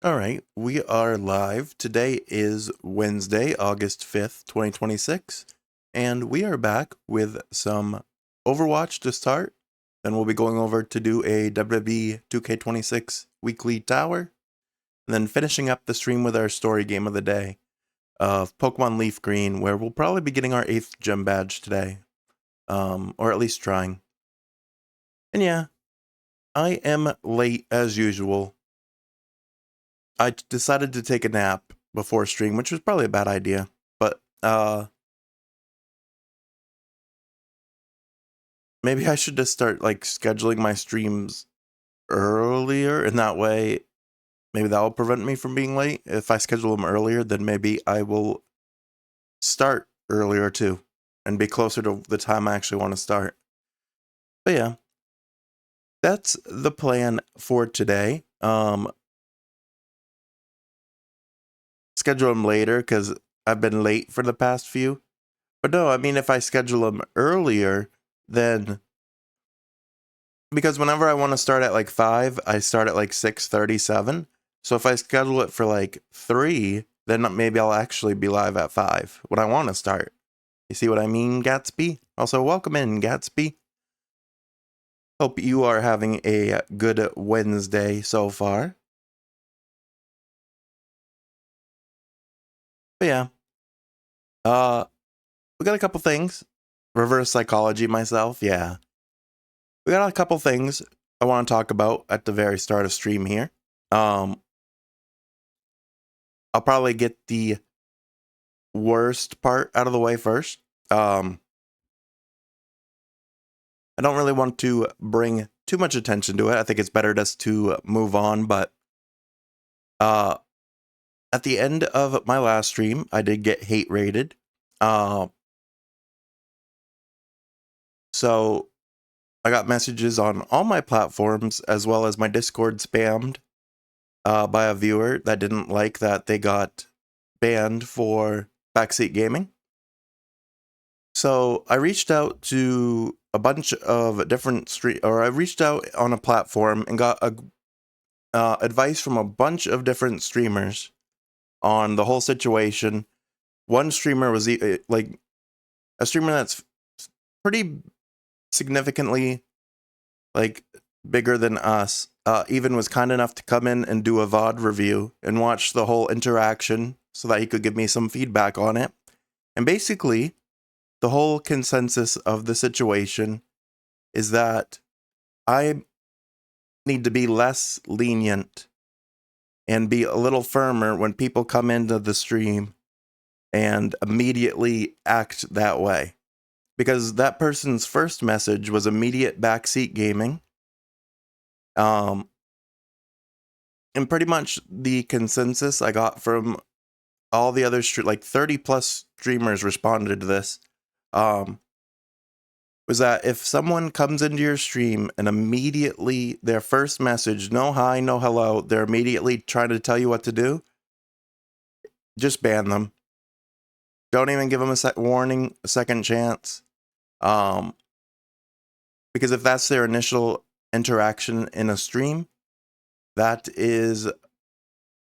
All right, we are live. Today is Wednesday, August 5th, 2026, and we are back with some Overwatch to start. Then we'll be going over to do a WWE 2K26 weekly tower, and then finishing up the stream with our story game of the day of Pokemon LeafGreen, where we'll probably be getting our 8th gem badge today, or at least trying. And yeah, I am late as usual. I decided to take a nap before stream, which was probably a bad idea. But maybe I should just start like scheduling my streams earlier, and that way maybe that will prevent me from being late. If I schedule them earlier, then maybe I will start earlier too and be closer to the time I actually want to start. But yeah, that's the plan for today. Schedule them later because I've been late for the past few. But no, I mean, if I schedule them earlier, then because whenever I want to start at like 5, I start at like 6:37. So if I schedule it for like 3, then maybe I'll actually be live at 5 when I want to start. You see what I mean, Gatsby? Also, welcome in, Gatsby. Hope you are having a good Wednesday so far. But yeah, we got a couple things. Reverse psychology myself, yeah. We got a couple things I want to talk about at the very start of stream here. I'll probably get the worst part out of the way first. I don't really want to bring too much attention to it. I think it's better just to move on. But at the end of my last stream, I did get hate rated. So I got messages on all my platforms as well as my Discord spammed by a viewer that didn't like that they got banned for backseat gaming. So I reached out to a bunch of different I reached out on a platform and got advice from a bunch of different streamers on the whole situation. One streamer was like a streamer that's pretty significantly like bigger than us. Even was kind enough to come in and do a VOD review and watch the whole interaction so that he could give me some feedback on it. And basically, the whole consensus of the situation is that I need to be less lenient and be a little firmer when people come into the stream and immediately act that way. Because that person's first message was immediate backseat gaming. And pretty much the consensus I got from all the other like 30 plus streamers responded to this. Was that if someone comes into your stream and immediately their first message, no hi, no hello, they're immediately trying to tell you what to do, just ban them. Don't even give them a warning, a second chance. Because if that's their initial interaction in a stream, that is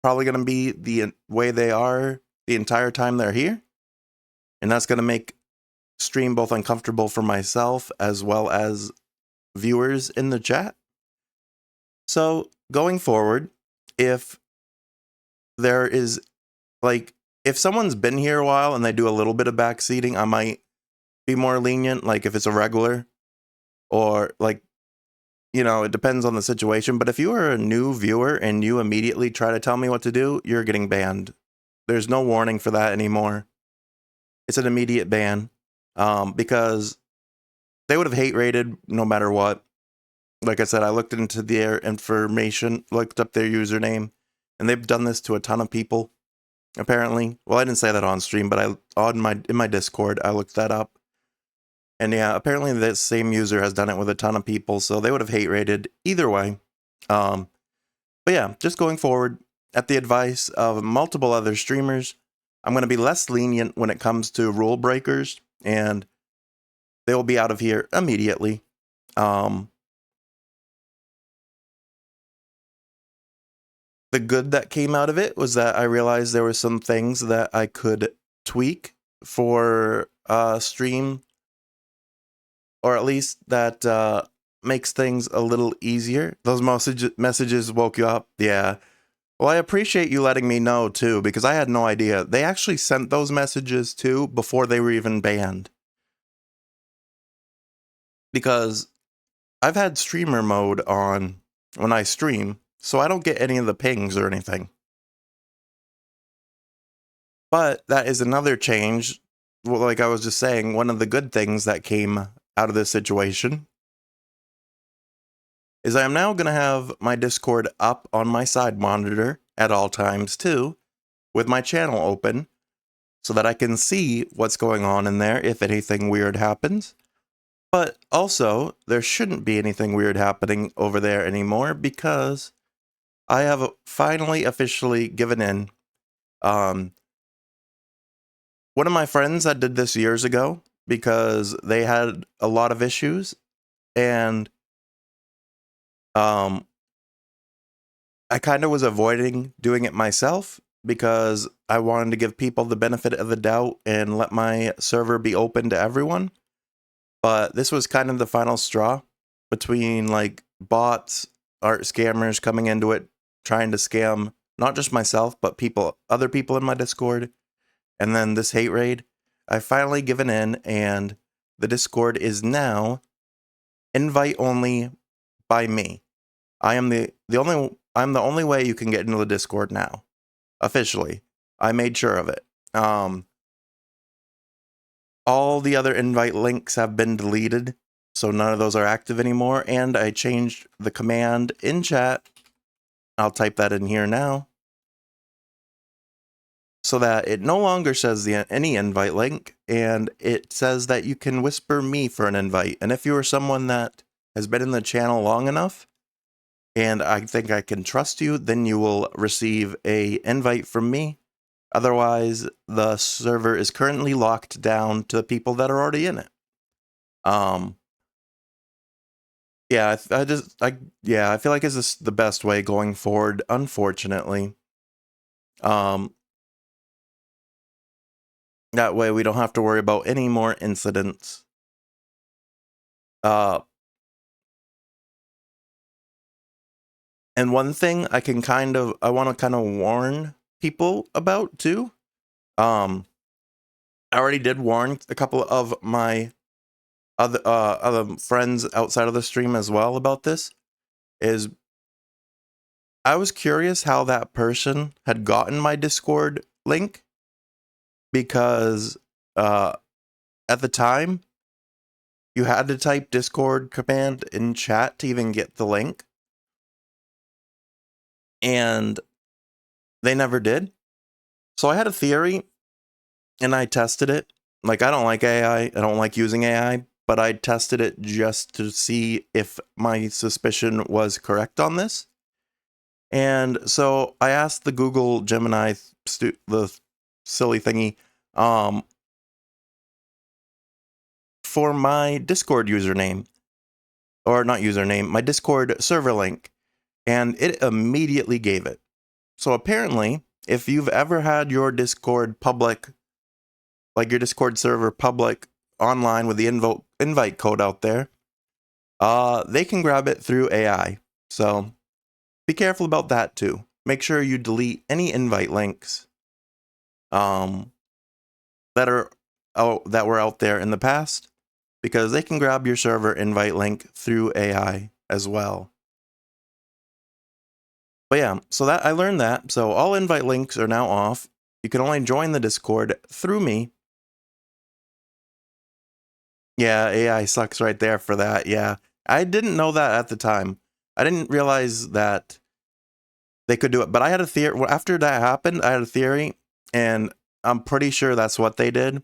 probably going to be the way they are the entire time they're here. And that's going to make stream both uncomfortable for myself as well as viewers in the chat. So going forward, if there is like, if someone's been here a while and they do a little bit of backseating, I might be more lenient, like if it's a regular or like, you know, it depends on the situation. But if you are a new viewer and you immediately try to tell me what to do, you're getting banned. There's no warning for that anymore. It's an immediate ban because they would have hate rated no matter what. Like I said, I looked into their information, looked up their username, and they've done this to a ton of people. Apparently, well, I didn't say that on stream, but in my Discord, I looked that up. And yeah, apparently this same user has done it with a ton of people, so they would have hate rated either way. But yeah, just going forward, at the advice of multiple other streamers, I'm going to be less lenient when it comes to rule breakers, and they will be out of here immediately. the good that came out of it was that I realized there were some things that I could tweak for stream, or at least that makes things a little easier. Those messages woke you up? Yeah. Well, I appreciate you letting me know too, because I had no idea. They actually sent those messages too before they were even banned. Because I've had streamer mode on when I stream, so I don't get any of the pings or anything. But that is another change. Well, like I was just saying, one of the good things that came out of this situation is I am now going to have my Discord up on my side monitor at all times too, with my channel open, so that I can see what's going on in there if anything weird happens. But also, there shouldn't be anything weird happening over there anymore, because I have finally officially given in. One of my friends that did this years ago, because they had a lot of issues, and I kind of was avoiding doing it myself because I wanted to give people the benefit of the doubt and let my server be open to everyone. But this was kind of the final straw between like bots, art scammers coming into it, trying to scam not just myself, but other people in my Discord, and then this hate raid. I've finally given in, and the Discord is now invite only by me. I'm the only way you can get into the Discord now. Officially. I made sure of it. All the other invite links have been deleted, so none of those are active anymore, and I changed the command in chat. I'll type that in here now, so that it no longer says any invite link, and it says that you can whisper me for an invite. And if you are someone that has been in the channel long enough, and I think I can trust you, then you will receive a invite from me. Otherwise, the server is currently locked down to the people that are already in it. Yeah, I feel like it's the best way going forward, unfortunately. That way we don't have to worry about any more incidents. And one thing I want to kind of warn people about too. I already did warn a couple of my other friends outside of the stream as well about this. Is I was curious how that person had gotten my Discord link, because at the time you had to type Discord command in chat to even get the link, and they never did. So I had a theory, and I tested it. Like, I don't like AI, I don't like using AI, but I tested it just to see if my suspicion was correct on this. And so I asked the Google Gemini, the silly thingy, for my Discord username, or not username, my Discord server link, and it immediately gave it. So apparently, if you've ever had your Discord public, like your Discord server public online with the invite code out there, they can grab it through AI. So be careful about that too. Make sure you delete any invite links that were out there in the past, because they can grab your server invite link through AI as well. But yeah, so that I learned that. So all invite links are now off. You can only join the Discord through me. Yeah, AI sucks right there for that. Yeah, I didn't know that at the time. I didn't realize that they could do it. But I had a theory. After that happened, I had a theory, and I'm pretty sure that's what they did.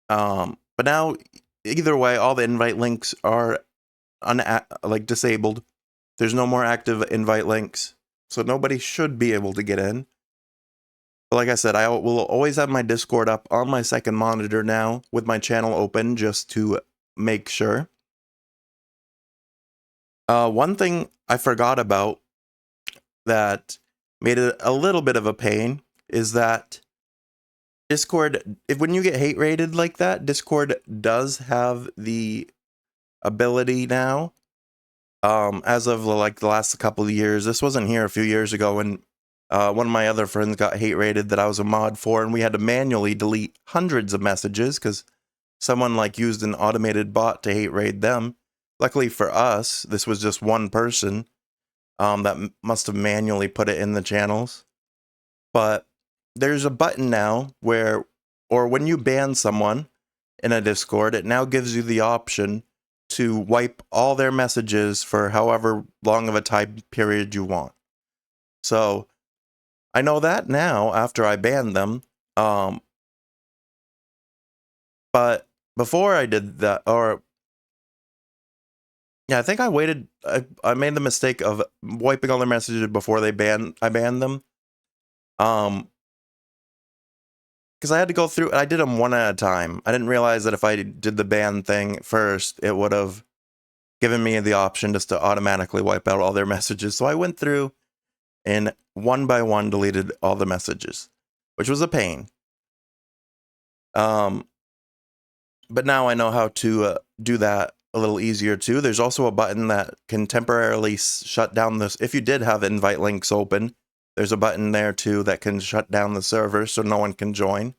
But now, either way, all the invite links are disabled. There's no more active invite links, so nobody should be able to get in. But like I said, I will always have my Discord up on my second monitor now with my channel open, just to make sure. One thing I forgot about that made it a little bit of a pain is that Discord, when you get hate rated like that, Discord does have the ability now, as of like the last couple of years. This wasn't here a few years ago when one of my other friends got hate rated that I was a mod for, and we had to manually delete hundreds of messages because someone like used an automated bot to hate raid them. Luckily for us, this was just one person that must have manually put it in the channels. But there's a button now where, or when you ban someone in a Discord, it now gives you the option to wipe all their messages for however long of a time period you want. So I know that now after I banned them. But before I did that, or yeah, I think I waited. I made the mistake of wiping all their messages before I banned them. Because I had to go through. I did them one at a time. I didn't realize that if I did the ban thing first, it would have given me the option just to automatically wipe out all their messages. So I went through and one by one deleted all the messages, which was a pain. But now I know how to do that a little easier too. There's also a button that can temporarily shut down this. If you did have invite links open, there's a button there too that can shut down the server so no one can join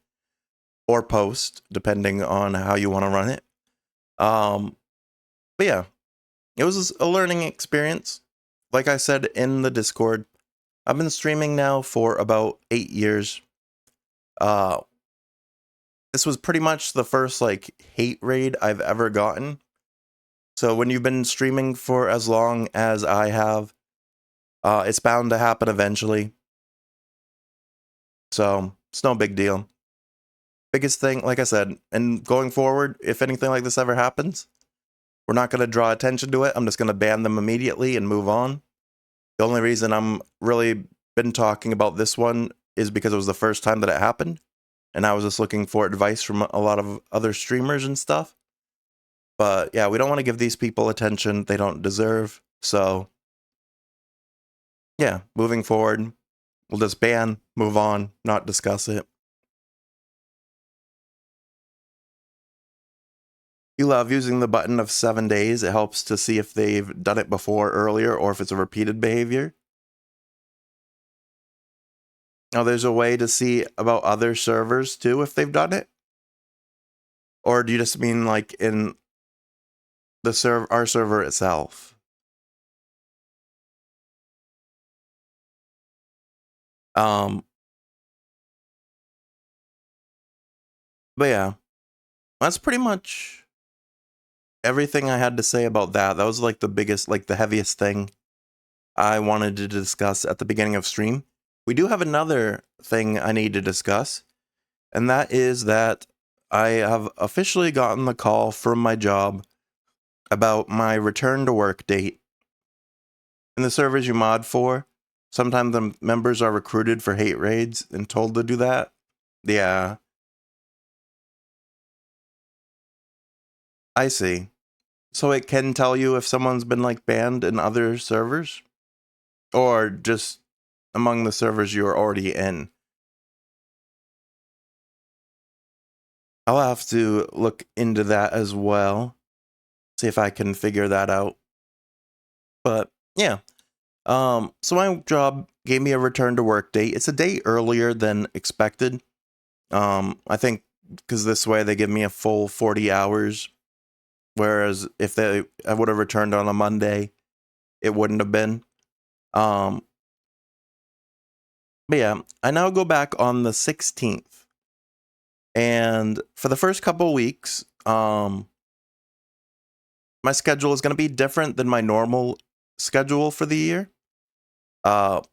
or post, depending on how you want to run it. But yeah, it was a learning experience. Like I said in the Discord, I've been streaming now for about 8 years. This was pretty much the first like hate raid I've ever gotten. So when you've been streaming for as long as I have, it's bound to happen eventually. So it's no big deal. Biggest thing, like I said, and going forward, if anything like this ever happens, we're not going to draw attention to it. I'm just going to ban them immediately and move on. The only reason I'm really been talking about this one is because it was the first time that it happened. And I was just looking for advice from a lot of other streamers and stuff. But yeah, we don't want to give these people attention they don't deserve. So yeah, moving forward, we'll just ban, move on, not discuss it. You love using the button of 7 days. It helps to see if they've done it before earlier or if it's a repeated behavior. Now, there's a way to see about other servers too if they've done it. Or do you just mean like in the our server itself? But yeah, that's pretty much everything I had to say about that. That was like the biggest, like the heaviest thing I wanted to discuss at the beginning of stream. We do have another thing I need to discuss, and that is that I have officially gotten the call from my job about my return to work date. In the servers you mod for, sometimes the members are recruited for hate raids and told to do that. Yeah, I see. So it can tell you if someone's been like banned in other servers? Or just among the servers you're already in? I'll have to look into that as well. See if I can figure that out. But yeah. So my job gave me a return to work date. It's a day earlier than expected. I think because this way they give me a full 40 hours. Whereas if I would have returned on a Monday, it wouldn't have been. But yeah, I now go back on the 16th. And for the first couple of weeks, my schedule is going to be different than my normal schedule for the year. For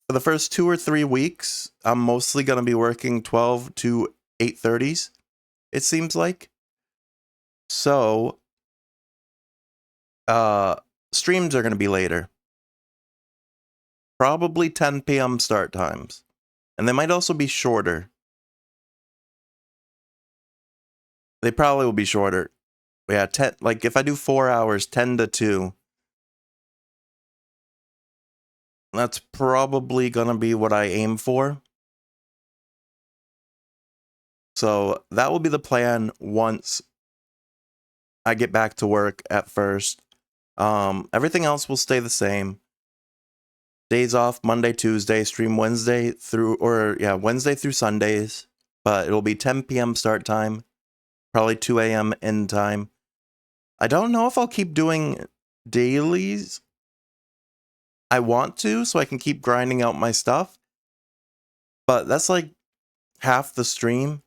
the first 2 or 3 weeks, I'm mostly going to be working 12 to 8:30s, it seems like. So, streams are going to be later. Probably 10 p.m. start times. And they might also be shorter. They probably will be shorter. Yeah, 10, like if I do 4 hours, 10 to 2. That's probably gonna be what I aim for. So that will be the plan once I get back to work at first. Everything else will stay the same. Days off Monday, Tuesday, stream Wednesday through, Wednesday through Sundays. But it'll be 10 p.m. start time, probably 2 a.m. end time. I don't know if I'll keep doing dailies. I want to, so I can keep grinding out my stuff. But that's like half the stream.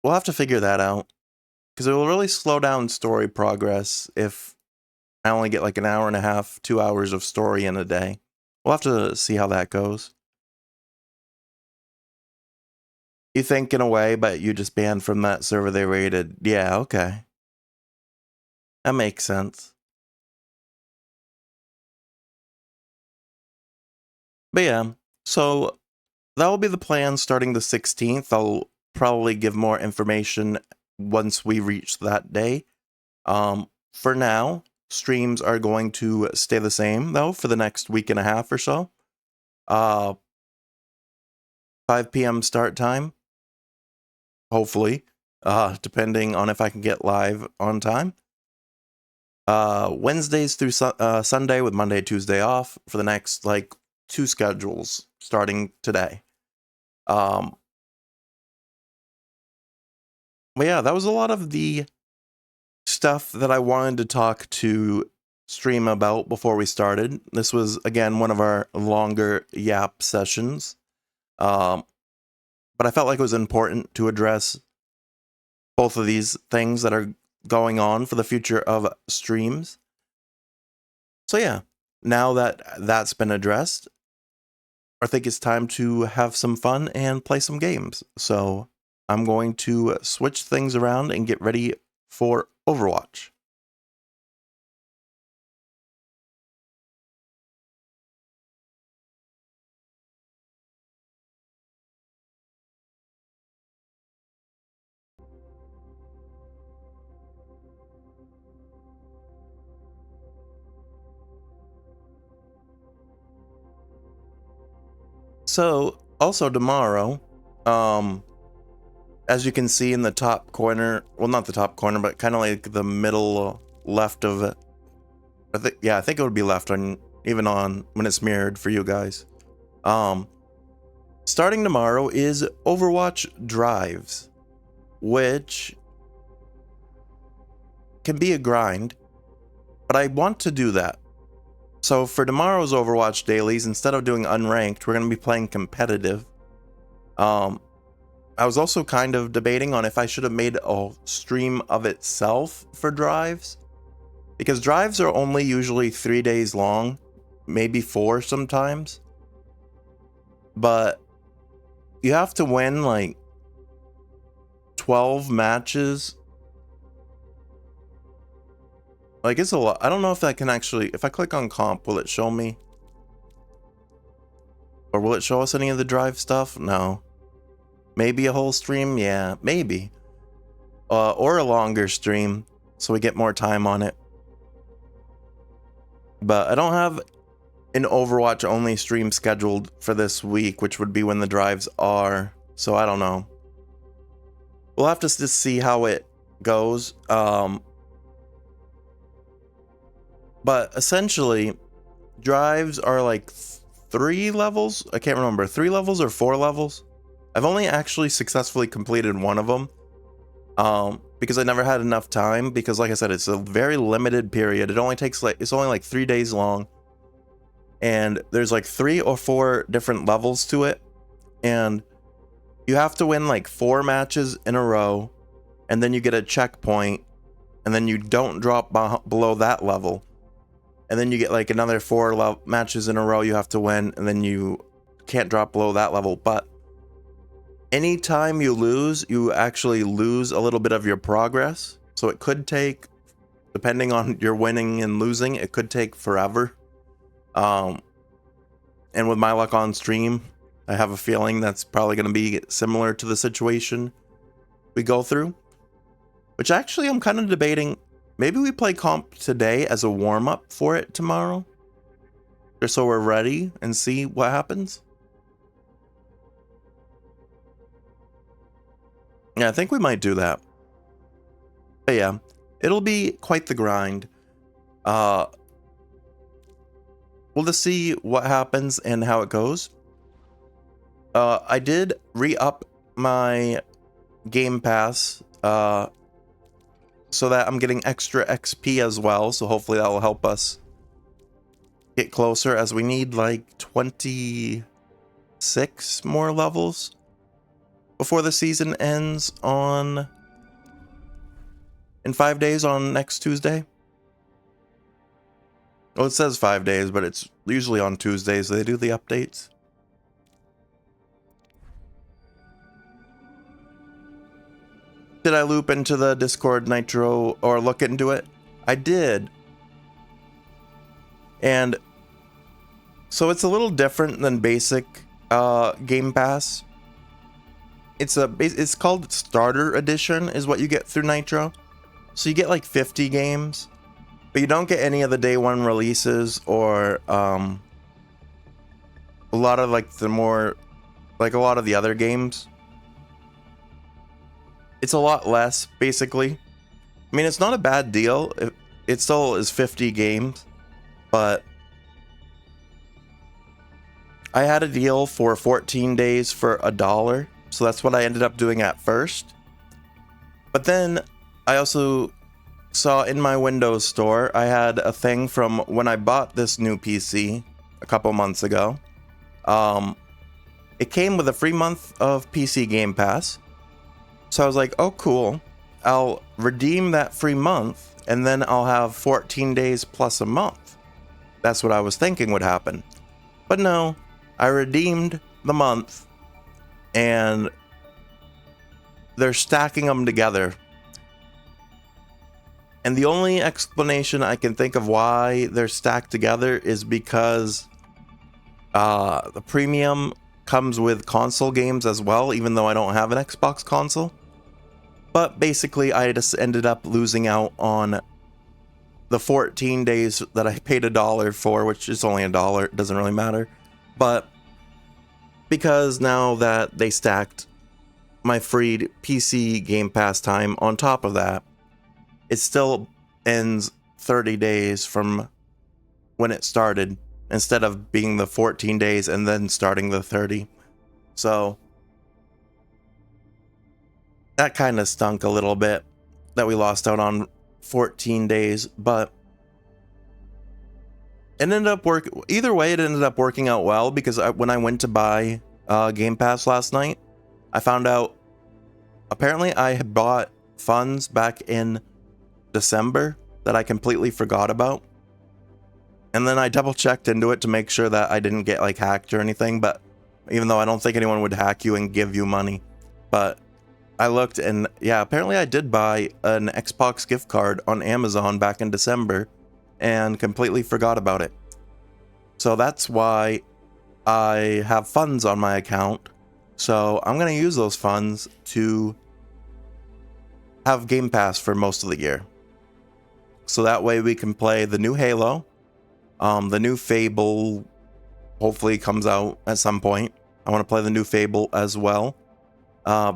We'll have to figure that out. Because it will really slow down story progress if I only get like an hour and a half, 2 hours of story in a day. We'll have to see how that goes. You think in a way, but you just banned from that server they raided. Yeah, okay. That makes sense. But yeah, so that will be the plan starting the 16th. I'll probably give more information once we reach that day. For now, streams are going to stay the same though for the next week and a half or so. 5 p.m. start time, hopefully, depending on if I can get live on time. Wednesdays through Sunday with Monday, Tuesday off for the next like 2 schedules starting today. But yeah, that was a lot of the stuff that I wanted to talk to stream about before we started. This was again one of our longer yap sessions. But I felt like it was important to address both of these things that are going on for the future of streams. So yeah, now that that's been addressed, I think it's time to have some fun and play some games. So I'm going to switch things around and get ready for Overwatch. So also tomorrow, as you can see in the top corner, well, not the top corner, but kind of like the middle left of it. I think it would be left on, even on when it's mirrored for you guys. Starting tomorrow is Overwatch Drives, which can be a grind, but I want to do that. So for tomorrow's Overwatch dailies, instead of doing unranked, we're going to be playing competitive. I was also kind of debating on if I should have made a stream of itself for drives, because drives are only usually 3 days long, maybe 4 sometimes. But you have to win like 12 matches. Like, it's a lot. I don't know if that can actually, if I click on comp, will it show me? Or will it show us any of the drive stuff? No. Maybe a whole stream? Yeah, maybe. Or a longer stream, so we get more time on it. But I don't have an Overwatch only stream scheduled for this week, which would be when the drives are. So I don't know. We'll have to just see how it goes. But essentially, drives are like 3 levels. I can't remember, 3 levels or 4 levels. I've only actually successfully completed one of them. Because I never had enough time, because like I said, it's a very limited period. It only takes like, it's only like 3 days long. And there's like 3 or 4 different levels to it. And you have to win like 4 matches in a row. And then you get a checkpoint. And then you don't drop below that level. And then you get like another 4 matches in a row you have to win. And then you can't drop below that level. But anytime you lose, you actually lose a little bit of your progress. So it could take, depending on your winning and losing, it could take forever. And with my luck on stream, I have a feeling that's probably going to be similar to the situation we go through. Which actually I'm kind of debating, maybe we play comp today as a warm-up for it tomorrow. just so we're ready and see what happens. Yeah, I think we might do that. But yeah, it'll be quite the grind. We'll just see what happens and how it goes. I did re-up my Game Pass so that I'm getting extra XP as well. So hopefully that will help us get closer, as we need like 26 more levels before the season ends in 5 days on next Tuesday. Well, it says 5 days, but it's usually on Tuesdays they do the updates. Did I loop into the Discord Nitro or look into it? I did. And so it's a little different than basic Game Pass. It's called Starter Edition is what you get through Nitro. So you get like 50 games, but you don't get any of the day one releases or a lot of like a lot of the other games. It's a lot less, basically. I mean, it's not a bad deal. It still is 50 games, but I had a deal for 14 days for $1, so that's what I ended up doing at first. But then I also saw in my Windows store, I had a thing from when I bought this new PC a couple months ago. It came with a free month of PC Game Pass. So I was like, oh, cool. I'll redeem that free month, and then I'll have 14 days plus a month. That's what I was thinking would happen. But no, I redeemed the month, and they're stacking them together. And the only explanation I can think of why they're stacked together is because the premium comes with console games as well, even though I don't have an Xbox console. But basically, I just ended up losing out on the 14 days that I paid $1 for, which is only $1. It doesn't really matter. But because now that they stacked my free PC Game Pass time on top of that, it still ends 30 days from when it started, instead of being the 14 days and then starting the 30. So that kind of stunk a little bit that we lost out on 14 days, but it ended up either way, it ended up working out well, because when I went to buy Game Pass last night, I found out apparently I had bought funds back in December that I completely forgot about. And then I double checked into it to make sure that I didn't get like hacked or anything, but even though I don't think anyone would hack you and give you money, but I looked, and yeah, apparently I did buy an Xbox gift card on Amazon back in December and completely forgot about it. So that's why I have funds on my account. So I'm going to use those funds to have Game Pass for most of the year. So that way we can play the new Halo. The new Fable hopefully comes out at some point. I want to play the new Fable as well.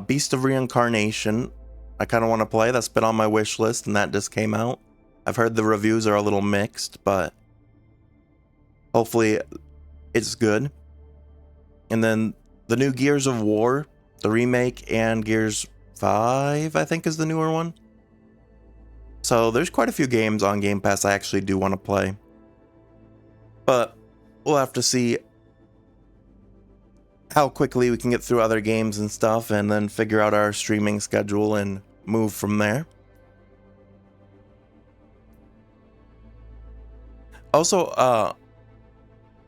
Beast of Reincarnation, I kind of want to play. That's been on my wish list, and that just came out. I've heard the reviews are a little mixed, but hopefully it's good. And then the new Gears of War, the remake, and Gears 5, I think, is the newer one. So there's quite a few games on Game Pass I actually do want to play. But we'll have to see how quickly we can get through other games and stuff, and then figure out our streaming schedule and move from there. Also,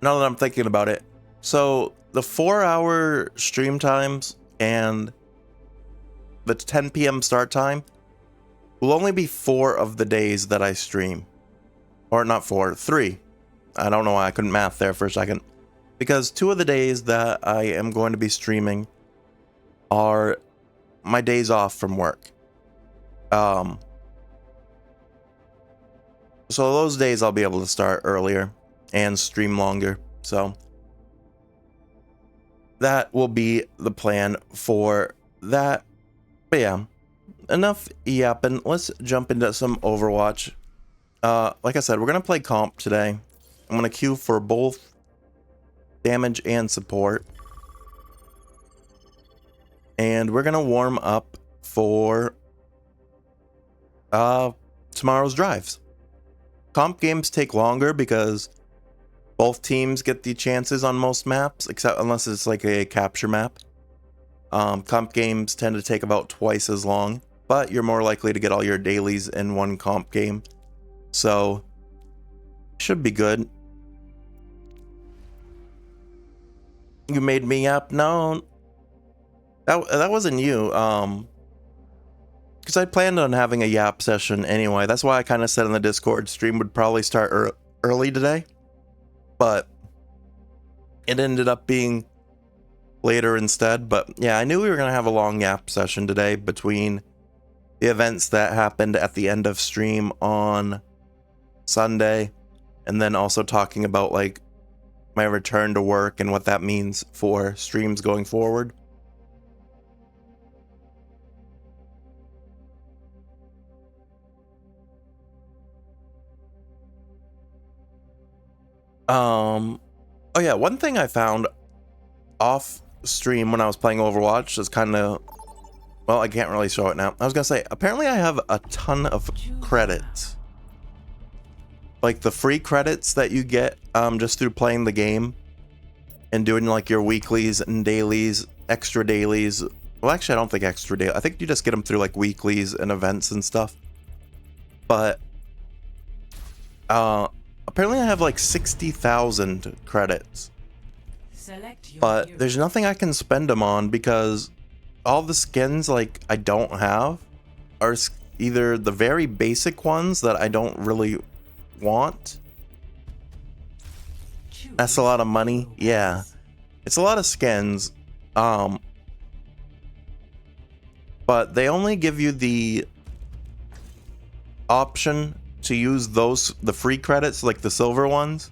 now that I'm thinking about it, so the 4-hour stream times and the 10 p.m. start time will only be 4 of the days that I stream. Or not 4, 3. I don't know why I couldn't math there for a second. Because 2 of the days that I am going to be streaming are my days off from work. So those days I'll be able to start earlier. and stream longer. So that will be the plan for that. But yeah, enough yapping. Let's jump into some Overwatch. Like I said, we're gonna play comp today. I'm gonna queue for both damage and support, and we're gonna warm up for tomorrow's drives. Comp games take longer because both teams get the chances on most maps, except unless it's like a capture map. Comp games tend to take about twice as long, but you're more likely to get all your dailies in one comp game. So, should be good. You made me up? No, that wasn't you. Because I planned on having a yap session anyway. That's why I kind of said in the Discord stream would probably start early today. But it ended up being later instead. But yeah, I knew we were going to have a long yap session today between the events that happened at the end of stream on Sunday, and then also talking about like my return to work and what that means for streams going forward. Oh yeah, one thing I found off stream when I was playing Overwatch is kind of, well, I can't really show it now. I was gonna say, apparently I have a ton of credits. Like the free credits that you get just through playing the game and doing like your weeklies and dailies, extra dailies. Well, actually, I don't think extra daily. I think you just get them through like weeklies and events and stuff. But apparently I have like 60,000 credits. But there's nothing I can spend them on because all the skins like I don't have are either the very basic ones that I don't really want. That's a lot of money. Yeah, it's a lot of skins. But they only give you the option to use the free credits, like the silver ones,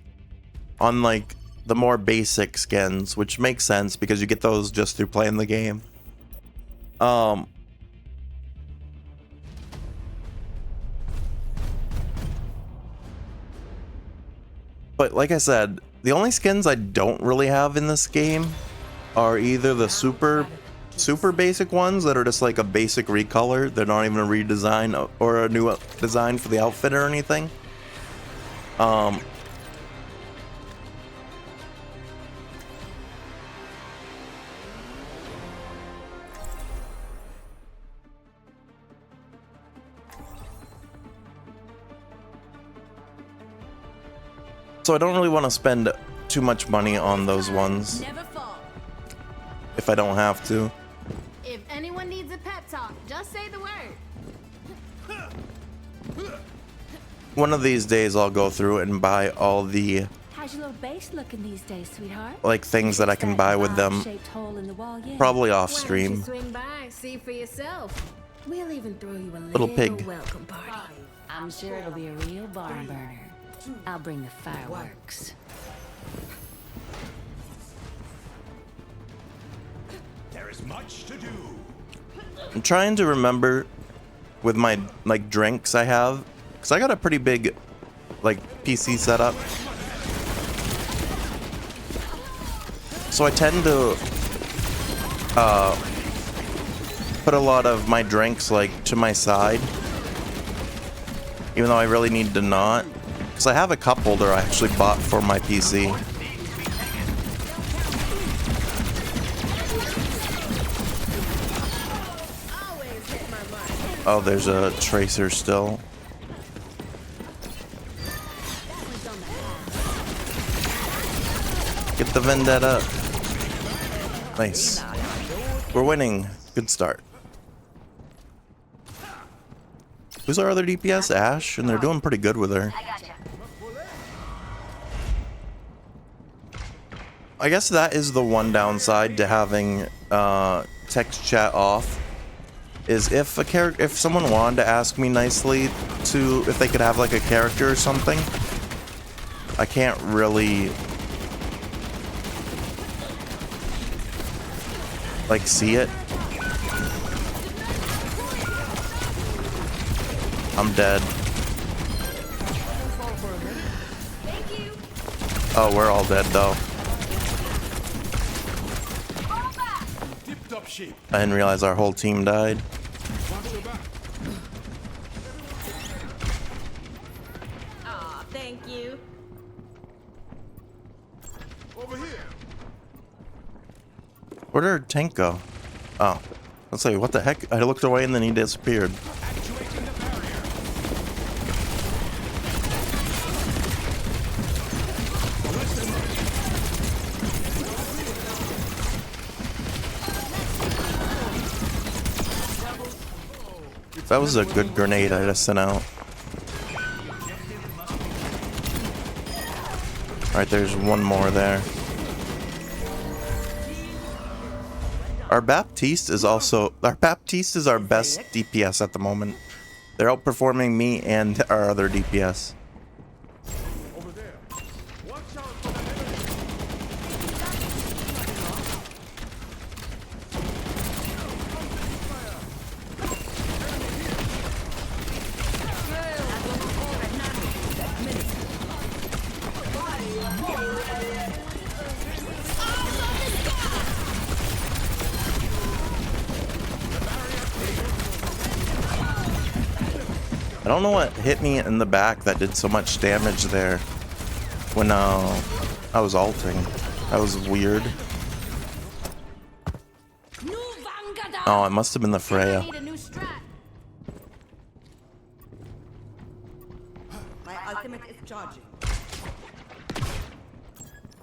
on like the more basic skins, which makes sense because you get those just through playing the game. But like I said, the only skins I don't really have in this game are either the super basic ones that are just like a basic recolor. They're not even a redesign or a new design for the outfit or anything. So I don't really want to spend too much money on those ones if I don't have to. If anyone needs a pep talk, just say the word. One of these days I'll go through and buy all the How's your little base looking these days, sweetheart? like things that I can buy with them, probably off stream. Swing by, see for yourself. We'll even throw you a Little pig. welcome party. I'm sure it'll be a real barn burner. I'll bring the fireworks. There is much to do. I'm trying to remember with my like drinks I have, because I got a pretty big like PC setup. So I tend to put a lot of my drinks like to my side, even though I really need to not. Because I have a cup holder I actually bought for my PC. Oh, there's a tracer still. Get the vendetta. Nice. We're winning. Good start. Who's our other DPS? Ash? And they're doing pretty good with her. I guess that is the one downside to having text chat off. Is if someone wanted to ask me nicely to if they could have like a character or something, I can't really like see it. I'm dead. Oh, we're all dead though. I didn't realize our whole team died. Aw, thank you. Over here. Where did our tank go? Oh, let's say, what the heck? I looked away and then he disappeared. Actuating the barrier. That was a good grenade I just sent out. Alright, there's one more there. Our Baptiste is our best DPS at the moment. They're outperforming me and our other DPS. Over there. Watch out for that enemy. I don't know what hit me in the back that did so much damage there when I was ulting. That was weird. Oh, it must have been the Freya. Need a new strat. My ultimate is charging.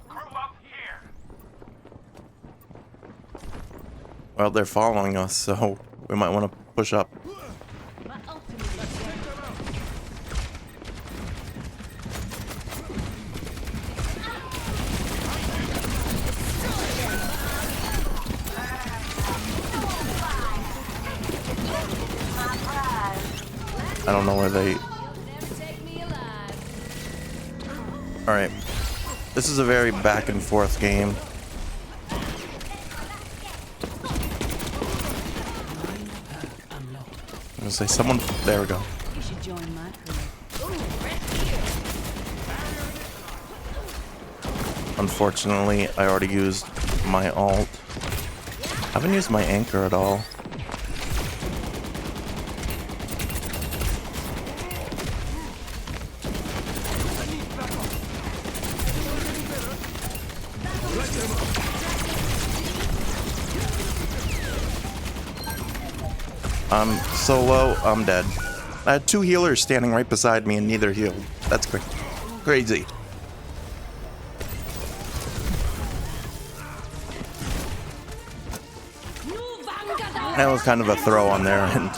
Crew up here. Well, they're following us, so we might want to push up. My ultimate is ready. I don't know where they... You'll never take me alive. Alright. This is a very back and forth game. I'm gonna say someone... There we go. You should join my crew. Unfortunately, I already used my ult. I haven't used my anchor at all. I'm so low, I'm dead. I had two healers standing right beside me and neither healed. That's crazy. That was kind of a throw on their end.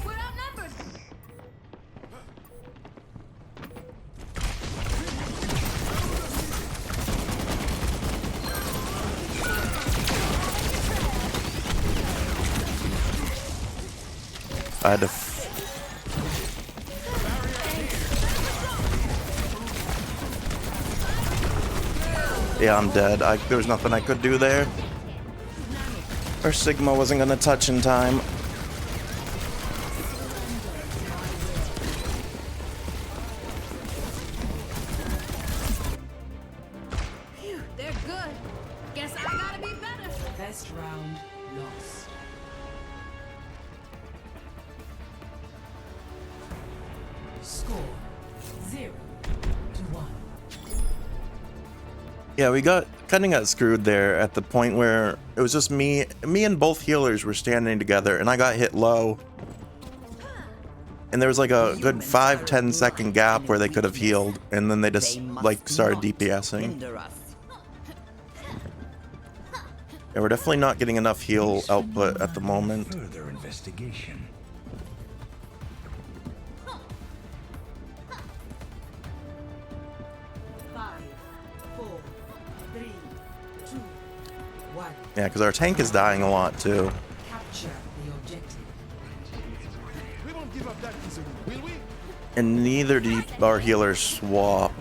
We're outnumbered. I had to... Yeah, I'm dead. There was nothing I could do there. Our Sigma wasn't gonna touch in time. Phew, they're good. Guess I gotta be better. Best round lost. Score 0-1. Yeah, we kind of got screwed there at the point where it was just me and both healers were standing together and I got hit low. And there was like a good 5-10 second gap where they could have healed and then they just like started DPSing. Yeah, we're definitely not getting enough heal output at the moment. Further investigation. Five, 4, 3, 2, 1. Yeah, because our tank is dying a lot too. Capture the objective. Will we? And neither do our healers swap.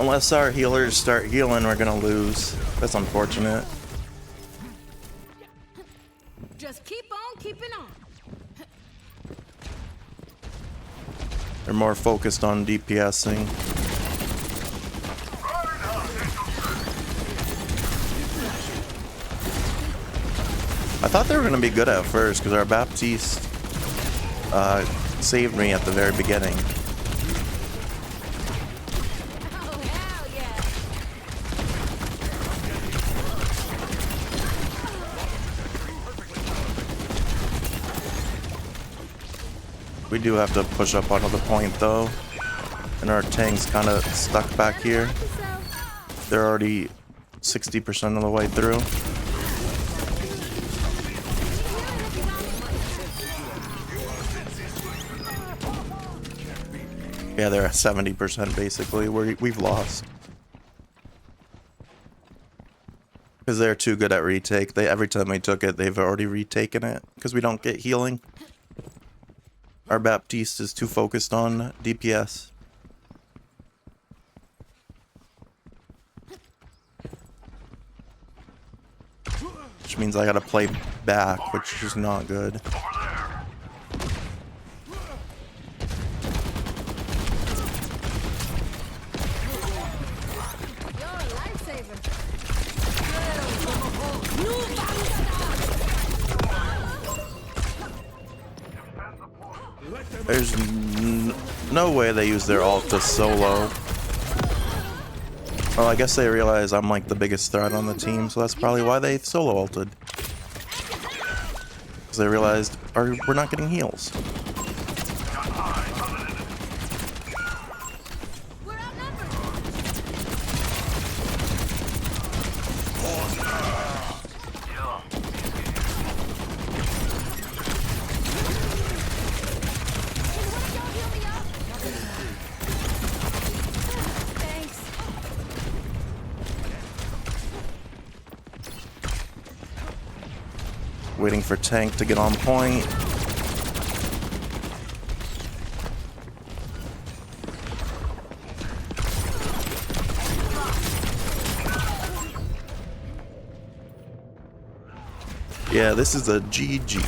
Unless our healers start healing, we're gonna lose. That's unfortunate. Just keep on keeping on. They're more focused on DPSing. I thought they were gonna be good at first because our Baptiste saved me at the very beginning. Oh, hell yeah. We do have to push up onto the point though, and our tank's kind of stuck back here. They're already 60% of the way through. Yeah, they're at 70% basically. We've lost. Because they're too good at retake. Every time we took it, they've already retaken it. Because we don't get healing. Our Baptiste is too focused on DPS. Which means I gotta play back, which is not good. You're a lifesaver. There's no way they use their ult to solo. Well, I guess they realize I'm like the biggest threat on the team, so that's probably why they solo ulted. Because they realized we're not getting heals. We're outnumbered. Thanks. Waiting for tank to get on point. Yeah, this is a GG.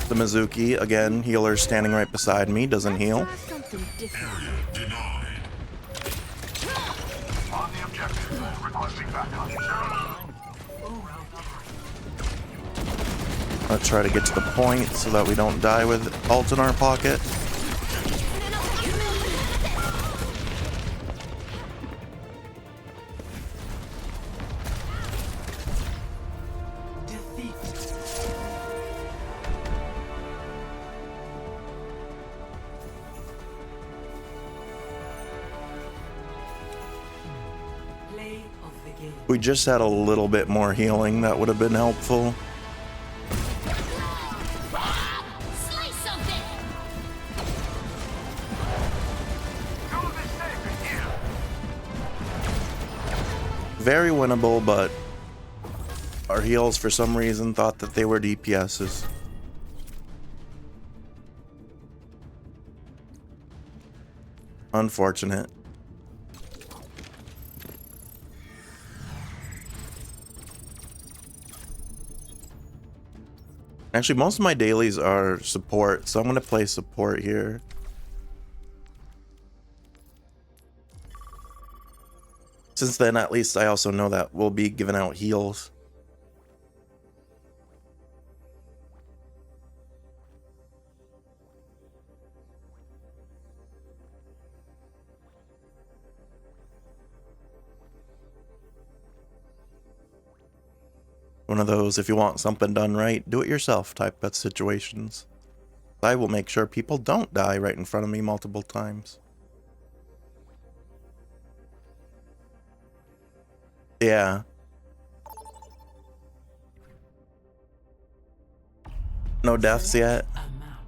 The Mizuki, again, healer standing right beside me, doesn't heal. Something different. On the objective. Requesting backup. I'll try to get to the point so that we don't die with ult in our pocket. Defeat. Play of the game. We just had a little bit more healing, that would have been helpful. Slice something. Do this safe in here. Very winnable, but our heals for some reason thought that they were DPSs. Unfortunate. Actually, most of my dailies are support, so I'm going to play support here. Since then, at least I also know that we'll be giving out heals. one of those, if you want something done right, do it yourself type of situations. I will make sure people don't die right in front of me multiple times. Yeah. No deaths yet. A map.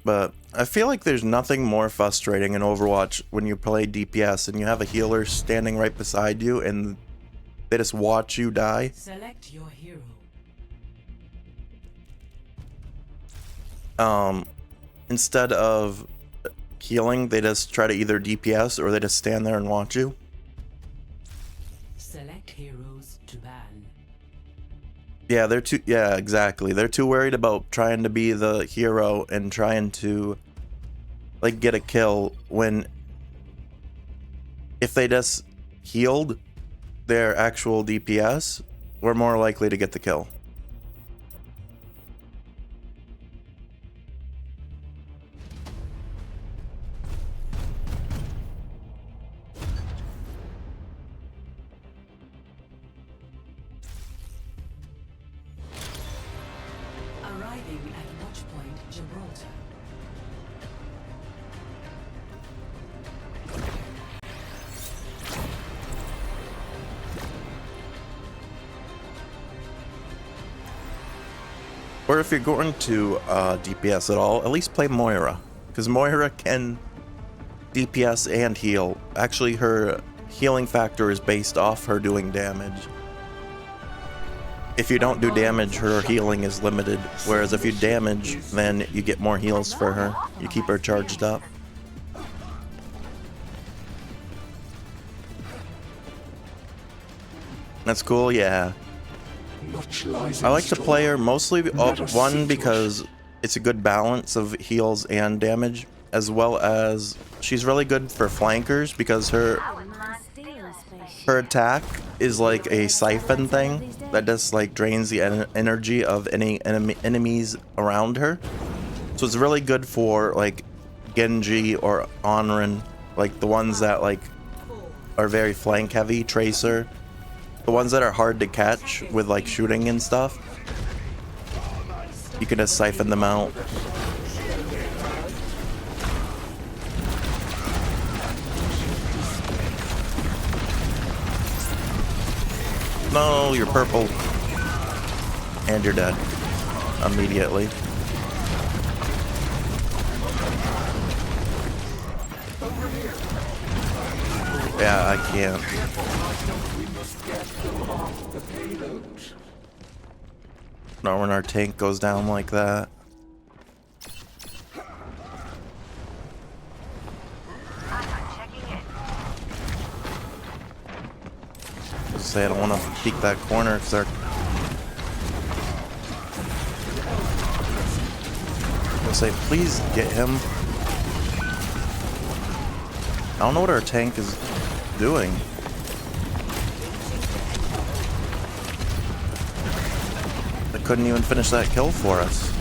But I feel like there's nothing more frustrating in Overwatch when you play DPS and you have a healer standing right beside you and they just watch you die. Select your hero. Instead of healing, they just try to either DPS or they just stand there and watch you. Select heroes to ban. Yeah, yeah, exactly. They're too worried about trying to be the hero and trying to like get a kill when if they just healed their actual DPS, we're more likely to get the kill. Arriving at Watchpoint Gibraltar. Or if you're going to DPS at all, at least play Moira. Because Moira can DPS and heal. Actually, her healing factor is based off her doing damage. If you don't do damage, her healing is limited. Whereas if you damage, then you get more heals for her. You keep her charged up. That's cool, yeah. I like to play her mostly, one, because it's a good balance of heals and damage, as well as she's really good for flankers because her attack is like a siphon thing that just like drains the energy of any enemies around her. So it's really good for like Genji or Onryn, like the ones that like are very flank heavy, Tracer. The ones that are hard to catch with like shooting and stuff, you can just siphon them out. No, you're purple. And you're dead. Immediately. Yeah, I can't. Not when our tank goes down like that. Say I don't want to peek that corner because they're. I'll say, please get him. I don't know what our tank is doing. They couldn't even finish that kill for us.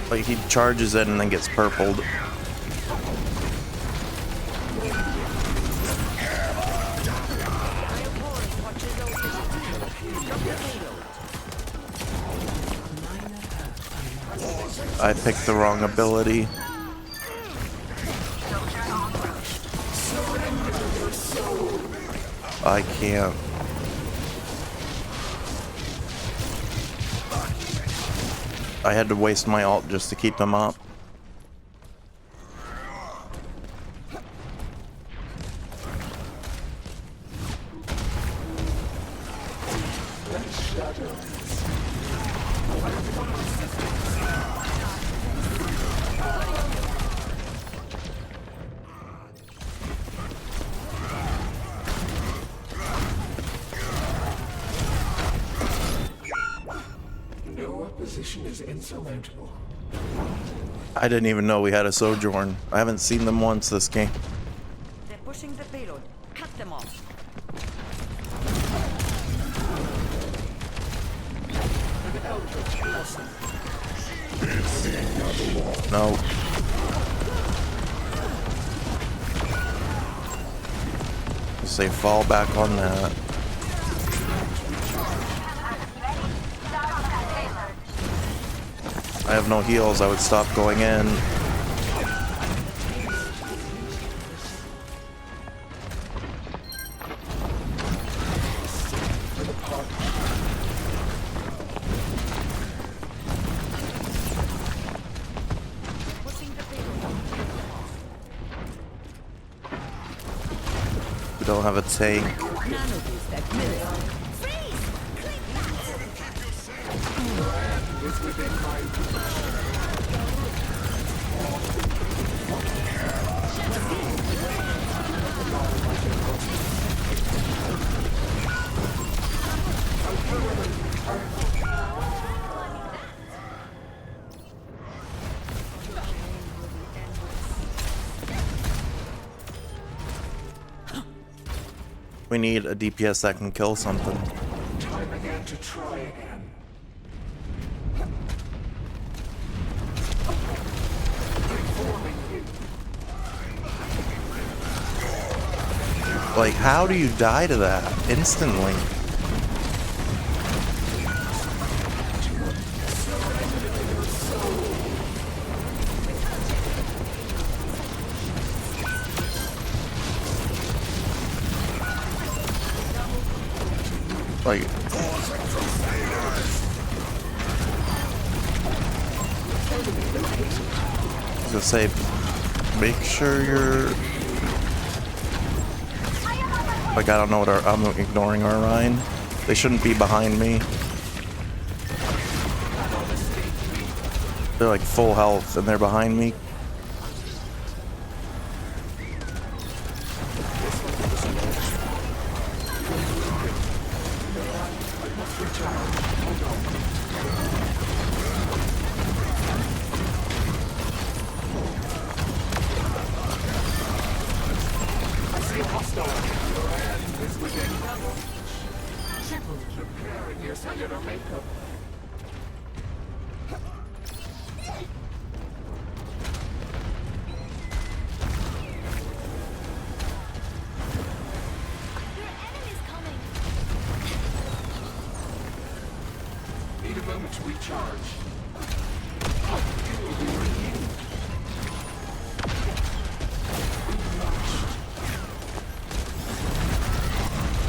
Like he charges it and then gets purpled. I picked the wrong ability. I can't. I had to waste my ult just to keep him up. position is insurmountable. I didn't even know we had a Sojourn. I haven't seen them once this game. They're pushing the payload. Cut them off. No. Say fall back on that. I have no heals, I would stop going in. We don't have a tank. We need a DPS that can kill something. Time again to try again. Like, how do you die to that instantly? Like, I was gonna say, make sure you're like, I don't know what I'm ignoring our Rhine. They shouldn't be behind me. They're like full health and they're behind me. Need a moment to recharge.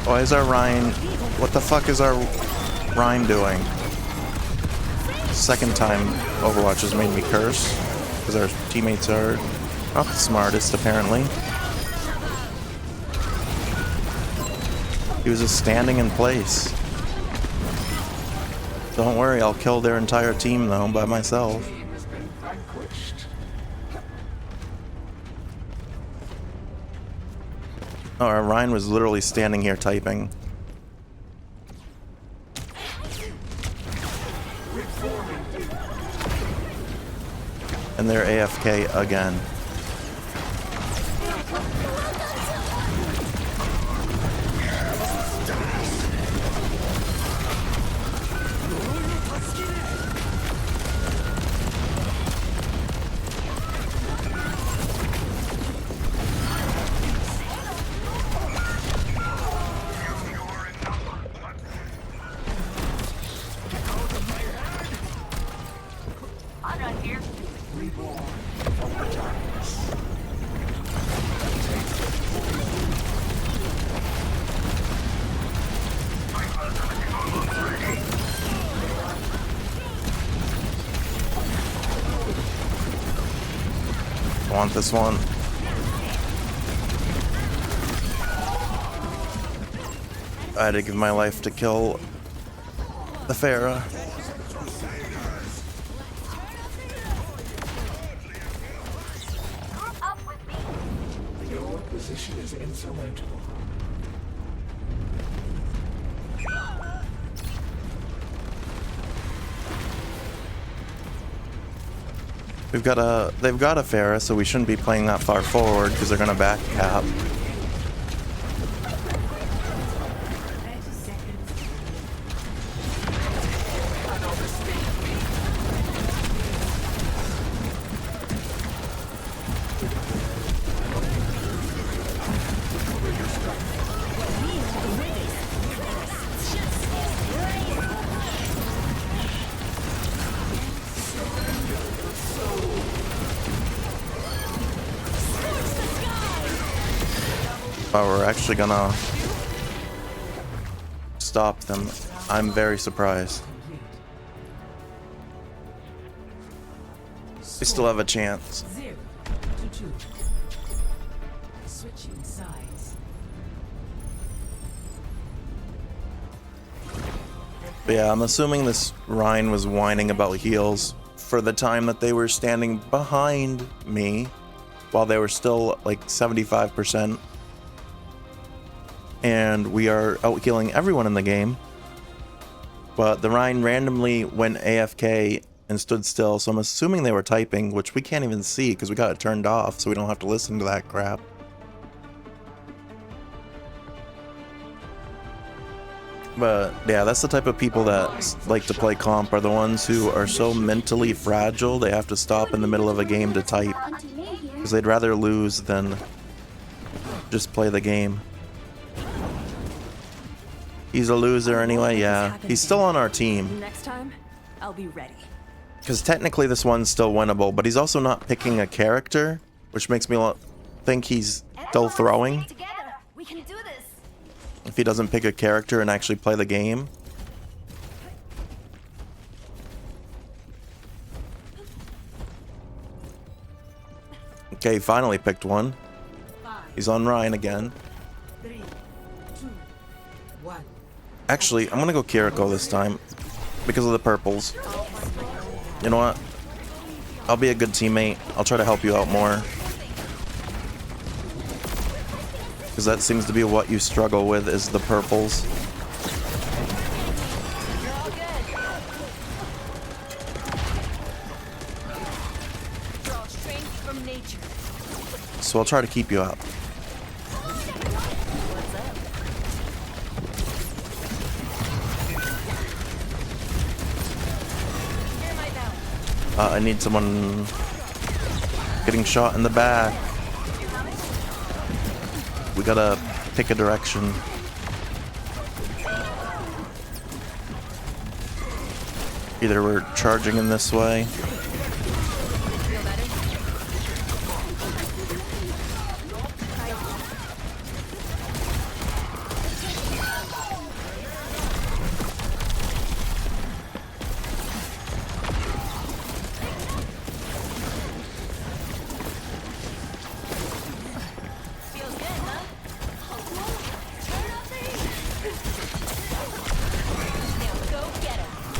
Why is our Rhine... What the fuck is our Rhine doing? Second time Overwatch has made me curse. Because our teammates are not the smartest, apparently. He was just standing in place. Don't worry, I'll kill their entire team, though, by myself. Team has been vanquished. Oh, our Rhine was literally standing here typing. And they're AFK again. I want this one. I had to give my life to kill the Pharah. Your position is insurmountable. They've got a Pharah, so we shouldn't be playing that far forward because they're gonna back cap. 30 seconds. But we're actually gonna stop them. I'm very surprised. We still have a chance. 0 to 2. Switching sides. But yeah, I'm assuming this Rhine was whining about heals for the time that they were standing behind me while they were still like 75%. And we are out healing everyone in the game. But the Rhine randomly went AFK and stood still, so I'm assuming they were typing, which we can't even see because we got it turned off, so we don't have to listen to that crap. But yeah, that's the type of people that like to play comp, are the ones who are so mentally fragile they have to stop in the middle of a game to type because they'd rather lose than just play the game. He's a loser anyway, yeah. He's still on our team. Next time, I'll be ready. Because technically this one's still winnable, but he's also not picking a character, which makes me think he's still throwing. Together, we can do this. If he doesn't pick a character and actually play the game. Okay, finally picked one. He's on Ryan again. 3, 2, 1. Actually, I'm gonna go Kiriko this time because of the purples. You know what? I'll be a good teammate. I'll try to help you out more. Because that seems to be what you struggle with, is the purples. You're all good. Draw strength from nature. So I'll try to keep you up. I need someone getting shot in the back. We gotta pick a direction. Either we're charging in this way.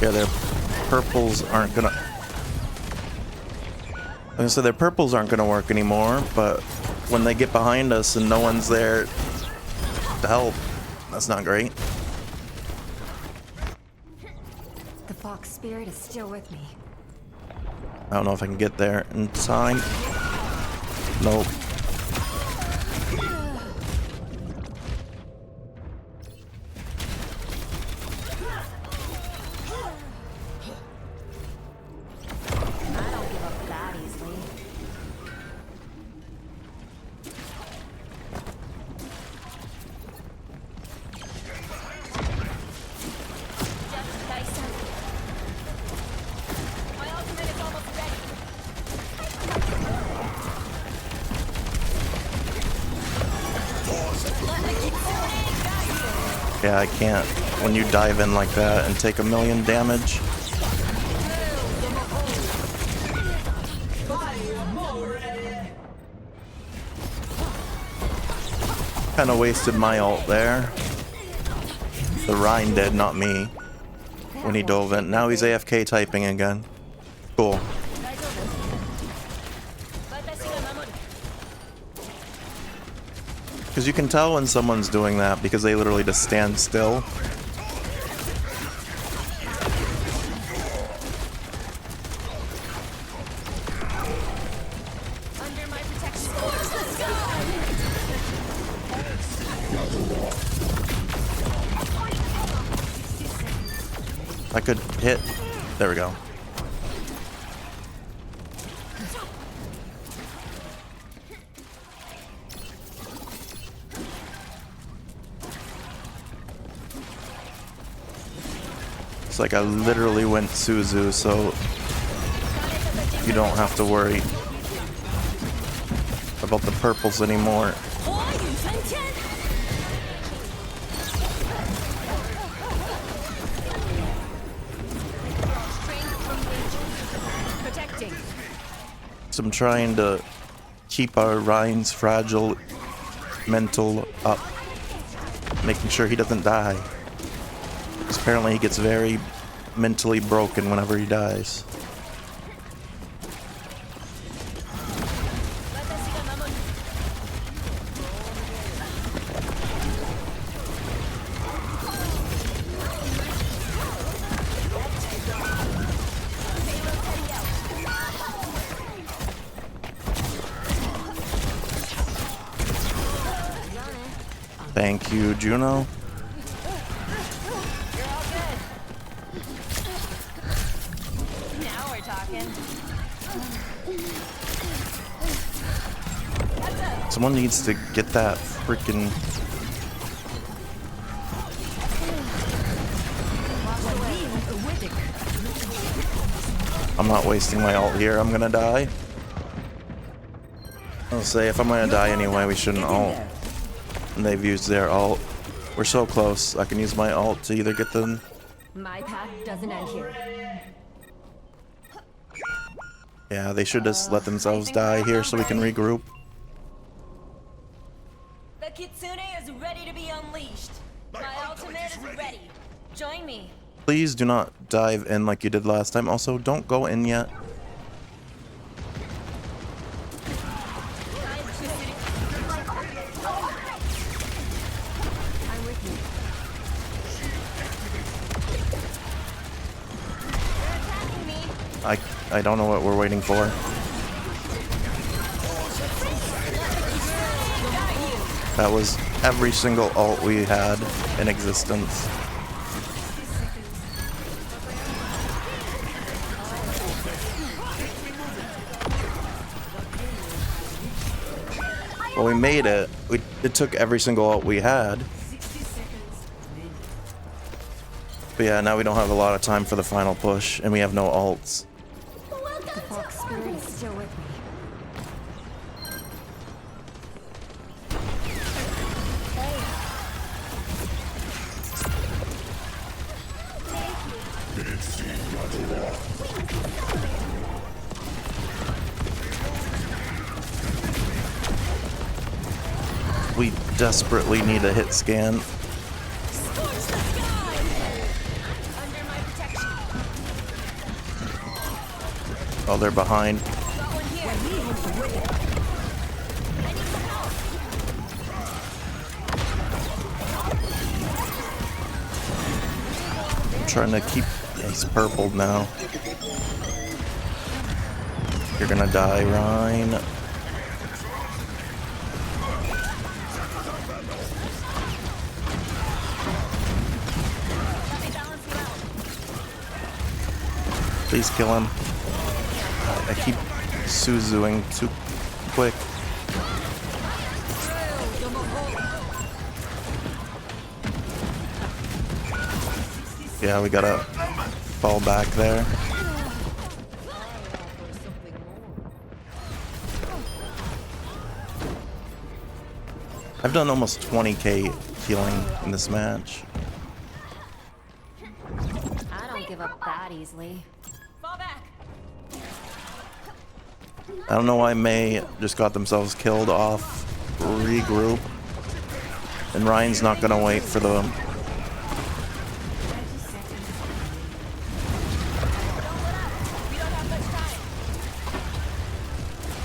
Yeah, their purples aren't gonna... Like I said, their purples aren't gonna work anymore, but when they get behind us and no one's there to help, that's not great. The fox spirit is still with me. I don't know if I can get there in time. Nope. I don't give up that easily. My ultimate is almost ready. Yeah, I can't. When you dive in like that and take 1,000,000 damage. Kind of wasted my ult there. The Rhine did, not me. When he dove in. Now he's AFK typing again. Cool. Because you can tell when someone's doing that because they literally just stand still. I could hit. There we go. It's like I literally went Suzu, so you don't have to worry about the purples anymore. Protecting. So I'm trying to keep our Ryan's fragile mental up, making sure he doesn't die. Because apparently he gets very mentally broken whenever he dies. Thank you, Juno. Now we're talking. Someone needs to get that freaking... I'm not wasting my ult here. I'm gonna die. I'll say if I'm gonna die anyway, we shouldn't ult. And they've used their ult. We're so close. I can use my ult to either get them. My path doesn't end here. Yeah, they should just let themselves die here so we can regroup. The Kitsune is ready to be unleashed. My ultimate is ready. Join me. Please do not dive in like you did last time. Also, don't go in yet. I don't know what we're waiting for. That was every single ult we had in existence. Well, we made it. It took every single ult we had. But yeah, now we don't have a lot of time for the final push, and we have no ults. The Fox Spirit is still with me. We desperately need a hit scan. Oh, they're behind. I'm trying to keep... He's purpled now. You're gonna die, Ryan. Please kill him. I keep Suzuing too quick. Yeah, we gotta fall back there. I've done almost 20k healing in this match. I don't give up that easily. Fall back. I don't know why May just got themselves killed off. Regroup. And Ryan's not gonna wait for them.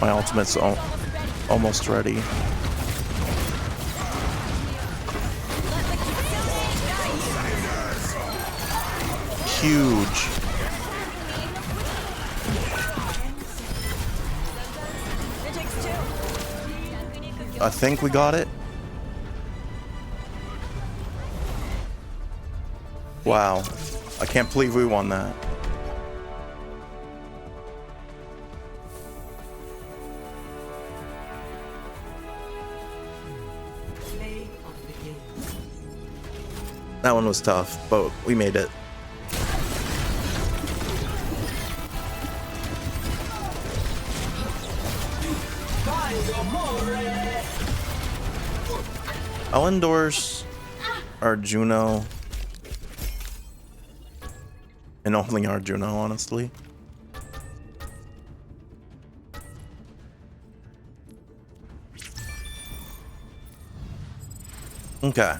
My ultimate's almost ready. Huge. I think we got it. Wow. I can't believe we won that. Play of the game. That one was tough, but we made it. I'll endorse Arjuno. And only Arjuno, honestly. Okay.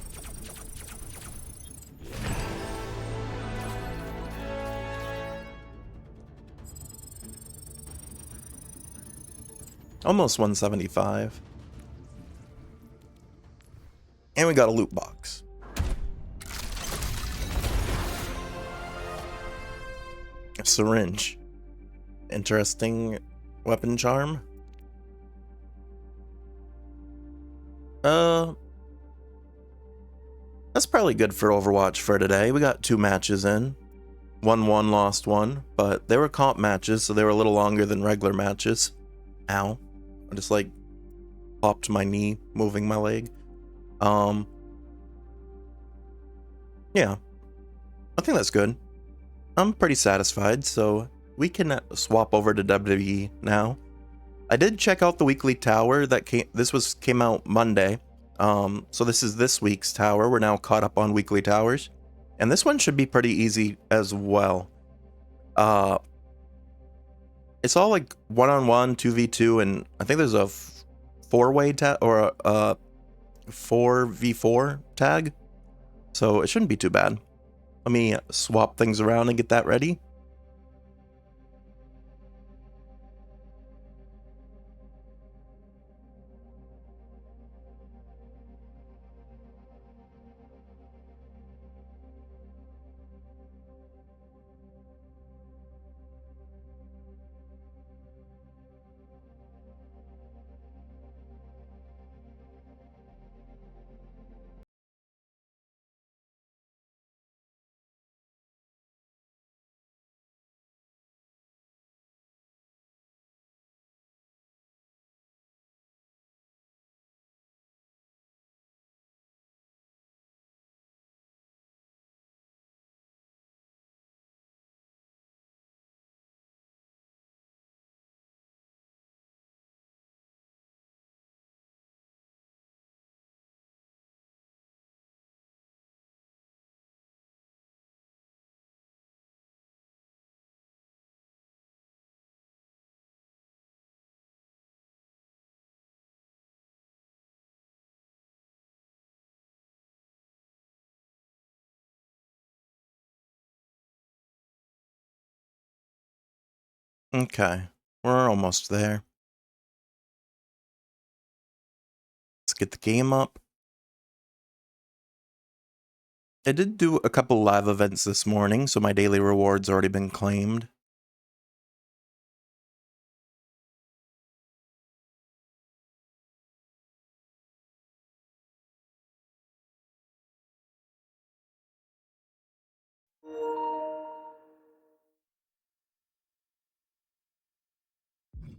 Almost 175. And we got a loot box. A syringe. Interesting weapon charm. That's probably good for Overwatch for today. We got 2 matches in. Won one, lost one, but they were comp matches, so they were a little longer than regular matches. Ow. I just like popped my knee moving my leg. Yeah. I think that's good. I'm pretty satisfied, so we can swap over to WWE now. I did check out the weekly tower that came out Monday. So this is this week's tower. We're now caught up on weekly towers. And this one should be pretty easy as well. It's all like 1-on-1, 2v2, and I think there's a 4-way tag or a 4v4 tag. So it shouldn't be too bad. Let me swap things around and get that ready. Okay, we're almost there. Let's get the game up. I did do a couple live events this morning, so my daily reward's already been claimed.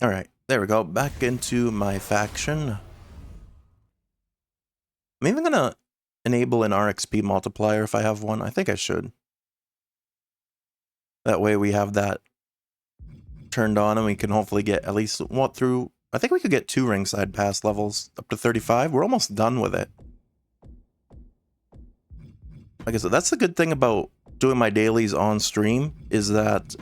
Alright, there we go. Back into my faction. I'm even gonna enable an RXP multiplier if I have one. I think I should. That way we have that turned on and we can hopefully get at least what through. I think we could get 2 ringside pass levels up to 35. We're almost done with it. Like I said, that's the good thing about doing my dailies on stream is that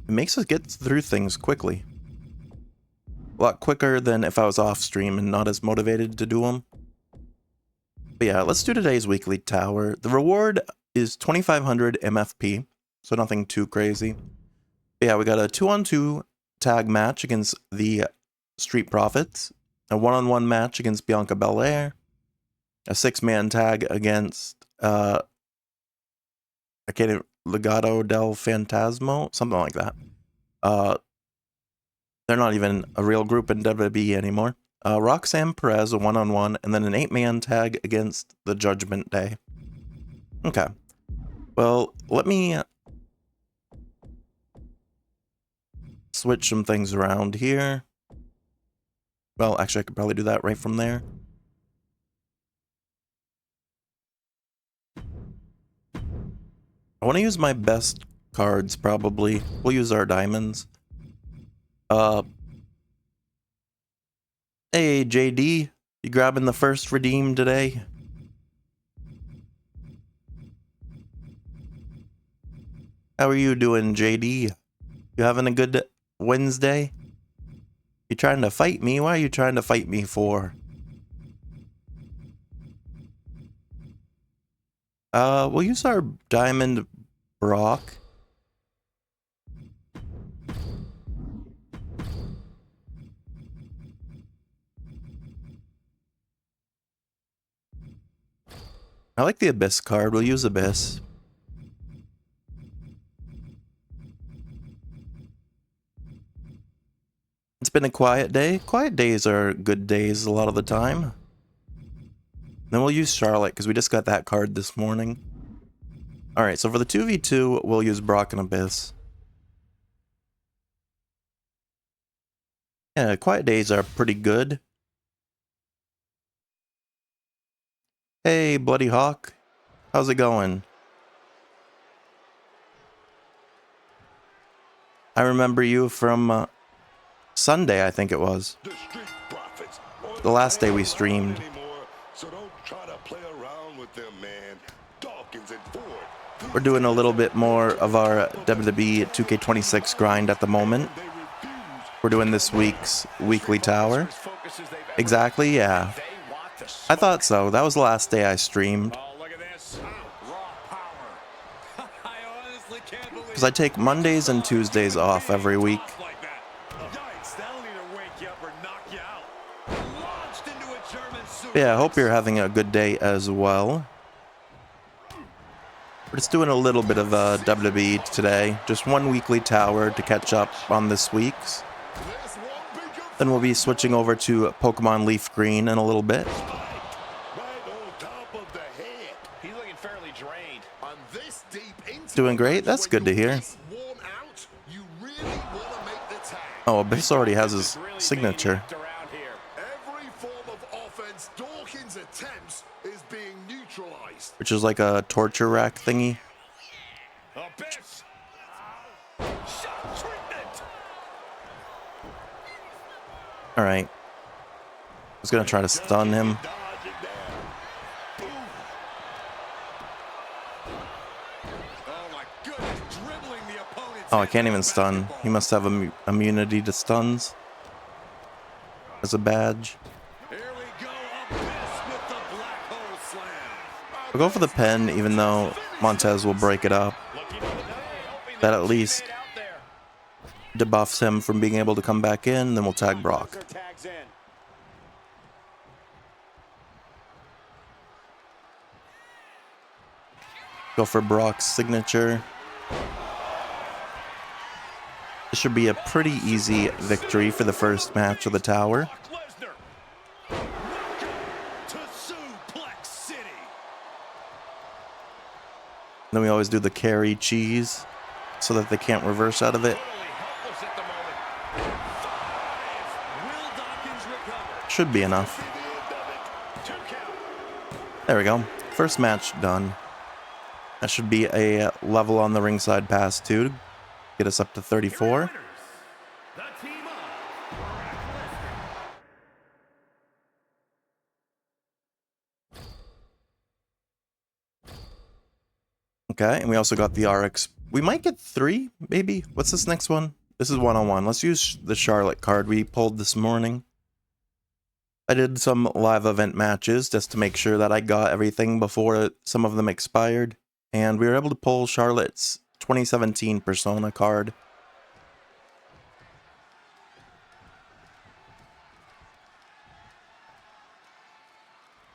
it makes us get through things quickly. A lot quicker than if I was off stream and not as motivated to do them. But yeah, let's do today's weekly tower. The reward is 2,500 MFP, so nothing too crazy. But yeah, we got a 2-on-2 tag match against the Street Profits, a 1-on-1 match against Bianca Belair, a 6-man tag against Legado del Fantasma, something like that. They're not even a real group in WWE anymore. Roxanne Perez, a 1-on-1, and then an 8-man tag against the Judgment Day. Okay. Well, let me switch some things around here. Well, actually, I could probably do that right from there. I want to use my best cards, probably. We'll use our diamonds. Hey, JD. You grabbing the first redeem today? How are you doing, JD? You having a good Wednesday? You trying to fight me? Why are you trying to fight me for? We'll use our diamond Brock. I like the Abyss card. We'll use Abyss. It's been a quiet day. Quiet days are good days a lot of the time. Then we'll use Charlotte because we just got that card this morning. Alright, so for the 2v2, we'll use Brock and Abyss. Yeah, quiet days are pretty good. Hey, Bloody Hawk. How's it going? I remember you from Sunday, I think it was. The last day we streamed. We're doing a little bit more of our WWE 2K26 grind at the moment. We're doing this week's weekly tower. Exactly, yeah. I thought so. That was the last day I streamed. Because I take Mondays and Tuesdays off every week. Yeah, I hope you're having a good day as well. We're just doing a little bit of WWE today. Just one weekly tower to catch up on this week's. Then we'll be switching over to Pokemon LeafGreen in a little bit. Doing great? That's good to hear. Oh, Abyss already has his signature. Which is like a torture rack thingy. Alright. I was gonna try to stun him. Oh, I can't even stun. He must have immunity to stuns as a badge. We'll go for the pen, even though Montez will break it up. That at least debuffs him from being able to come back in, then we'll tag Brock. Go for Brock's signature. This should be a pretty easy victory for the first match of the tower. Then we always do the carry cheese so that they can't reverse out of it. Should be enough. There we go. First match done. That should be a level on the ringside pass too, to get us up to 34. Okay, and we also got the RX. We might get 3, maybe. What's this next one? This is 1-on-1. Let's use the Charlotte card we pulled this morning. I did some live event matches just to make sure that I got everything before some of them expired. And we were able to pull Charlotte's 2017 Persona card.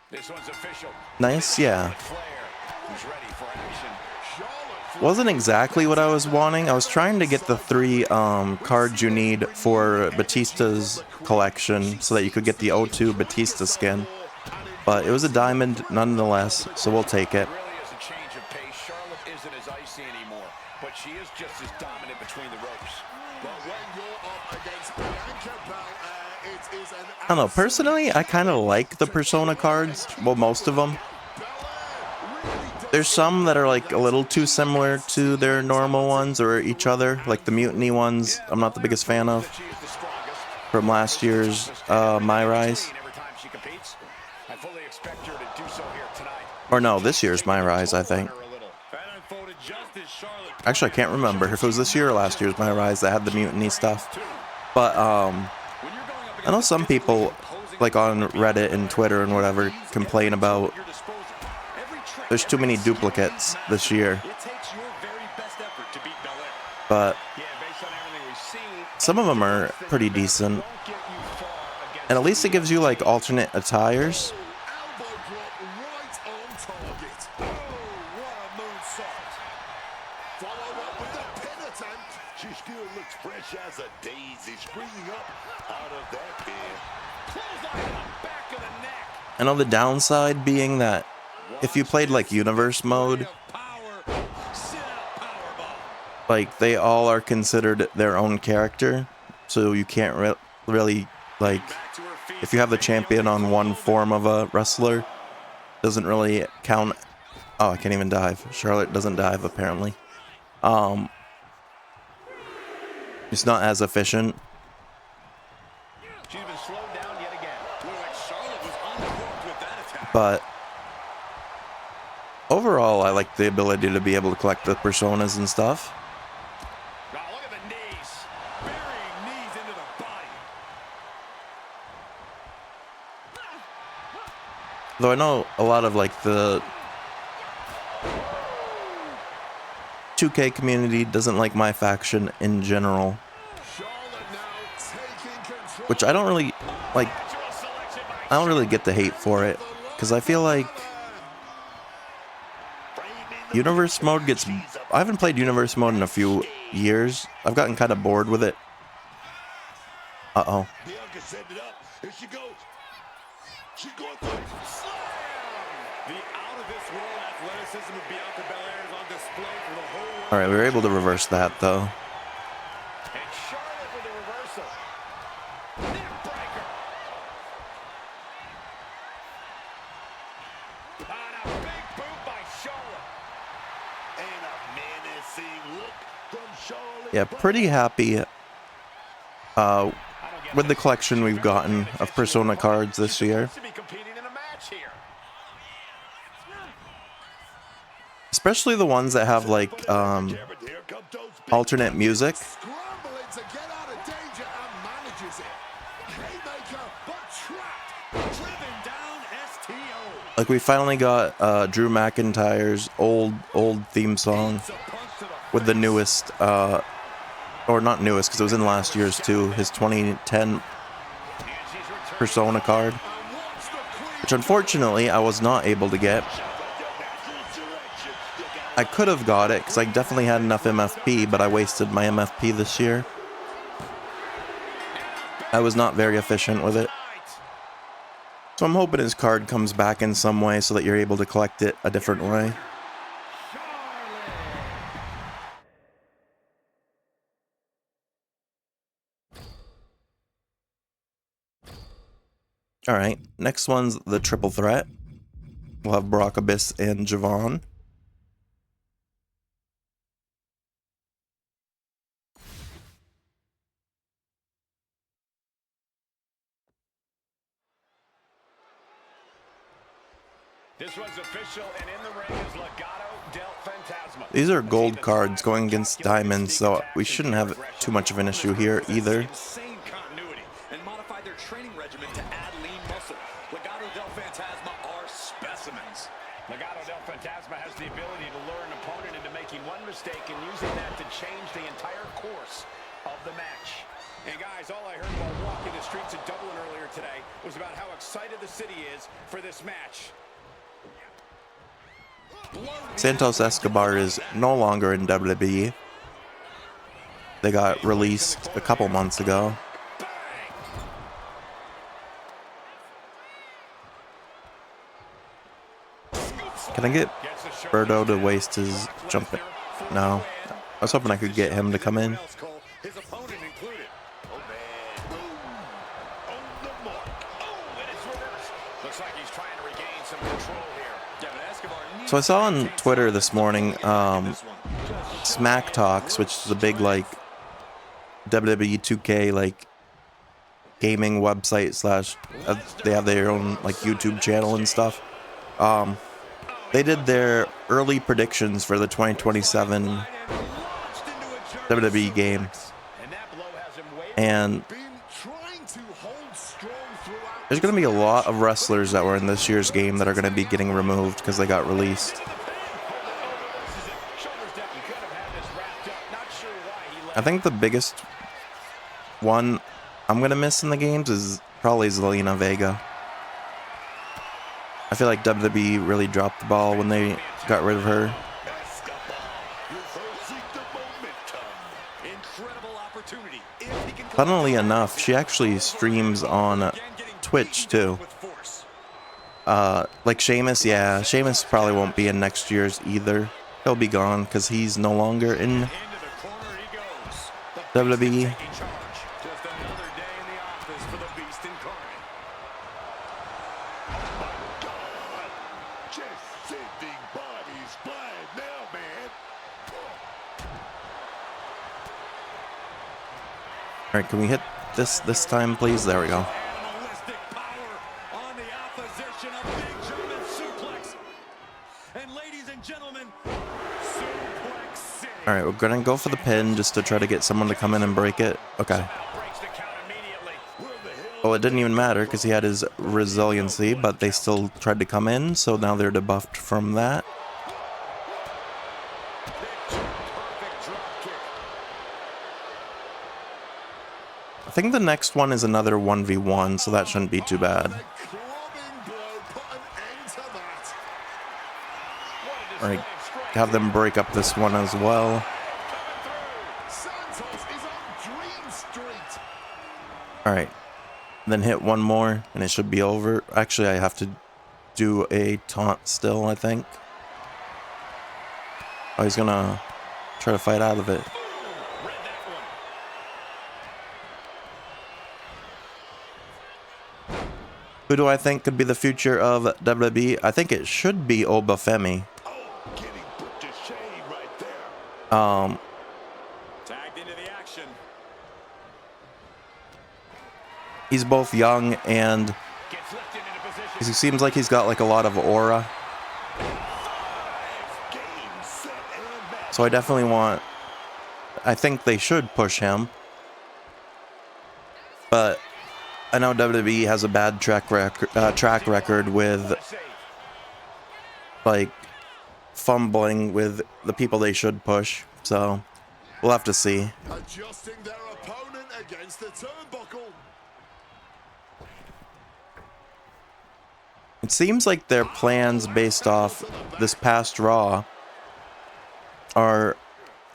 This one's official. Nice, yeah. who's ready for action. Wasn't exactly what I was wanting. I was trying to get the 3 cards you need for Batista's collection so that you could get the O2 Batista skin. But it was a diamond nonetheless, so we'll take it. Really is a change of pace. Charlotte isn't as icy anymore, but she is just as dominant between the ropes. But when you're up against Bianca Belair, it is an I don't know, personally, I kind of like the Persona cards. Well, most of them. There's some that are like a little too similar to their normal ones or each other, like the Mutiny ones. I'm not the biggest fan of. From last year's My Rise. Or no, this year's My Rise, I think. Actually, I can't remember if it was this year or last year's My Rise that had the Mutiny stuff. But I know some people, like on Reddit and Twitter and whatever, complain about there's too many duplicates this year. But some of them are pretty decent. And at least it gives you like alternate attires. She still looks fresh as a daisy, springing up out of that pin. I know the downside being that if you played like Universe mode, like they all are considered their own character, so you can't really like, if you have the champion on one form of a wrestler, doesn't really count. Oh, I can't even dive. Charlotte doesn't dive apparently. It's not as efficient. But overall, I like the ability to be able to collect the personas and stuff. Look at the knees. Burying knees into the body. Though I know a lot of like the 2K community doesn't like my faction in general. Which I don't really like. I don't really get the hate for it, because I feel like Universe mode gets... I haven't played Universe mode in a few years. I've gotten kind of bored with it. Uh-oh. Alright, we were able to reverse that, though. Yeah, pretty happy with the collection we've gotten of Persona cards this year. Especially the ones that have like alternate music. Like we finally got Drew McIntyre's old theme song with the newest or not newest, because it was in last year's too, his 2010 Persona card, which unfortunately I was not able to get. I could have got it, because I definitely had enough MFP, but I wasted my MFP this year. I was not very efficient with it. So I'm hoping his card comes back in some way so that you're able to collect it a different way. Alright, next one's the triple threat. We'll have Brock Abyss and Javon. This one's official, and in the ring is Legado del Fantasma. These are gold cards going against diamonds, so we shouldn't have too much of an issue here either. Insane continuity and modify their training regimen to add lean muscle. Legado del Fantasma are specimens. Legado del Fantasma has the ability to lure an opponent into making one mistake and using that to change the entire course of the match. And guys, all I heard while walking the streets of Dublin earlier today was about how excited the city is for this match. Santos Escobar is no longer in WWE. They got released a couple months ago. Can I get Birdo to waste his jump? No. I was hoping I could get him to come in. His opponent included. Oh man. Boom. On the mark. Oh, and it's reversed. Looks like he's trying to regain some control here. So I saw on Twitter this morning, Smack Talks, which is a big like WWE 2K like gaming website slash they have their own like YouTube channel and stuff. They did their early predictions for the 2027 WWE game, and there's going to be a lot of wrestlers that were in this year's game that are going to be getting removed because they got released. I think the biggest one I'm going to miss in the games is probably Zelina Vega. I feel like WWE really dropped the ball when they got rid of her. Funnily enough, she actually streams on Twitch too. Like Sheamus, yeah. Sheamus probably won't be in next year's either. He'll be gone because he's no longer in WWE. All right, can we hit this time, please? There we go. All right, we're gonna go for the pin just to try to get someone to come in and break it. Okay. Well, it didn't even matter because he had his resiliency, but they still tried to come in, so now they're debuffed from that. I think the next one is another 1v1, so that shouldn't be too bad. Alright, have them break up this one as well. Alright, then hit one more, and it should be over. Actually, I have to do a taunt still, I think. Oh, he's gonna try to fight out of it. Who do I think could be the future of WWE? I think it should be Obafemi. He's both young and he seems like he's got like a lot of aura. So I definitely I think they should push him. But I know WWE has a bad track record with like fumbling with the people they should push, so we'll have to see. Adjusting their opponent against the turnbuckle. It seems like their plans based off this past Raw are,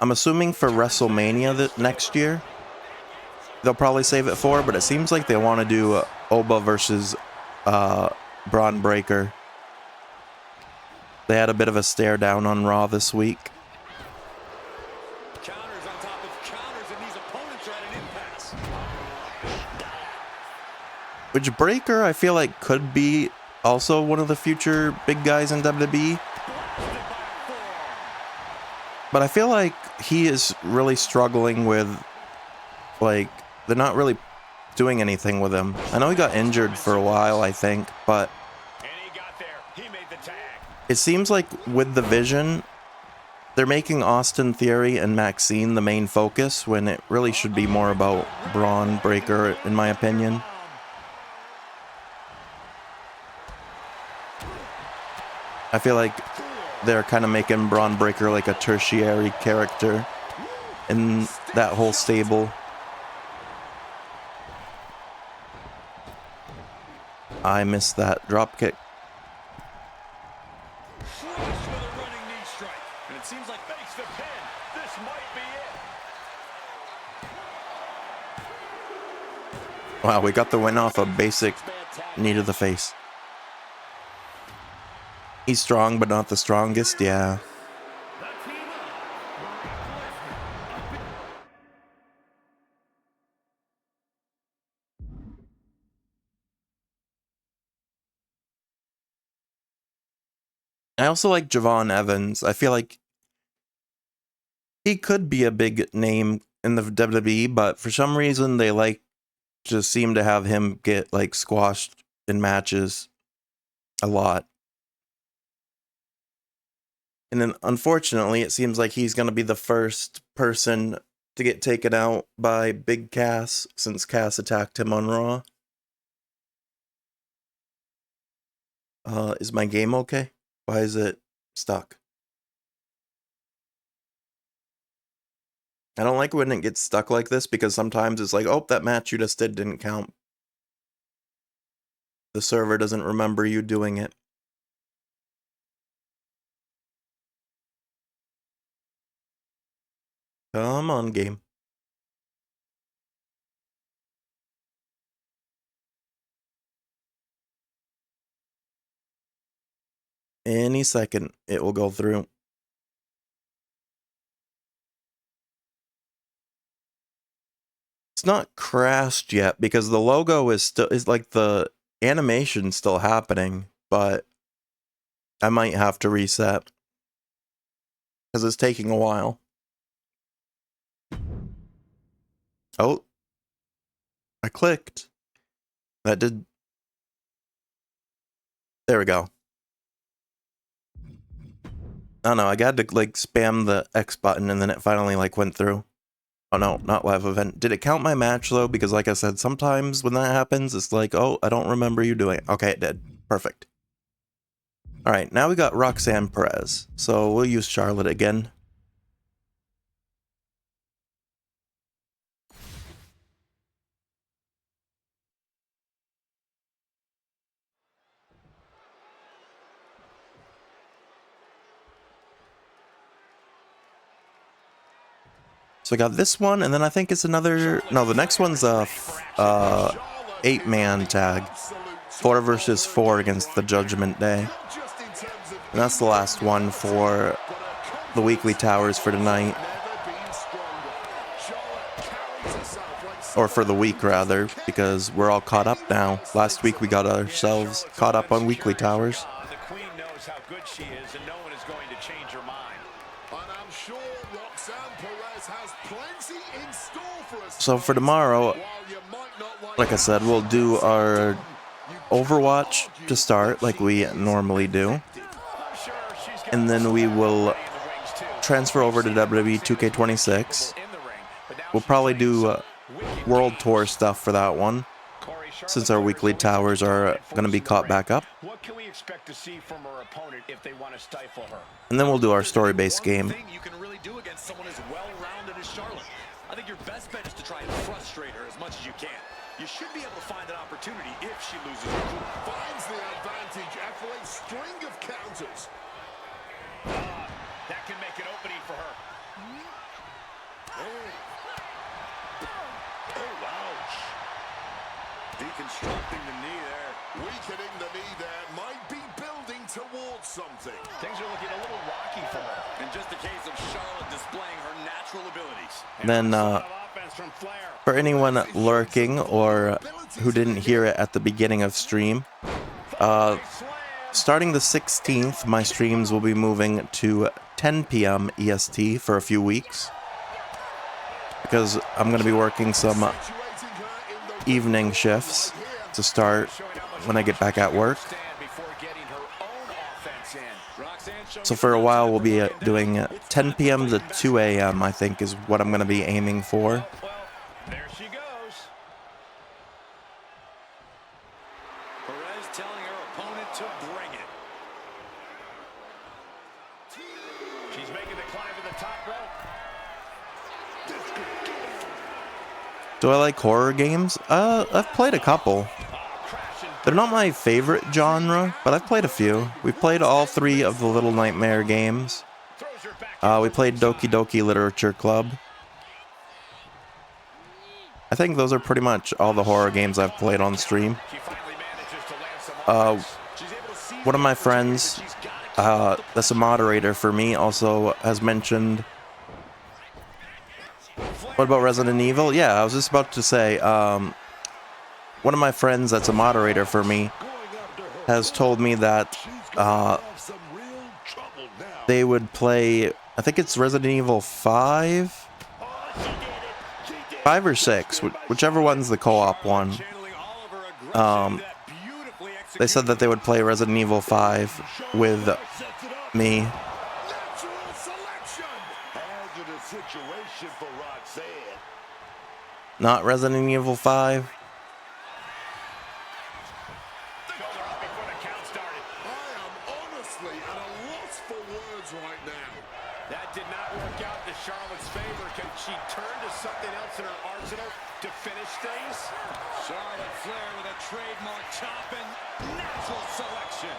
I'm assuming for WrestleMania next year. They'll probably save it for, but it seems like they want to do Oba versus Braun Breaker. They had a bit of a stare down on Raw this week. Counters on top of counters, and these opponents are at an impasse. Which Breaker, I feel like, could be also one of the future big guys in WWE. But I feel like he is really struggling with, like, they're not really doing anything with him. I know he got injured for a while, I think, but it seems like with the vision, they're making Austin Theory and Maxine the main focus when it really should be more about Braun Breaker, in my opinion. I feel like they're kind of making Braun Breaker like a tertiary character in that whole stable. I missed that drop kick. seems like makes the pin. This might be it. Wow, we got the win off a basic knee to the face. He's strong, but not the strongest, yeah. I also like Javon Evans. I feel like he could be a big name in the WWE, but for some reason they like just seem to have him get like squashed in matches a lot. And then unfortunately, it seems like he's going to be the first person to get taken out by Big Cass since Cass attacked him on Raw. Is my game okay? Why is it stuck? I don't like when it gets stuck like this because sometimes it's like, oh, that match you just did didn't count. The server doesn't remember you doing it. Come on, game. Any second, it will go through. It's not crashed yet because the logo is like the animation still happening, but I might have to reset because it's taking a while. Oh, I clicked. That did. There we go. Oh no, I got to like spam the X button and then it finally like went through. Oh no, not live event. Did it count my match though? Because like I said, sometimes when that happens, it's like, oh, I don't remember you doing it. Okay, it did. Perfect. All right, now we got Roxanne Perez. So we'll use Charlotte again. So I got this one, and then I think it's another. No, the next one's a 8-man tag, 4 versus 4 against the Judgment Day, and that's the last one for the weekly towers for tonight, or for the week rather, because we're all caught up now. Last week we got ourselves caught up on weekly towers. The queen knows how good she is, and no one is going to change her mind. And I'm sure Roxanne Perez has plenty in store for us. So for tomorrow, While you might not like I said, we'll do our Overwatch to start, like we normally do. And then we will transfer over to WWE 2K26. We'll probably do World Tour stuff for that one, since our weekly towers are going to be caught back up. What can we expect to see from her opponent if they want to stifle her? And then we'll do our story-based game. Thing you can really do against someone as well-rounded as Charlotte. I think your best bet is to try and frustrate her as much as you can. You should be able to find an opportunity if she loses her cool. finds the advantage after a string of counters. That can make an opening for her. Oh, ouch. Deconstructing the knee there. Weakening the knee there might be building towards something. Things are looking a little rocky for her. In just a case of Charlotte displaying her natural abilities. Then, for anyone lurking or who didn't hear it at the beginning of stream, starting the 16th, my streams will be moving to 10 p.m. EST for a few weeks, because I'm going to be working some evening shifts to start when I get back at work. So for a while, we'll be doing 10 p.m. to 2 a.m., I think, is what I'm going to be aiming for. There she goes. Perez telling her opponent to bring it. She's making the climb to the top rope. Do I like horror games? I've played a couple. They're not my favorite genre, but I've played a few. We've played all 3 of the Little Nightmare games. Throws her back We played Doki Doki Literature Club. I think those are pretty much all the horror games I've played on stream. One of my friends, that's a moderator for me, also has mentioned... What about Resident Evil? Yeah, I was just about to say, one of my friends that's a moderator for me has told me that they would play, I think it's Resident Evil 5? 5 or 6, whichever one's the co-op one. They said that they would play Resident Evil 5 with me. Not Resident Evil 5. That did not work out in Charlotte's favor. Can she turn to something else in her arsenal to finish things? Charlotte Flair with a trademark chop and natural selection.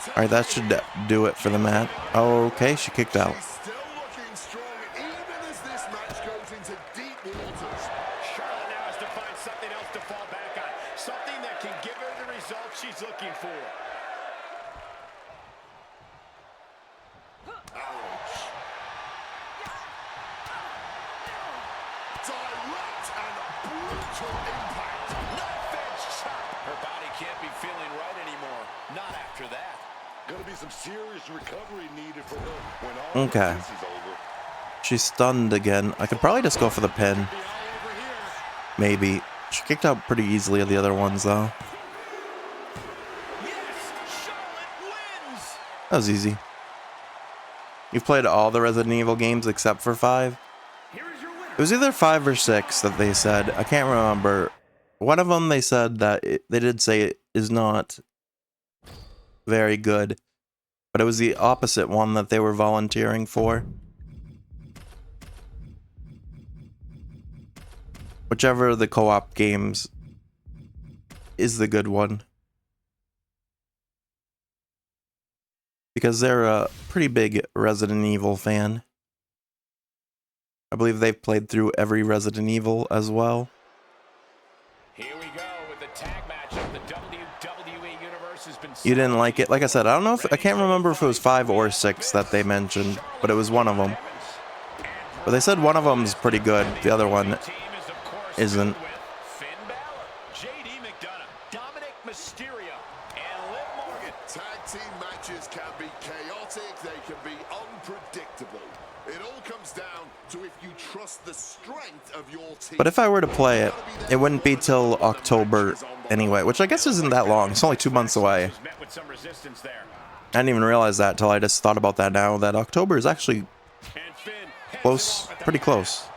Alright, that should do it for the match. Oh, okay, she kicked out. Still looking strong even as this match goes into deep waters. Charlotte now has to find something else to fall back on. Something that can give her the results she's looking for. Direct and brutal impact. Knife-edge chop. Her body can't be feeling right anymore. Not after that. Gonna be some serious recovery needed for her when all Okay. this is over. She's stunned again. I could probably just go for the pin. Maybe. She kicked out pretty easily of the other ones, though. That was easy. You've played all the Resident Evil games except for 5? It was either 5 or 6 that they said. I can't remember. One of them they said that they did say it is not very good. But it was the opposite one that they were volunteering for. Whichever of the co-op games is the good one. Because they're a pretty big Resident Evil fan. I believe they've played through every Resident Evil as well. Here we go with the tag matchup. The WWE Universe has been... You didn't like it? Like I said, I don't know if... I can't remember if it was 5 or 6 that they mentioned, but it was one of them. But they said one of them's pretty good. The other one isn't. Tag team matches can be chaotic, they can be unpredictable. It all comes down to if you trust the strength of your team. But if I were to play it, it wouldn't be till October anyway, which I guess isn't that long. It's only 2 months away. I didn't even realize that till I just thought about that now, that October is actually close, pretty close.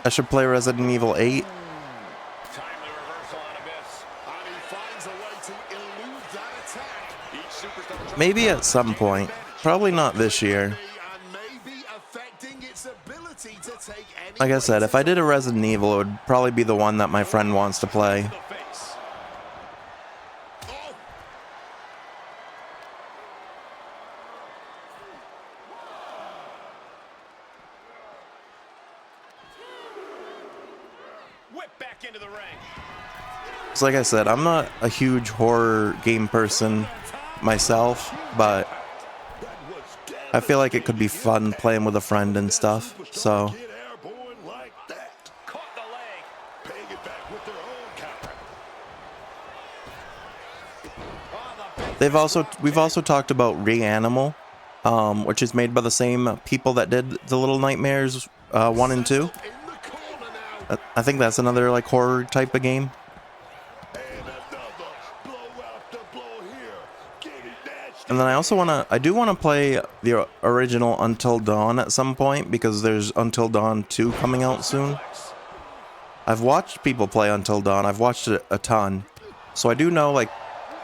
I should play Resident Evil 8. Maybe at some point. Probably not this year. Like I said, if I did a Resident Evil, it would probably be the one that my friend wants to play. So like I said, I'm not a huge horror game person myself, but I feel like it could be fun playing with a friend and stuff, so. We've also talked about Reanimal, which is made by the same people that did the Little Nightmares 1 and 2. I think that's another like horror type of game. And then I do want to play the original Until Dawn at some point, because there's Until Dawn 2 coming out soon. I've watched people play Until Dawn. I've watched it a ton. So I do know like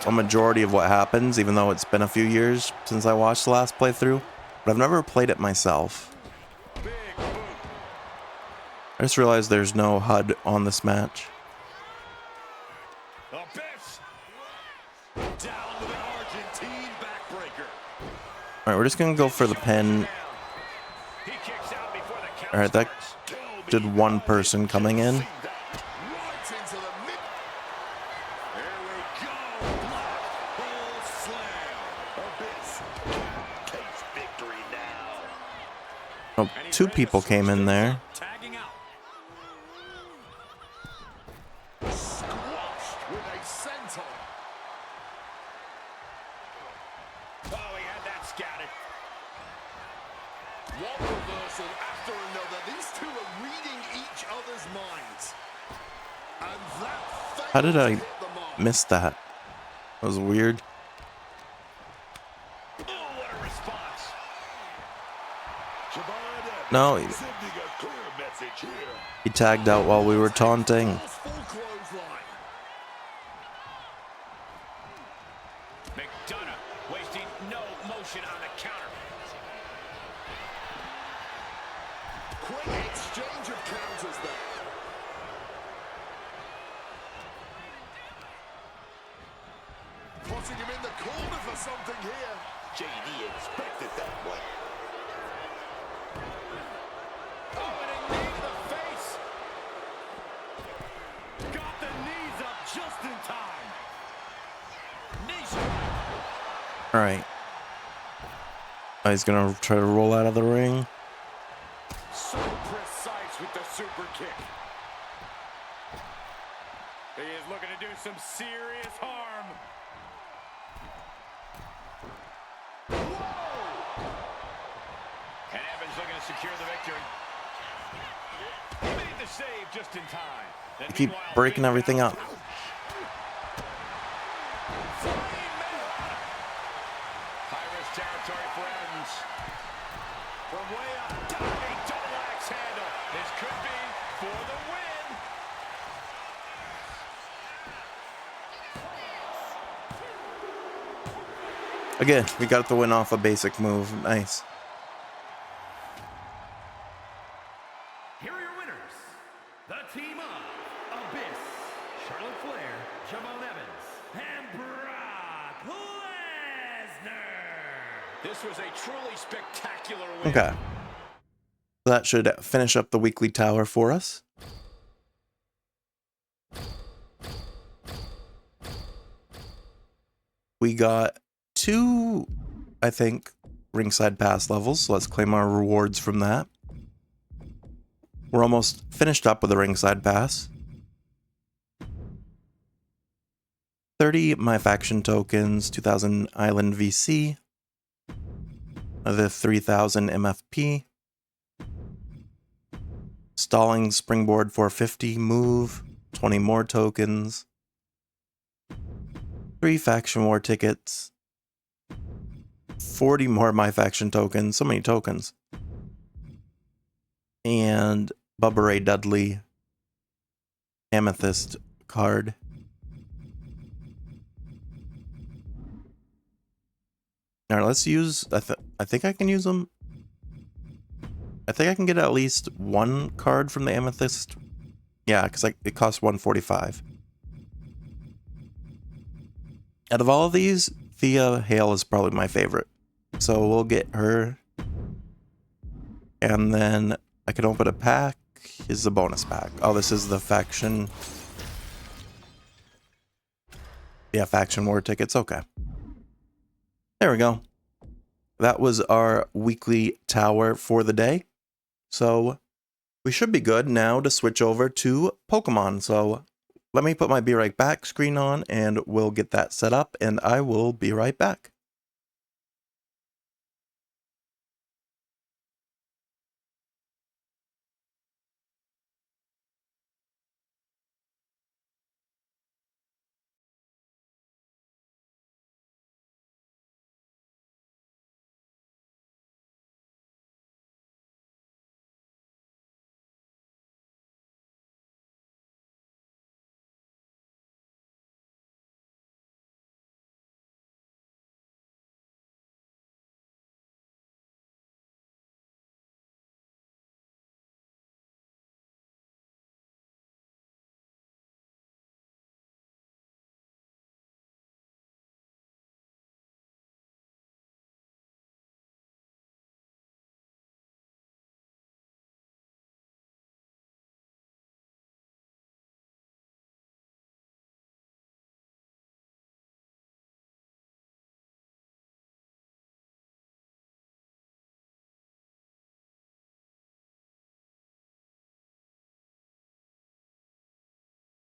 a majority of what happens, even though it's been a few years since I watched the last playthrough. But I've never played it myself. I just realized there's no HUD on this match. All right, we're just gonna go for the pin. All right, that did one person coming in. Oh, two people came in there. How did I miss that? That was weird. No, he tagged out while we were taunting. Wasting no motion on the counter. Quick exchange of counters there. Putting him in the corner for something here. JD expected that one. Oh, and a knee to the face. Got the knees up just in time. Knee strike. All right. Oh, he's gonna try to roll out of the ring. So precise with the super kick. He is looking to do some serious harm. Whoa! And Evans looking to secure the victory. He made the save just in time. I keep breaking everything up. High-risk territory for Evans. From way up, diving double axe handle. This could be for the win. Again, we got the win off a basic move. Nice. Here are your winners. The team of Abyss, Charlotte Flair, Javon Evans, and Brock Lesnar. This was a truly spectacular win. Okay. That should finish up the weekly tower for us. We got 2, I think, ringside pass levels, so let's claim our rewards from that. We're almost finished up with a ringside pass. 30 My Faction tokens, 2,000 Island VC, another 3,000 MFP, Stalling Springboard 450 move, 20 more tokens, 3 Faction War tickets, 40 more My Faction tokens, so many tokens, and Bubba Ray Dudley Amethyst card. Alright, let's use, I think I can use them. I think I can get at least one card from the Amethyst. Yeah, because it costs 145. Out of all of these, Thea Hale is probably my favorite. So we'll get her. And then I can open a pack. This is a bonus pack. Oh, this is the faction. Yeah, faction war tickets. Okay. There we go. That was our weekly tower for the day. So we should be good now to switch over to Pokemon. So let me put my Be Right Back screen on and we'll get that set up and I will be right back.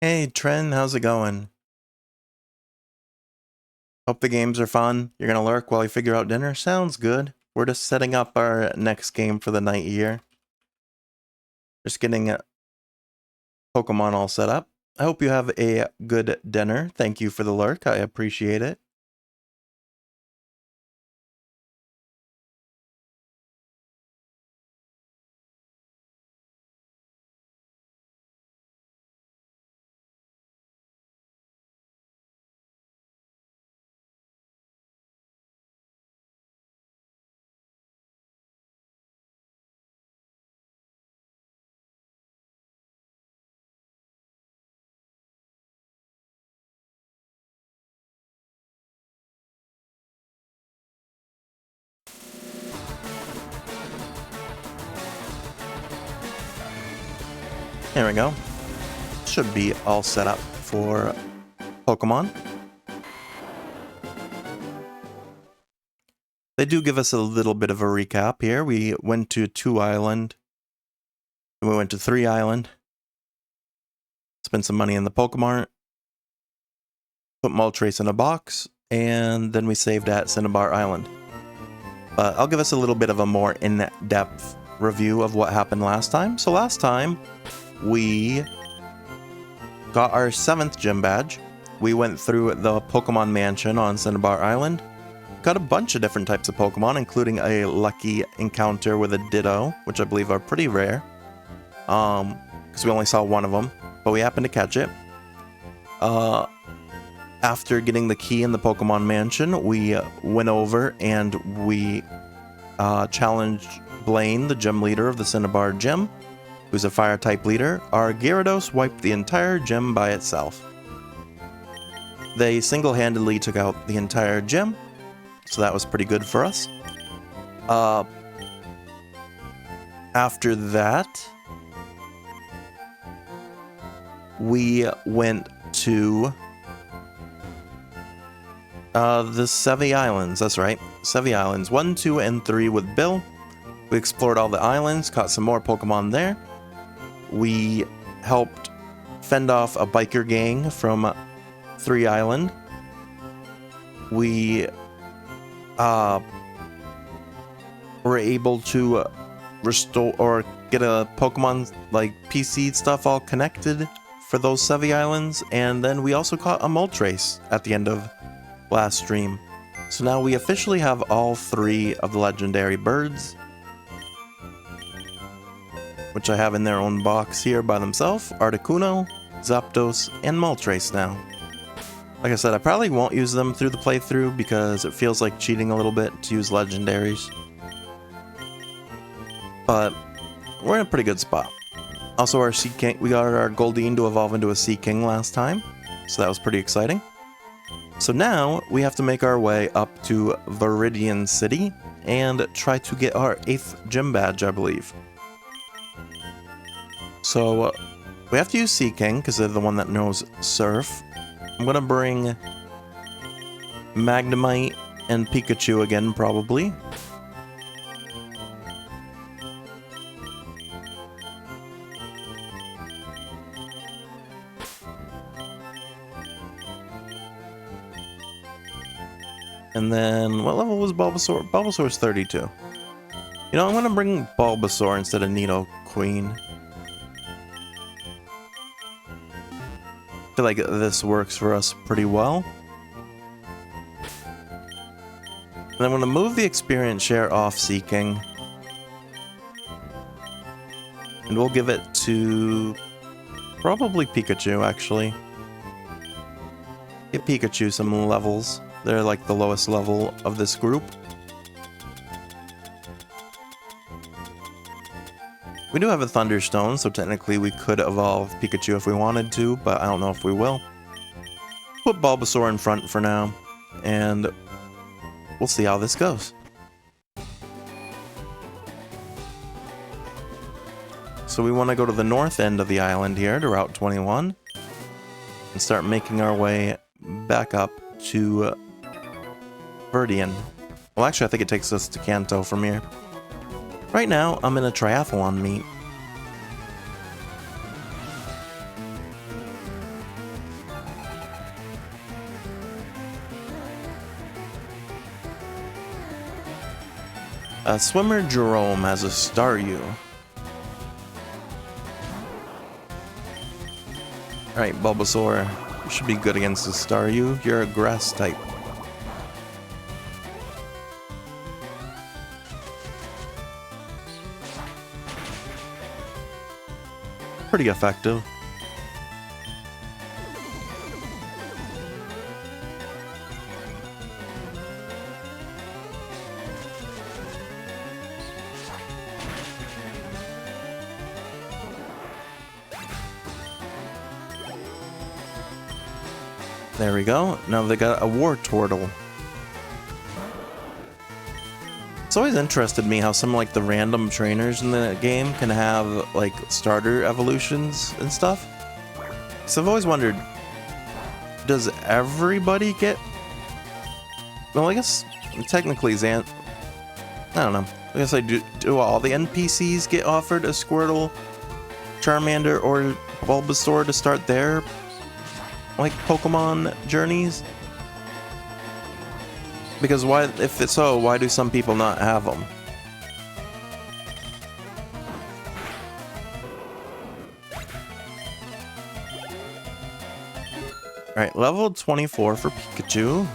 Hey, Tren, how's it going? Hope the games are fun. You're gonna lurk while you figure out dinner? Sounds good. We're just setting up our next game for the night here. Just getting Pokemon all set up. I hope you have a good dinner. Thank you for the lurk. I appreciate it. There we go. Should be all set up for Pokemon. They do give us a little bit of a recap here. We went to 2 Island. And we went to 3 Island. Spent some money in the Pokemart. Put Moltres in a box. And then we saved at Cinnabar Island. But I'll give us a little bit of a more in-depth review of what happened last time. So last time, we got our 7th gym badge. We went through the Pokemon Mansion on Cinnabar Island. Got a bunch of different types of Pokemon, including a lucky encounter with a Ditto, which I believe are pretty rare. Because we only saw one of them, but we happened to catch it. After getting the key in the Pokemon Mansion, we went over and we challenged Blaine, the gym leader of the Cinnabar Gym, who's a fire-type leader. Our Gyarados wiped the entire gym by itself. They single-handedly took out the entire gym, so that was pretty good for us. After that, we went to the Sevi Islands. That's right, Sevi Islands 1, 2, and 3 with Bill. We explored all the islands, caught some more Pokemon there. We helped fend off a biker gang from 3 Island. We were able to restore or get a Pokemon like PC stuff all connected for those Sevi Islands, and then we also caught a Moltres at the end of last stream. So now we officially have all 3 of the legendary birds, which I have in their own box here by themselves. Articuno, Zapdos, and Moltres now. Like I said, I probably won't use them through the playthrough because it feels like cheating a little bit to use legendaries. But we're in a pretty good spot. Also, our Sea King, we got our Goldeen to evolve into a Sea King last time, so that was pretty exciting. So now we have to make our way up to Viridian City and try to get our 8th gym badge, I believe. So we have to use Sea King because they're the one that knows Surf. I'm gonna bring Magnemite and Pikachu again, probably. And then, what level was Bulbasaur? Bulbasaur's 32. You know, I'm gonna bring Bulbasaur instead of Nidoqueen. I feel like this works for us pretty well. And I'm going to move the experience share off Sea King. And we'll give it to probably Pikachu, actually. Get Pikachu some levels. They're like the lowest level of this group. We do have a Thunderstone, so technically we could evolve Pikachu if we wanted to, but I don't know if we will. Put Bulbasaur in front for now, and we'll see how this goes. So we want to go to the north end of the island here, to Route 21, and start making our way back up to Viridian. Well, actually, I think it takes us to Kanto from here. Right now, I'm in a triathlon meet. Swimmer Jerome has a Staryu. Alright, Bulbasaur. You should be good against the Staryu. You're a grass type. Pretty effective. There we go. Now they got a War Turtle. It's always interested me how some like the random trainers in the game can have like starter evolutions and stuff. So I've always wondered, does everybody get? Well, I guess technically I don't know. I guess do all the NPCs get offered a Squirtle, Charmander, or Bulbasaur to start their like Pokemon journeys? Because why, if it's so, why do some people not have them? Alright, level 24 for Pikachu.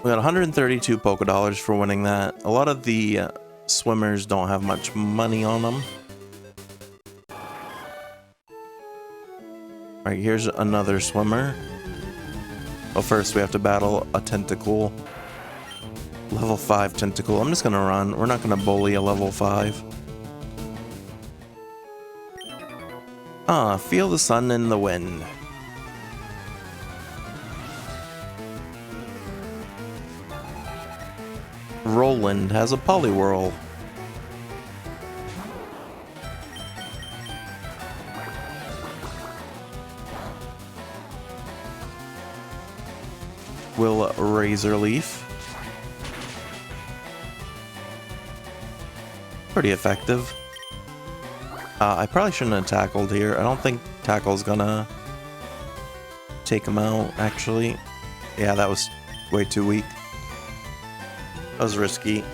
We got 132 Pokédollars for winning that. A lot of the swimmers don't have much money on them. Alright, here's another swimmer. Well, first we have to battle a Tentacool. Level 5 Tentacool. I'm just gonna run. We're not gonna bully a level 5. Ah, feel the sun in the wind. Roland has a Poliwhirl. Will Razor Leaf. Pretty effective. I probably shouldn't have tackled here. I don't think Tackle's gonna take him out, actually. Yeah, that was way too weak. That was risky.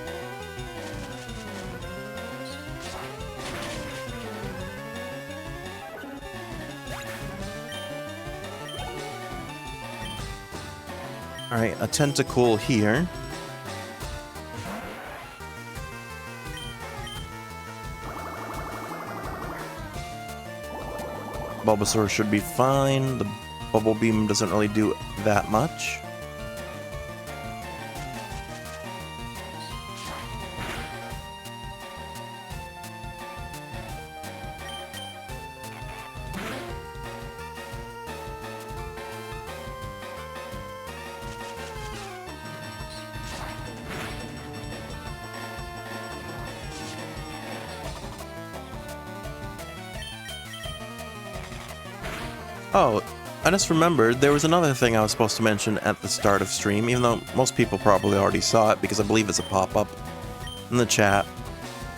Alright, a Tentacool here. Bulbasaur should be fine. The Bubble Beam doesn't really do that much. Oh, I just remembered there was another thing I was supposed to mention at the start of stream, even though most people probably already saw it because I believe it's a pop-up in the chat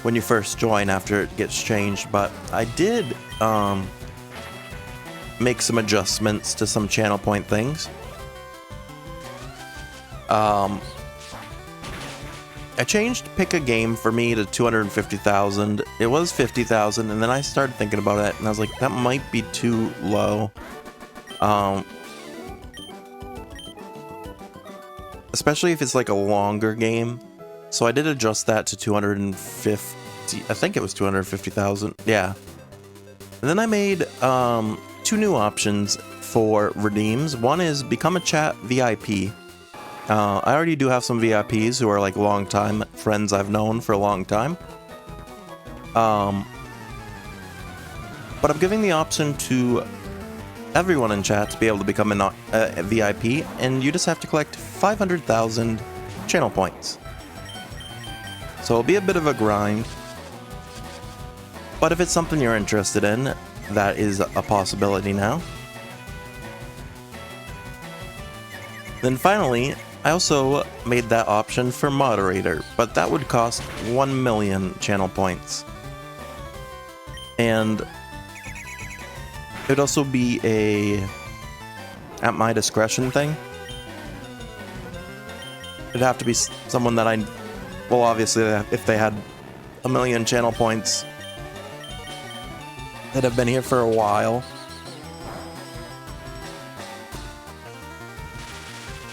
when you first join after it gets changed, but I did make some adjustments to some channel point things. I changed pick a game for me to 250,000. It was 50,000, and then I started thinking about it, and I was like, that might be too low. Especially if it's like a longer game. So I did adjust that to 250. I think it was 250,000. Yeah. And then I made two new options for redeems. One is become a chat VIP. I already do have some VIPs who are like long-time friends I've known for a long time. But I'm giving the option to everyone in chat to be able to become a VIP, and you just have to collect 500,000 channel points. So it'll be a bit of a grind. But if it's something you're interested in, that is a possibility now. Then finally, I also made that option for moderator, but that would cost 1 million channel points. And it would also be a at my discretion thing. It'd have to be someone that I... Well, obviously, if they had 1 million channel points that have been here for a while.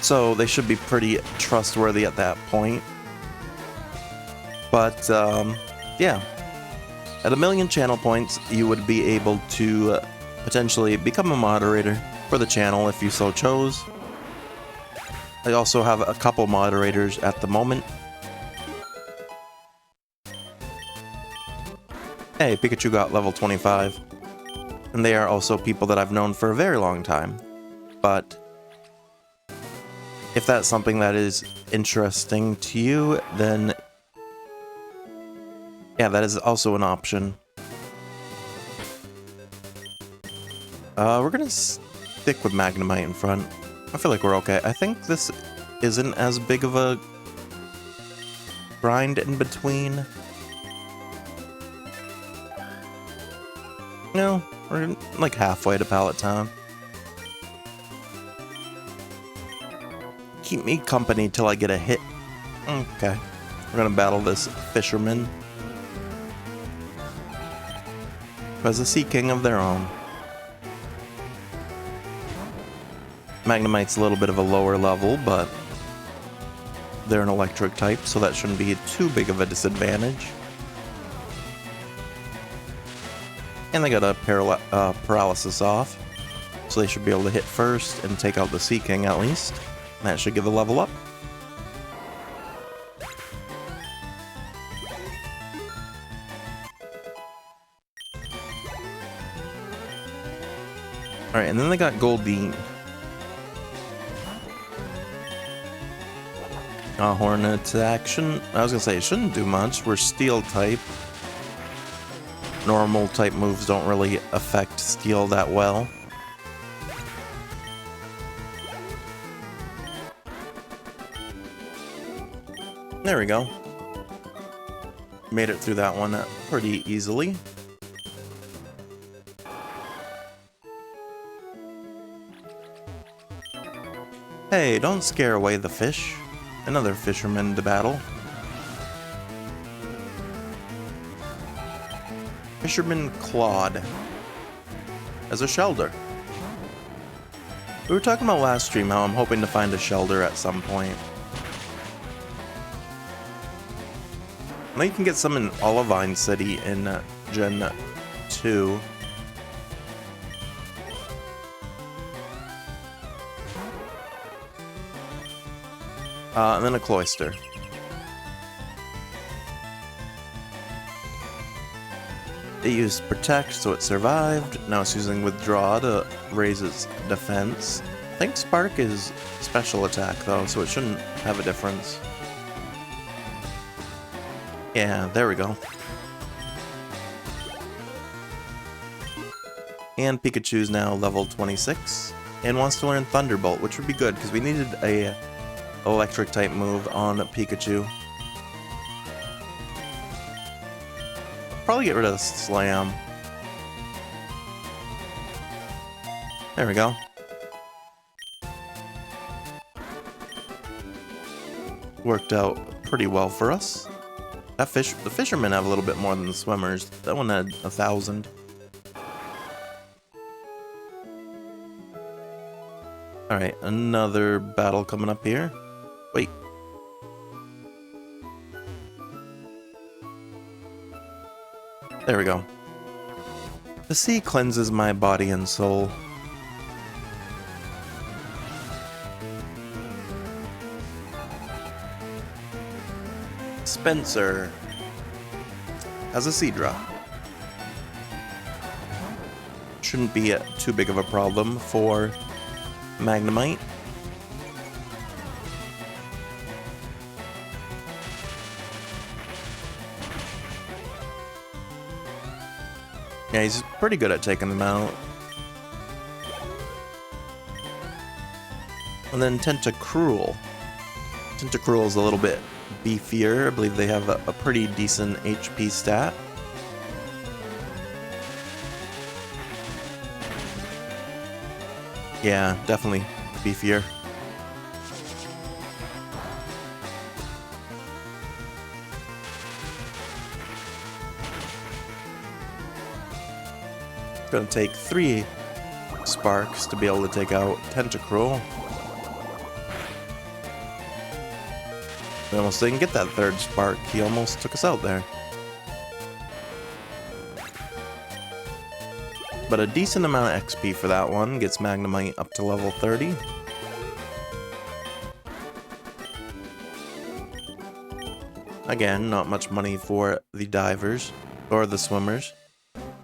So they should be pretty trustworthy at that point. But, yeah. At 1 million channel points, you would be able to potentially become a moderator for the channel if you so chose. I also have a couple moderators at the moment. Hey, Pikachu got level 25. And they are also people that I've known for a very long time. But if that's something that is interesting to you, then yeah, that is also an option. We're gonna stick with Magnemite in front. I feel like we're okay. I think this isn't as big of a grind in between. No, we're like halfway to Pallet Town. Keep me company till I get a hit. Okay. We're gonna battle this fisherman. Who has a Sea King of their own. Magnemite's a little bit of a lower level, but they're an electric type, so that shouldn't be too big of a disadvantage. And they got a paralysis off, so they should be able to hit first and take out the Sea King at least. That should give a level up. Alright, and then they got Goldeen. Hornet action. I was gonna say, it shouldn't do much. We're Steel type. Normal type moves don't really affect Steel that well. There we go. Made it through that one pretty easily. Hey, don't scare away the fish. Another fisherman to battle. Fisherman Claude. As a Shelder. We were talking about last stream how I'm hoping to find a Shelder at some point. I know you can get some in Olivine City in Gen 2. And then a Cloyster. It used Protect, so it survived. Now it's using Withdraw to raise its defense. I think Spark is special attack though, so it shouldn't have a difference. Yeah, there we go. And Pikachu's now level 26 and wants to learn Thunderbolt, which would be good because we needed a electric type move on Pikachu. Probably get rid of Slam. There we go. Worked out pretty well for us. The fishermen have a little bit more than the swimmers. That one had 1,000. Alright, another battle coming up here. Wait. There we go. The sea cleanses my body and soul. Spencer has a Seadra. Shouldn't be too big of a problem for Magnemite. Yeah, he's pretty good at taking them out. And then Tentacruel. Tentacruel is a little bit beefier. I believe they have a pretty decent HP stat. Yeah, definitely beefier. gonna take 3 sparks to be able to take out Tentacruel. We almost didn't get that 3rd spark. He almost took us out there. But a decent amount of XP for that one. Gets Magnemite up to level 30. Again, not much money for the divers or the swimmers.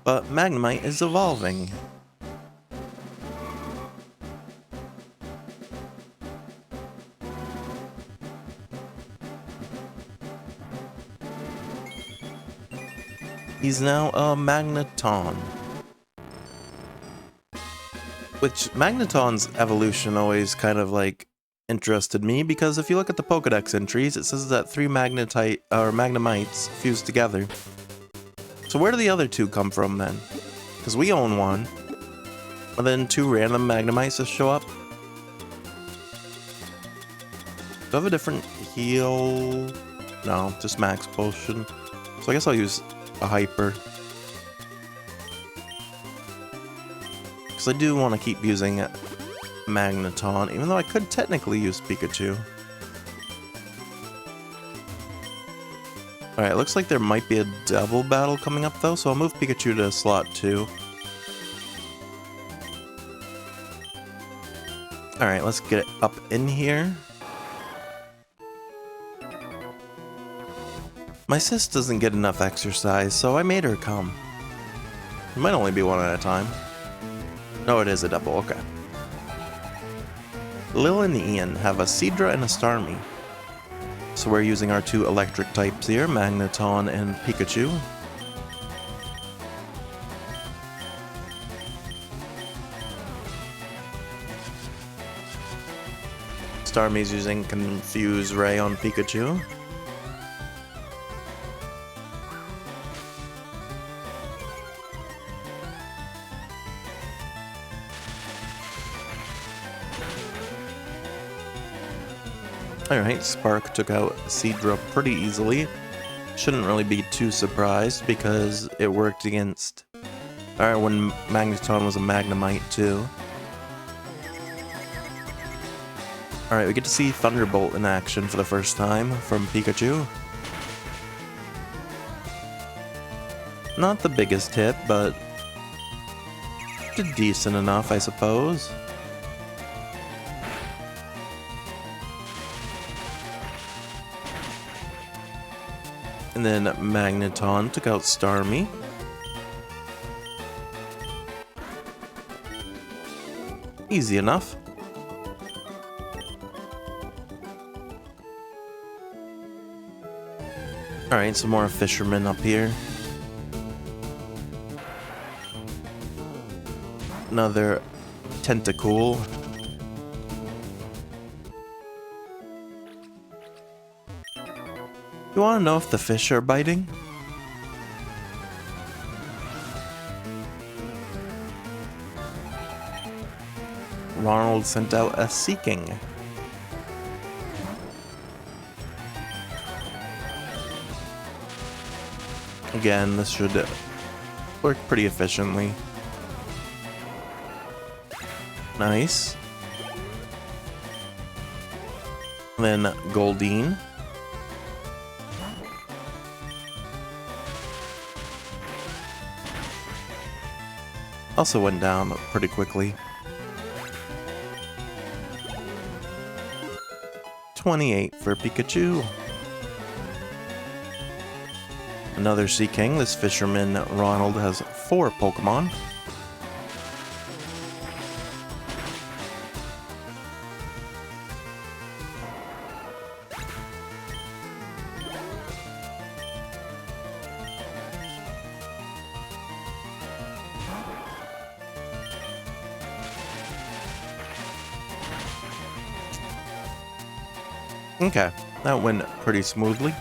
But Magnemite is evolving. He's now a Magneton. Which, Magneton's evolution always kind of like interested me, because if you look at the Pokedex entries, it says that 3 Magnemites fused together. So where do the other 2 come from then? Because we own 1. And then 2 random Magnemites just show up. Do I have a different heal? No, just Max Potion. So I guess I'll use a Hyper. Because I do want to keep using Magneton, even though I could technically use Pikachu. Alright, looks like there might be a double battle coming up though, so I'll move Pikachu to slot 2. Alright, let's get it up in here. My sis doesn't get enough exercise, so I made her come. It might only be one at a time. No, it is a double, okay. Lil and Ian have a Seadra and a Starmie. So we're using our 2 electric types here, Magneton and Pikachu. Starmie's using Confuse Ray on Pikachu. Alright, Spark took out Seadra pretty easily. Shouldn't really be too surprised because it worked against... Alright, when Magneton was a Magnemite too. Alright, we get to see Thunderbolt in action for the first time from Pikachu. Not the biggest hit, but decent enough, I suppose. And then Magneton took out Starmie. Easy enough. Alright, some more fishermen up here. Another Tentacool. You want to know if the fish are biting? Ronald sent out a Seeking. Again, this should work pretty efficiently. Nice. Then Goldeen. Also went down pretty quickly. 28 for Pikachu. Another Seeking. This fisherman Ronald has 4 Pokemon. Okay, that went pretty smoothly.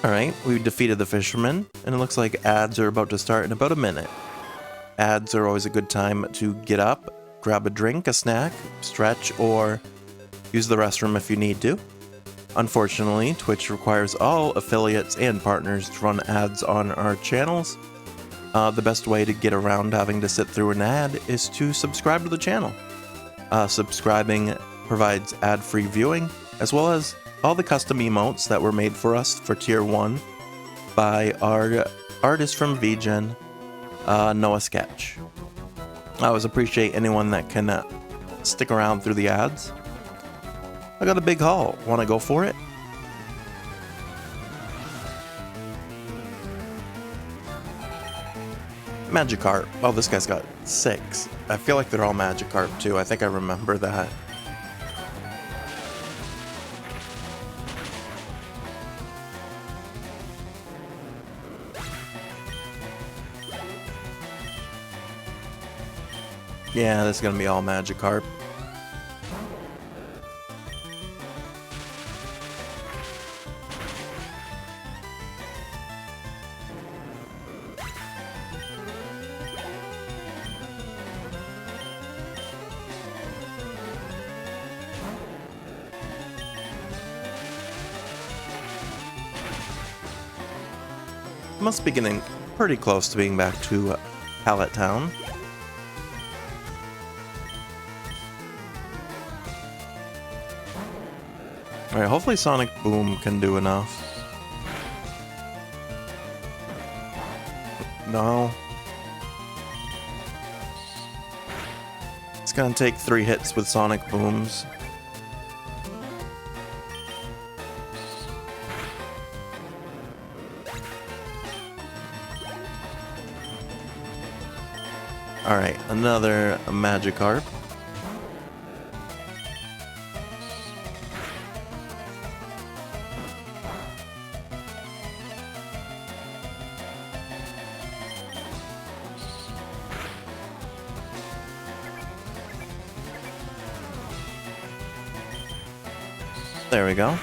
Alright, we defeated the fisherman, and it looks like ads are about to start in about a minute. Ads are always a good time to get up, grab a drink, a snack, stretch, or use the restroom if you need to. Unfortunately, Twitch requires all affiliates and partners to run ads on our channels. The best way to get around having to sit through an ad is to subscribe to the channel. Subscribing provides ad-free viewing, as well as all the custom emotes that were made for us for Tier 1 by our artist from VGen, Noah Sketch. I always appreciate anyone that can stick around through the ads. I got a big haul. Want to go for it? Magikarp. Oh, this guy's got 6. I feel like they're all Magikarp too. I think I remember that. Yeah, this is gonna be all Magikarp. Must be getting pretty close to being back to Pallet Town. Alright, hopefully Sonic Boom can do enough. No. It's gonna take 3 hits with Sonic Booms. Alright, another Magikarp. There we go.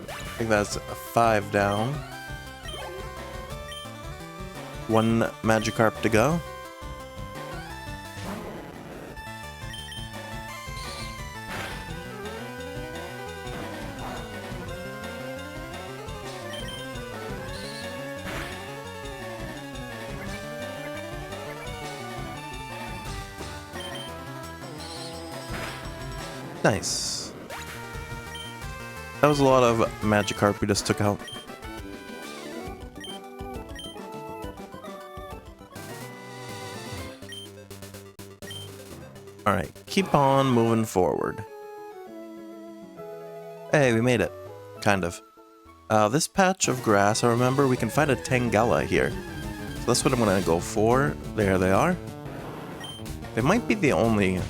I think that's 5 down. 1 Magikarp to go. Nice. That was a lot of Magikarp we just took out. Alright, keep on moving forward. Hey, we made it. Kind of. This patch of grass, I remember we can find a Tangela here. So that's what I'm gonna go for. There they are. They might be the only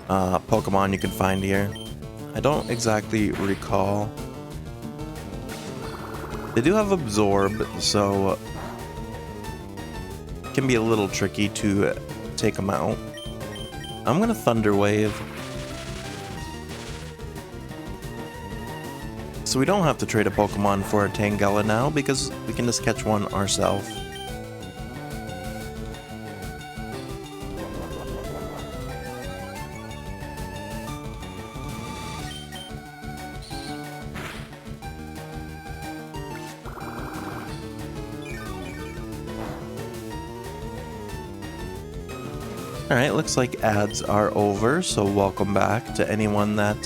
Pokemon you can find here. I don't exactly recall. They do have Absorb, so it can be a little tricky to take them out. I'm gonna Thunder Wave. So we don't have to trade a Pokemon for a Tangela now because we can just catch one ourselves. Alright, looks like ads are over, so welcome back to anyone that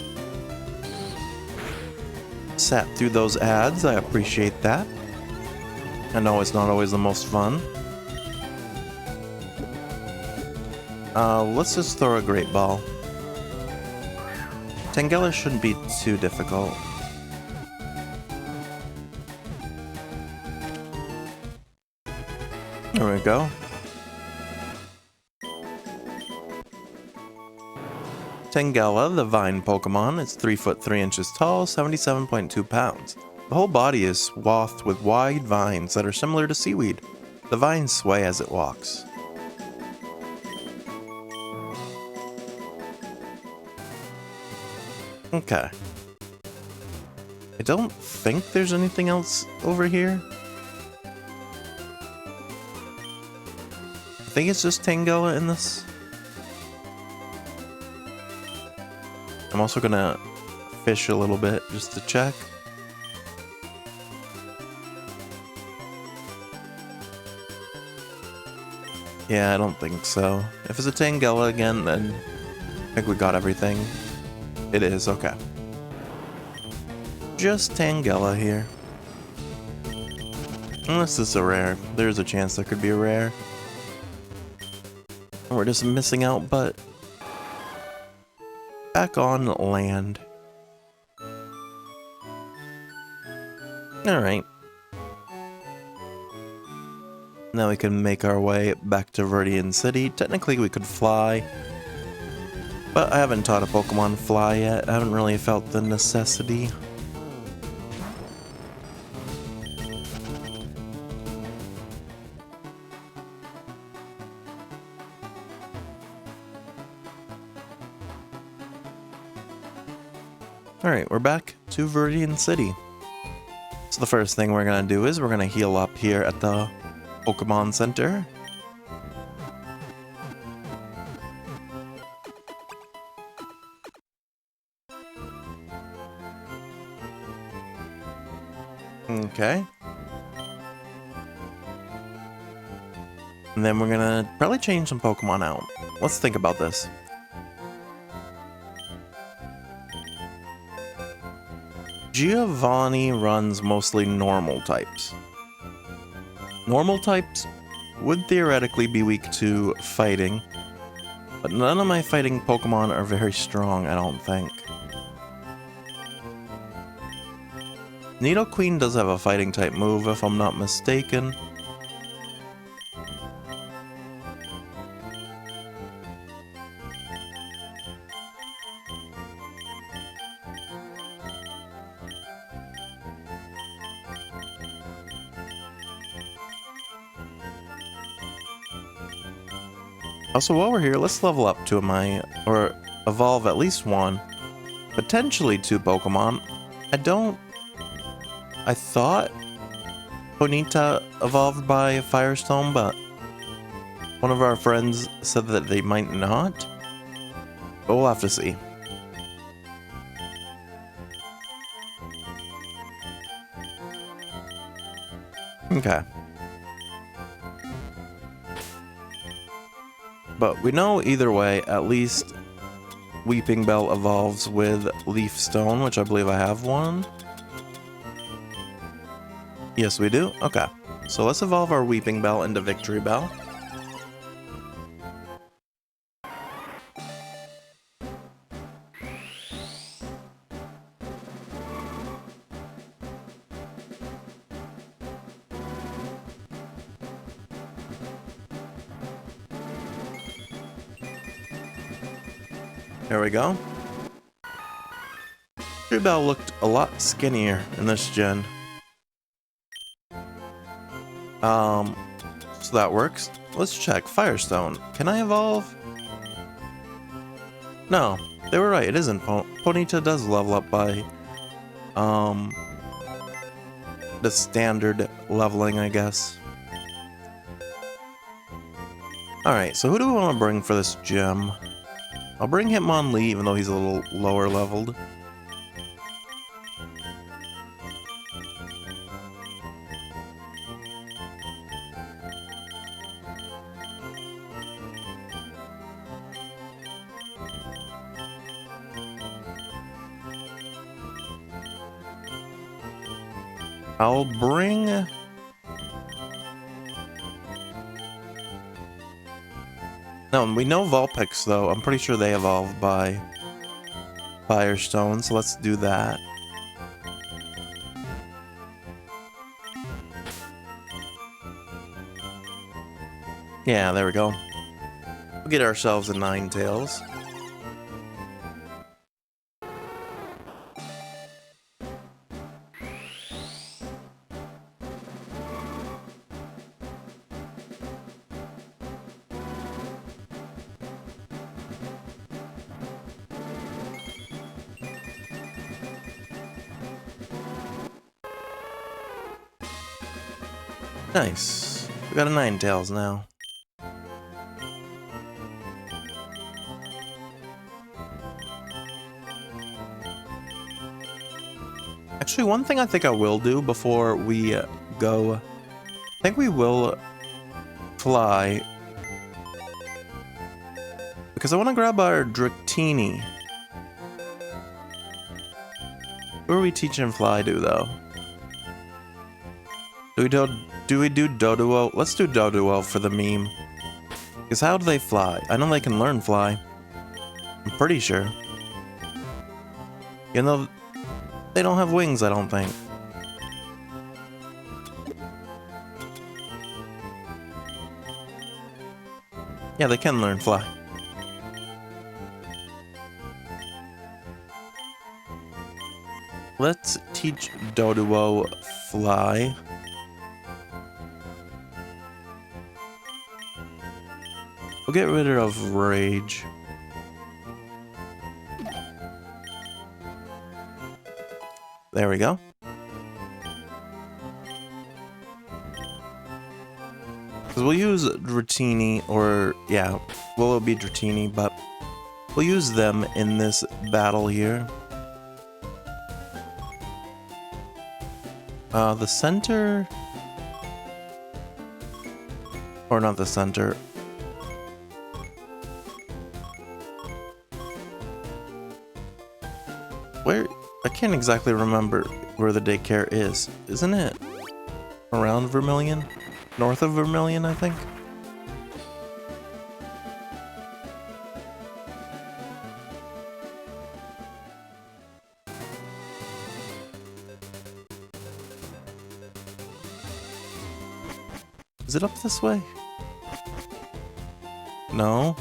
sat through those ads. I appreciate that. I know it's not always the most fun. Let's just throw a Great Ball. Tangela shouldn't be too difficult. There we go. Tangela, the vine Pokemon, is 3 foot 3 inches tall, 77.2 pounds. The whole body is swathed with wide vines that are similar to seaweed. The vines sway as it walks. Okay. I don't think there's anything else over here. I think it's just Tangela in this. I'm also gonna fish a little bit just to check. Yeah, I don't think so. If it's a Tangela again, then I think we got everything. It is, okay. Just Tangela here. Unless this is a rare. There's a chance there could be a rare. We're just missing out, but back on land. Alright. Now we can make our way back to Viridian City. Technically we could fly, but I haven't taught a Pokemon fly yet. I haven't really felt the necessity. Alright, we're back to Viridian City. So the first thing we're going to do is we're going to heal up here at the Pokemon Center. Okay. And then we're going to probably change some Pokemon out. Let's think about this. Giovanni runs mostly normal types. Normal types would theoretically be weak to fighting, but none of my fighting Pokemon are very strong, I don't think. Nidoqueen does have a fighting type move, if I'm not mistaken. Also, while we're here, let's level up two of my, or evolve at least one, potentially two Pokemon. I thought Ponyta evolved by Firestone, but one of our friends said that they might not. But we'll have to see. Okay. But we know either way, at least Weeping Bell evolves with Leaf Stone, which I believe I have one. Yes, we do? Okay. So let's evolve our Weeping Bell into Victory Bell. There we go. Victory Bell looked a lot skinnier in this gen. So that works. Let's check. Firestone. Can I evolve? No, they were right. It isn't. Ponyta does level up by, the standard leveling, I guess. Alright, so who do we want to bring for this gym? I'll bring Hitmonlee, even though he's a little lower leveled. I'll bring... No, we know Vulpix, though. I'm pretty sure they evolved by Firestone, so let's do that. Yeah, there we go. We'll get ourselves a Ninetales. Nice. We got a Ninetales now. Actually, one thing I think I will do before we go, I think we will fly. Because I want to grab our Dratini. Who are we teaching fly to, though? Do we do Doduo? Let's do Doduo for the meme. Because how do they fly? I know they can learn fly. I'm pretty sure. You know, they don't have wings, I don't think. Yeah, they can learn fly. Let's teach Doduo fly. We'll get rid of rage. There we go. Because we'll use Dratini, or yeah, well, it'll be Dratini, but we'll use them in this battle here. The center, or not the center. Where? I can't exactly remember where the daycare is. Isn't it around Vermilion? North of Vermilion, I think? Is it up this way? No.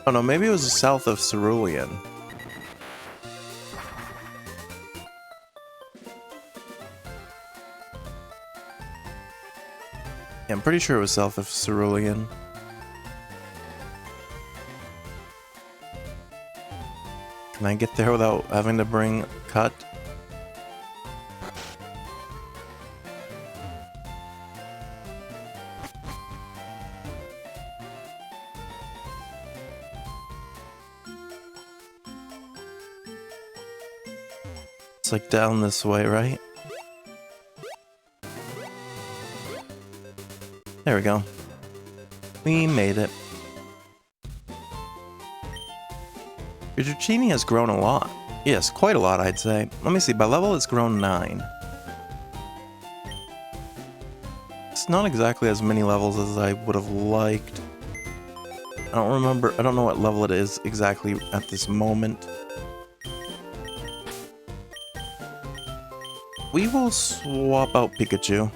Oh no, maybe it was south of Cerulean. Yeah, I'm pretty sure it was south of Cerulean. Can I get there without having to bring cut? It's like down this way, right? There we go. We made it. Your Dratini has grown a lot. Yes, quite a lot, I'd say. Let me see, by level it's grown 9. It's not exactly as many levels as I would have liked. I don't remember, I don't know what level it is exactly at this moment. We will swap out Pikachu.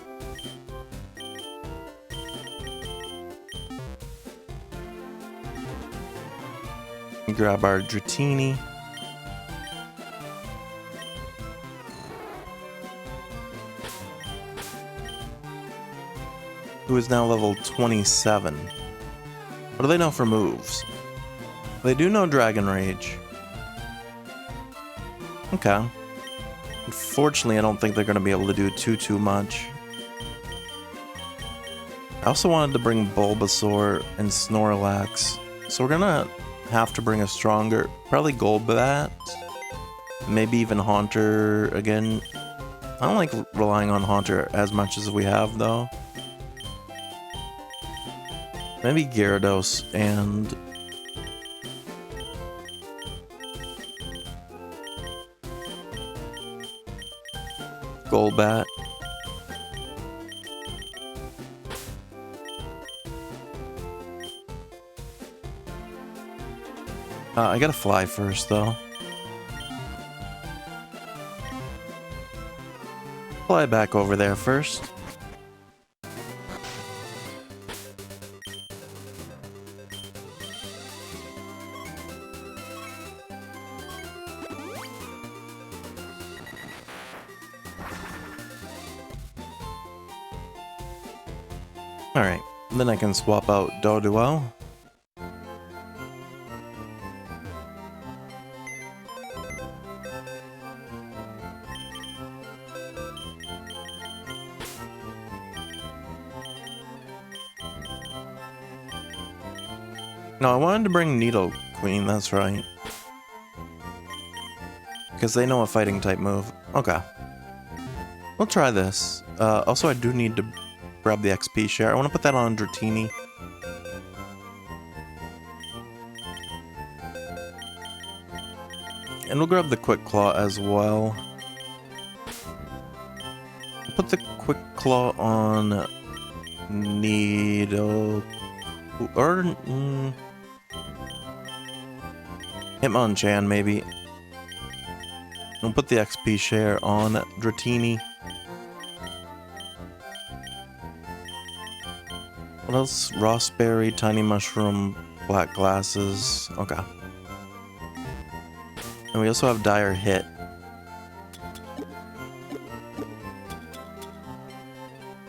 Grab our Dratini. Who is now level 27. What do they know for moves? They do know Dragon Rage. Okay. Unfortunately, I don't think they're going to be able to do too much. I also wanted to bring Bulbasaur and Snorlax, so we're going to have to bring a stronger, probably Golbat, maybe even Haunter again. I don't like relying on Haunter as much as we have, though. Maybe Gyarados and Golbat. I gotta fly first, though. Fly back over there first. Alright, then I can swap out Doduo. No, I wanted to bring Needle Queen, that's right. Because they know a fighting type move. Okay. We'll try this. Also, I do need to grab the XP share. I want to put that on Dratini. And we'll grab the Quick Claw as well. We'll put the Quick Claw on Needle... Or... Hitmonchan, maybe. We'll put the XP share on Dratini. What else? Rossberry, Tiny Mushroom, Black Glasses. Okay. And we also have Dire Hit.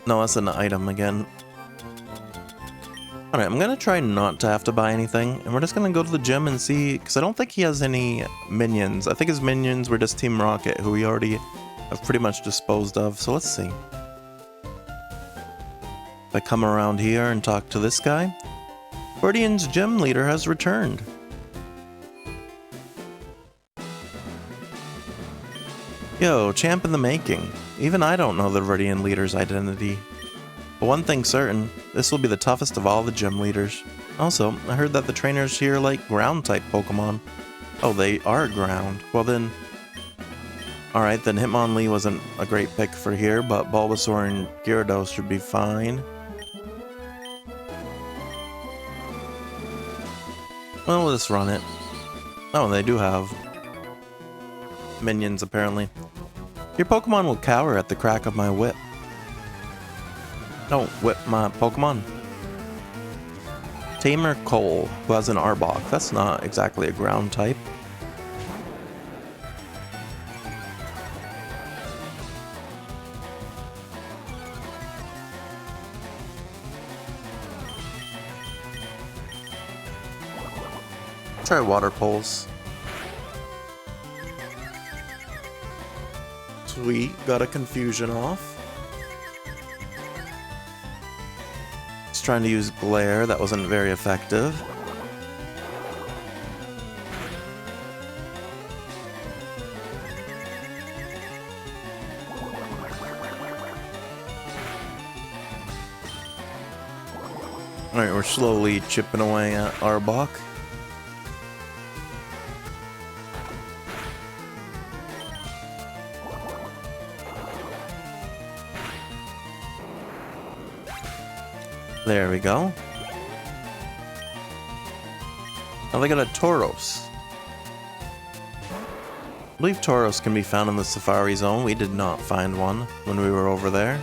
No, that's an item again. Alright, I'm gonna try not to have to buy anything, and we're just gonna go to the gym and see, because I don't think he has any minions. I think his minions were just Team Rocket, who we already have pretty much disposed of, so let's see. If I come around here and talk to this guy, Viridian's gym leader has returned. Yo, champ in the making. Even I don't know the Viridian leader's identity. But one thing's certain, this will be the toughest of all the gym leaders. Also, I heard that the trainers here like ground-type Pokemon. Oh, they are ground. Well then... Alright, then Hitmonlee wasn't a great pick for here, but Bulbasaur and Gyarados should be fine. Well, we'll just run it. Oh, they do have minions, apparently. Your Pokemon will cower at the crack of my whip. Don't whip my Pokemon. Tamer Cole, who has an Arbok. That's not exactly a ground type. Try Water Pulse. Sweet, got a confusion off. Trying to use Glare, that wasn't very effective. Alright, we're slowly chipping away at Arbok. There we go. Now they got a Tauros. I believe Tauros can be found in the Safari Zone. We did not find one when we were over there.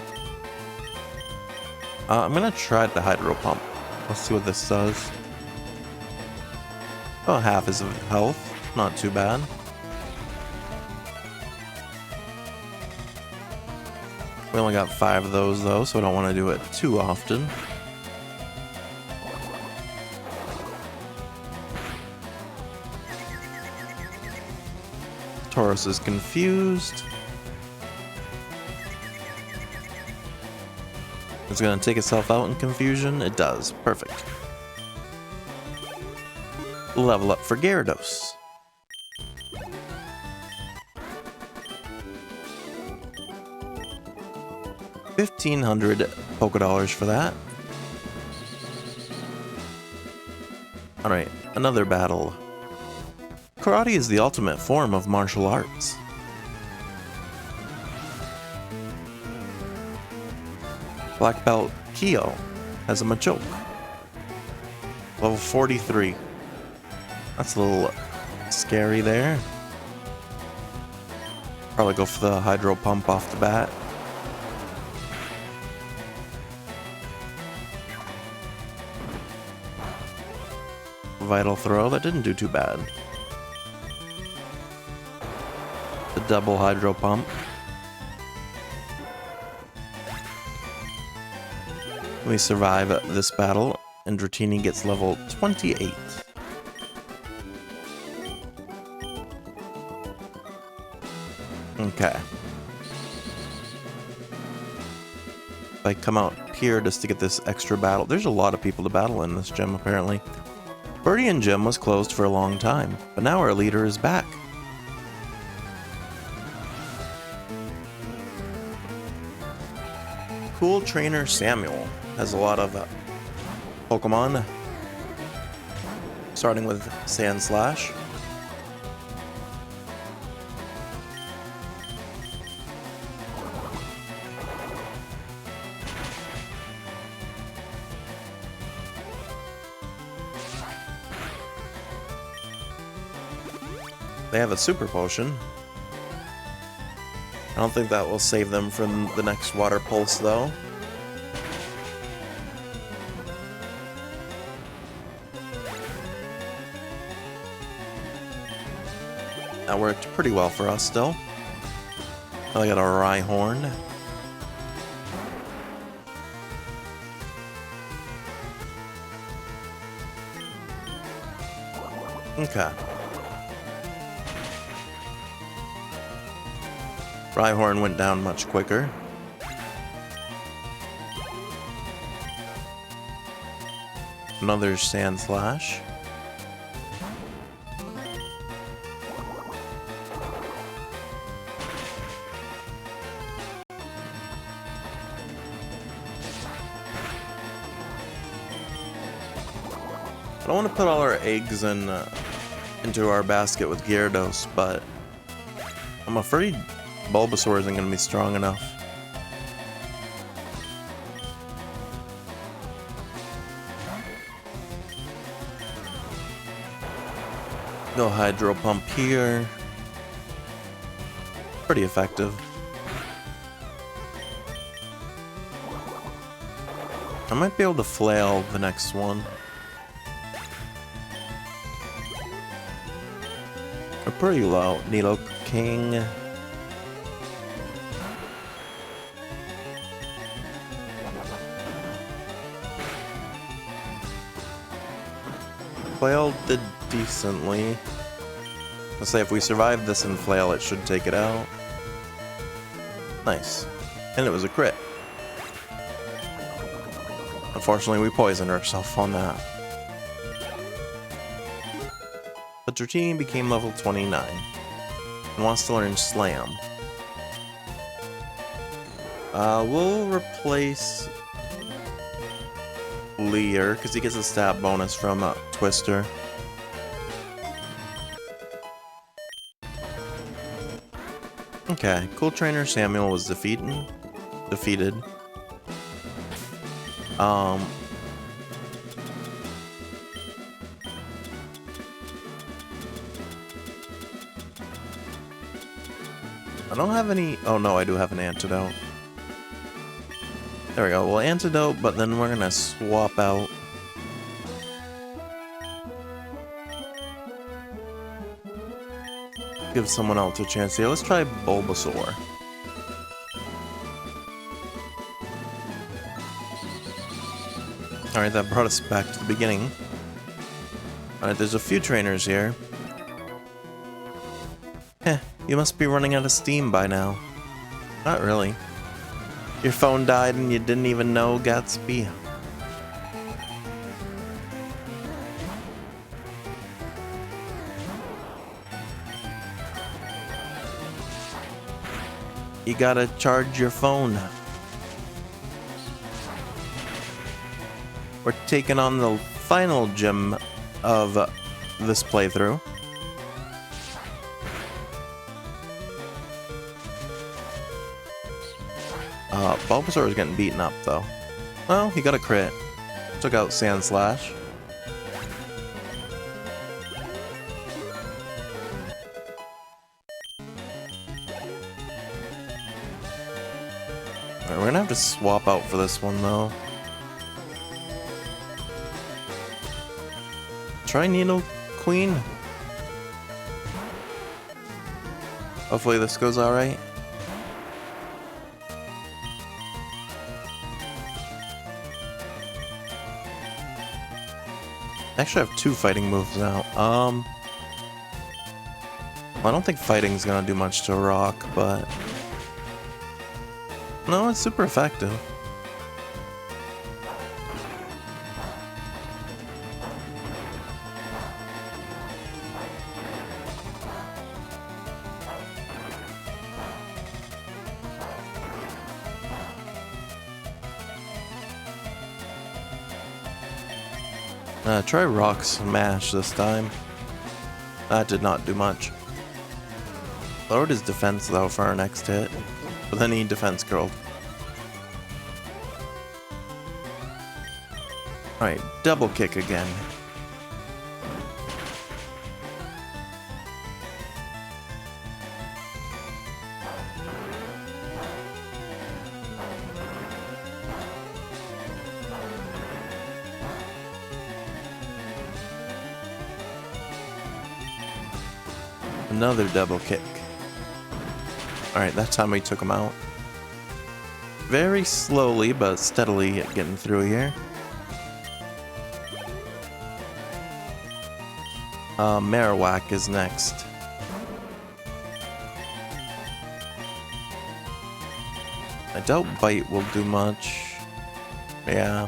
I'm gonna try the Hydro Pump. Let's see what this does. About half his health. Not too bad. We only got 5 of those though, so I don't want to do it too often. Tauros is confused. Is it going to take itself out in confusion? It does. Perfect. Level up for Gyarados. $1,500 Pokédollars for that. Alright, another battle. Karate is the ultimate form of martial arts. Black Belt Kyo has a Machoke. Level 43. That's a little scary there. Probably go for the Hydro Pump off the bat. Vital Throw, that didn't do too bad. The double Hydro Pump. We survive this battle, and Dratini gets level 28. Okay. If I come out here just to get this extra battle, there's a lot of people to battle in this gym apparently. Birdian Gym was closed for a long time, but now our leader is back. Cool Trainer Samuel has a lot of Pokemon, starting with Sandslash. They have a Super Potion. I don't think that will save them from the next Water Pulse, though. That worked pretty well for us, still. I got a Rhyhorn. Okay. Rhyhorn went down much quicker. Another Sandslash. I don't want to put all our eggs into our basket with Gyarados, but I'm afraid Bulbasaur isn't going to be strong enough. Go Hydro Pump here. Pretty effective. I might be able to flail the next one. We're pretty low. Nidoking. Flail did decently. Let's say if we survive this and Flail, it should take it out. Nice. And it was a crit. Unfortunately, we poisoned ourselves on that. But Dratini became level 29 and wants to learn Slam. We'll replace Leer because he gets a stat bonus from Twister. Okay, Cool Trainer Samuel was defeated. I don't have any. Oh no, I do have an antidote. There we go. Well, antidote, but then we're gonna swap out. Give someone else a chance here. Let's try Bulbasaur. Alright, that brought us back to the beginning. Alright, there's a few trainers here. You must be running out of steam by now. Not really. Your phone died and you didn't even know, Gatsby. You gotta charge your phone. We're taking on the final gym of this playthrough. Bulbasaur is getting beaten up though. Well, he got a crit. Took out Sandslash. Alright, we're gonna have to swap out for this one though. Try Nidoqueen. Hopefully this goes alright. Actually, I have two fighting moves now. I don't think fighting's gonna do much to Rock, but no, it's super effective. Try Rock Smash this time. That did not do much. Lowered his defense though for our next hit, but then he defense curled. Alright, double kick again. Another double kick. Alright, that time we took him out. Very slowly but steadily getting through here. Marowak is next. I doubt Bite will do much. Yeah.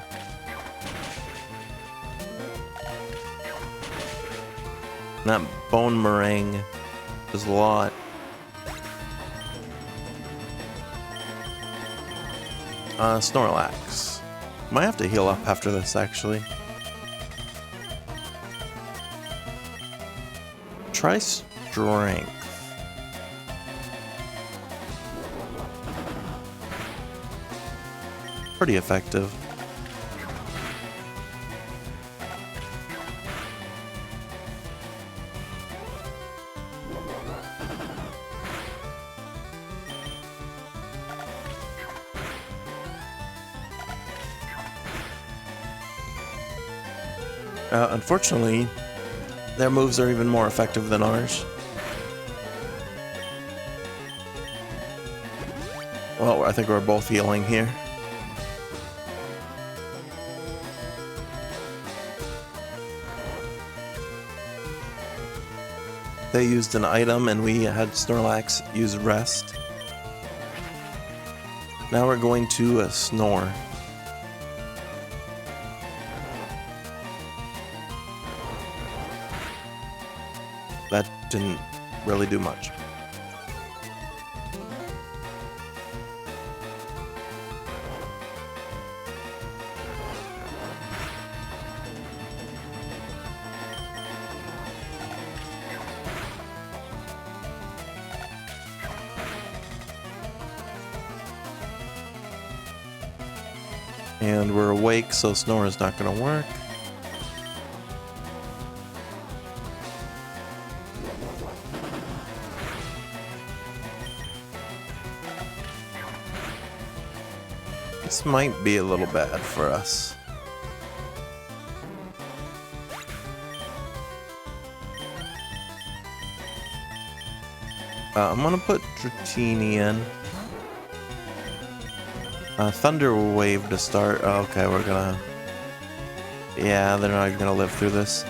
That Bone Meringue does a lot. Snorlax. Might have to heal up after this, actually. Try Strength. Pretty effective. Unfortunately, their moves are even more effective than ours. Well, I think we're both healing here. They used an item and we had Snorlax use Rest. Now we're going to Snore. That didn't really do much. And we're awake, so Snore is not going to work. This might be a little bad for us. I'm gonna put Dratini in. Thunder Wave to start. Oh, okay, we're gonna... Yeah, they're not gonna live through this.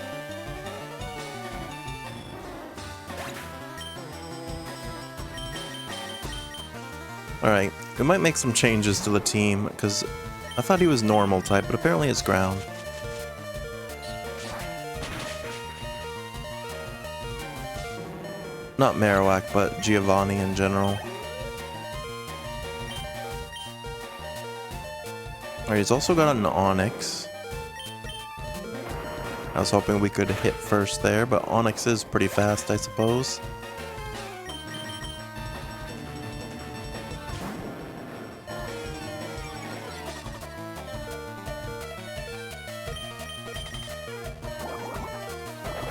Alright, we might make some changes to the team, because I thought he was normal type, but apparently it's ground. Not Marowak, but Giovanni in general. Alright, he's also got an Onyx. I was hoping we could hit first there, but Onyx is pretty fast, I suppose.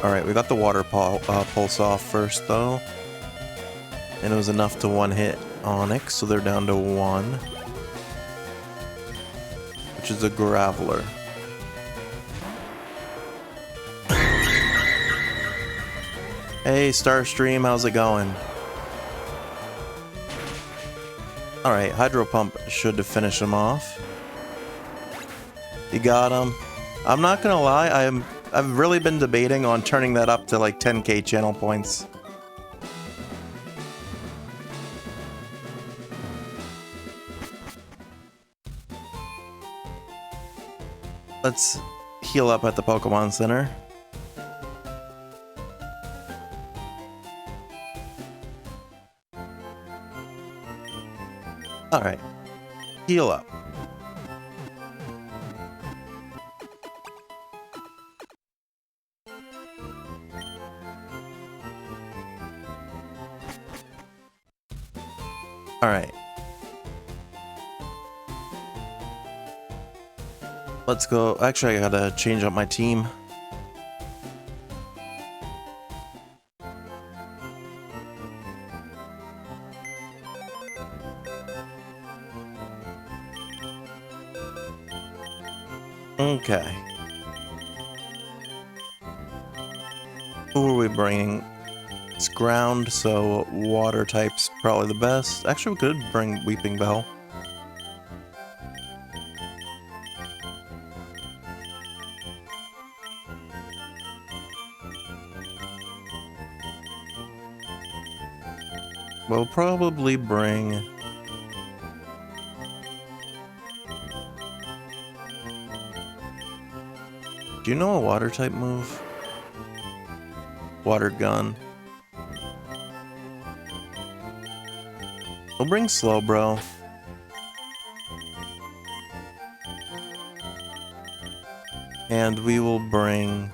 Alright, we got the water pulse off first though. And it was enough to one-hit Onyx, so they're down to 1. Which is a Graveler. Hey Starstream, how's it going? Alright, Hydro Pump should finish him off. You got him. I'm not gonna lie, I've really been debating on turning that up to like 10k channel points. Let's heal up at the Pokemon Center. Alright, heal up. Alright. Let's go. Actually, I gotta change up my team. Okay. Who are we bringing? It's ground, so water type's probably the best. Actually, we could bring Weeping Bell. We'll probably bring... Do you know a water type move? Water gun. We'll bring Slow Bro. And we will bring...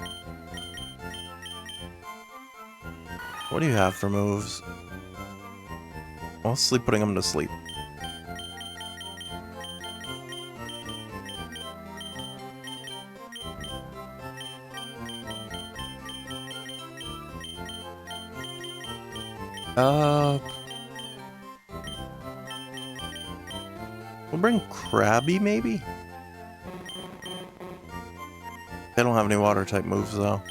What do you have for moves? Mostly putting them to sleep. We'll bring Krabby, maybe? They don't have any water type moves, though.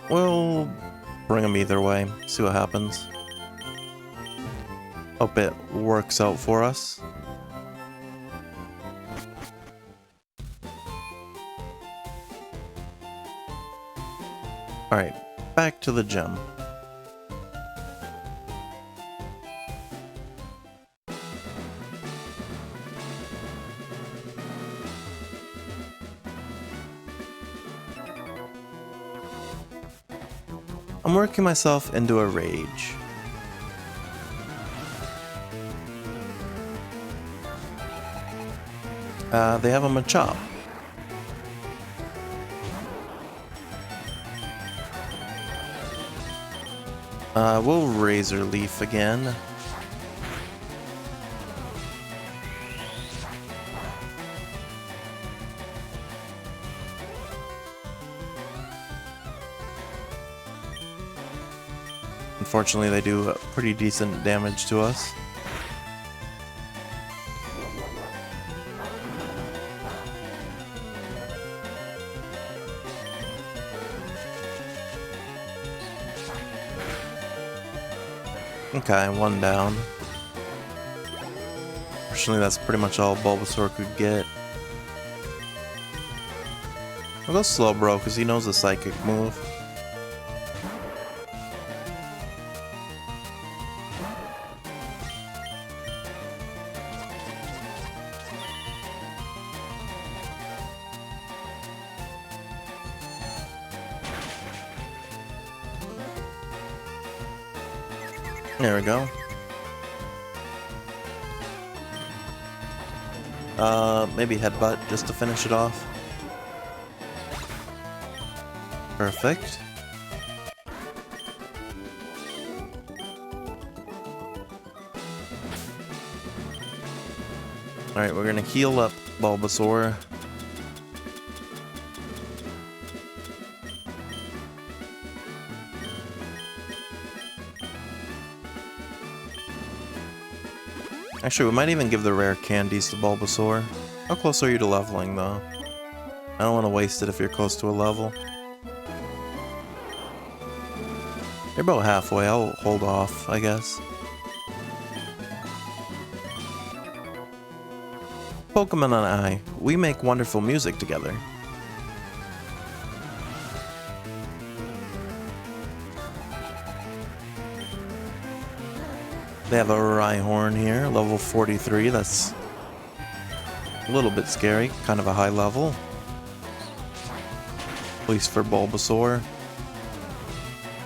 We'll bring them either way, see what happens. Hope it works out for us. Alright, back to the gym. I'm working myself into a rage. They have a Machop. We'll Razor Leaf again. Unfortunately, they do pretty decent damage to us. Okay, one down. Fortunately, that's pretty much all Bulbasaur could get. I'll go Slow Bro, because he knows the Psychic move. There we go. Maybe Headbutt just to finish it off. Perfect. Alright, we're gonna heal up Bulbasaur. Actually, we might even give the rare candies to Bulbasaur. How close are you to leveling, though? I don't want to waste it if you're close to a level. You're about halfway. I'll hold off, I guess. Pokemon and I, we make wonderful music together. They have a Rhyhorn here, level 43. That's a little bit scary, kind of a high level. At least for Bulbasaur.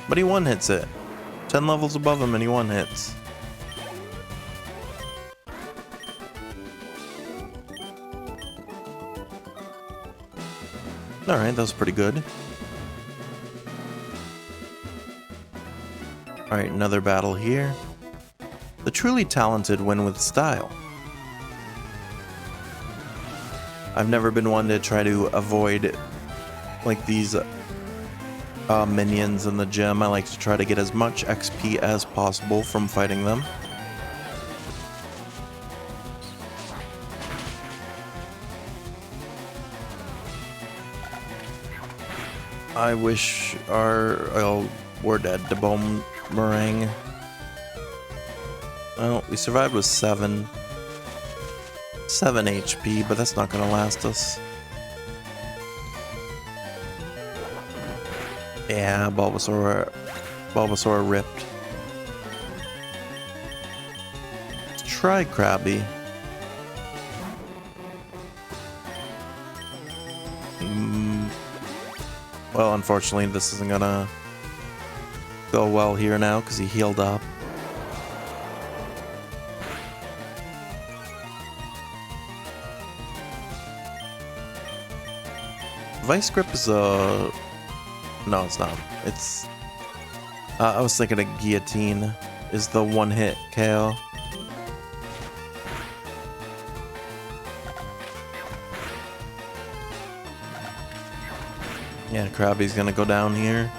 But he one-hits it. 10 levels above him and he one-hits. Alright, that was pretty good. Alright, another battle here. The truly talented win with style. I've never been one to try to avoid like these minions in the gym. I like to try to get as much XP as possible from fighting them. I wish we're dead. The boomerang. Well, we survived with 7 HP, but that's not gonna last us. Yeah, Bulbasaur ripped. Let's try Krabby. Well, unfortunately, this isn't gonna go well here now because he healed up. Vice Grip is a... No, it's not. It's... I was thinking a Guillotine is the one-hit KO. Yeah, Krabby's gonna go down here.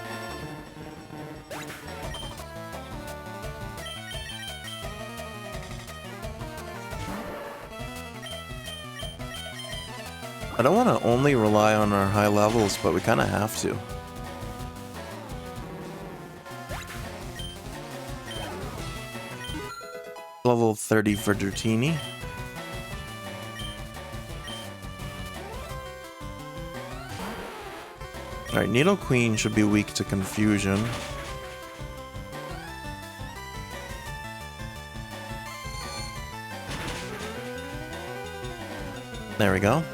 I don't want to only rely on our high levels, but we kind of have to. Level 30 for Dratini. Alright, Needle Queen should be weak to confusion. There we go.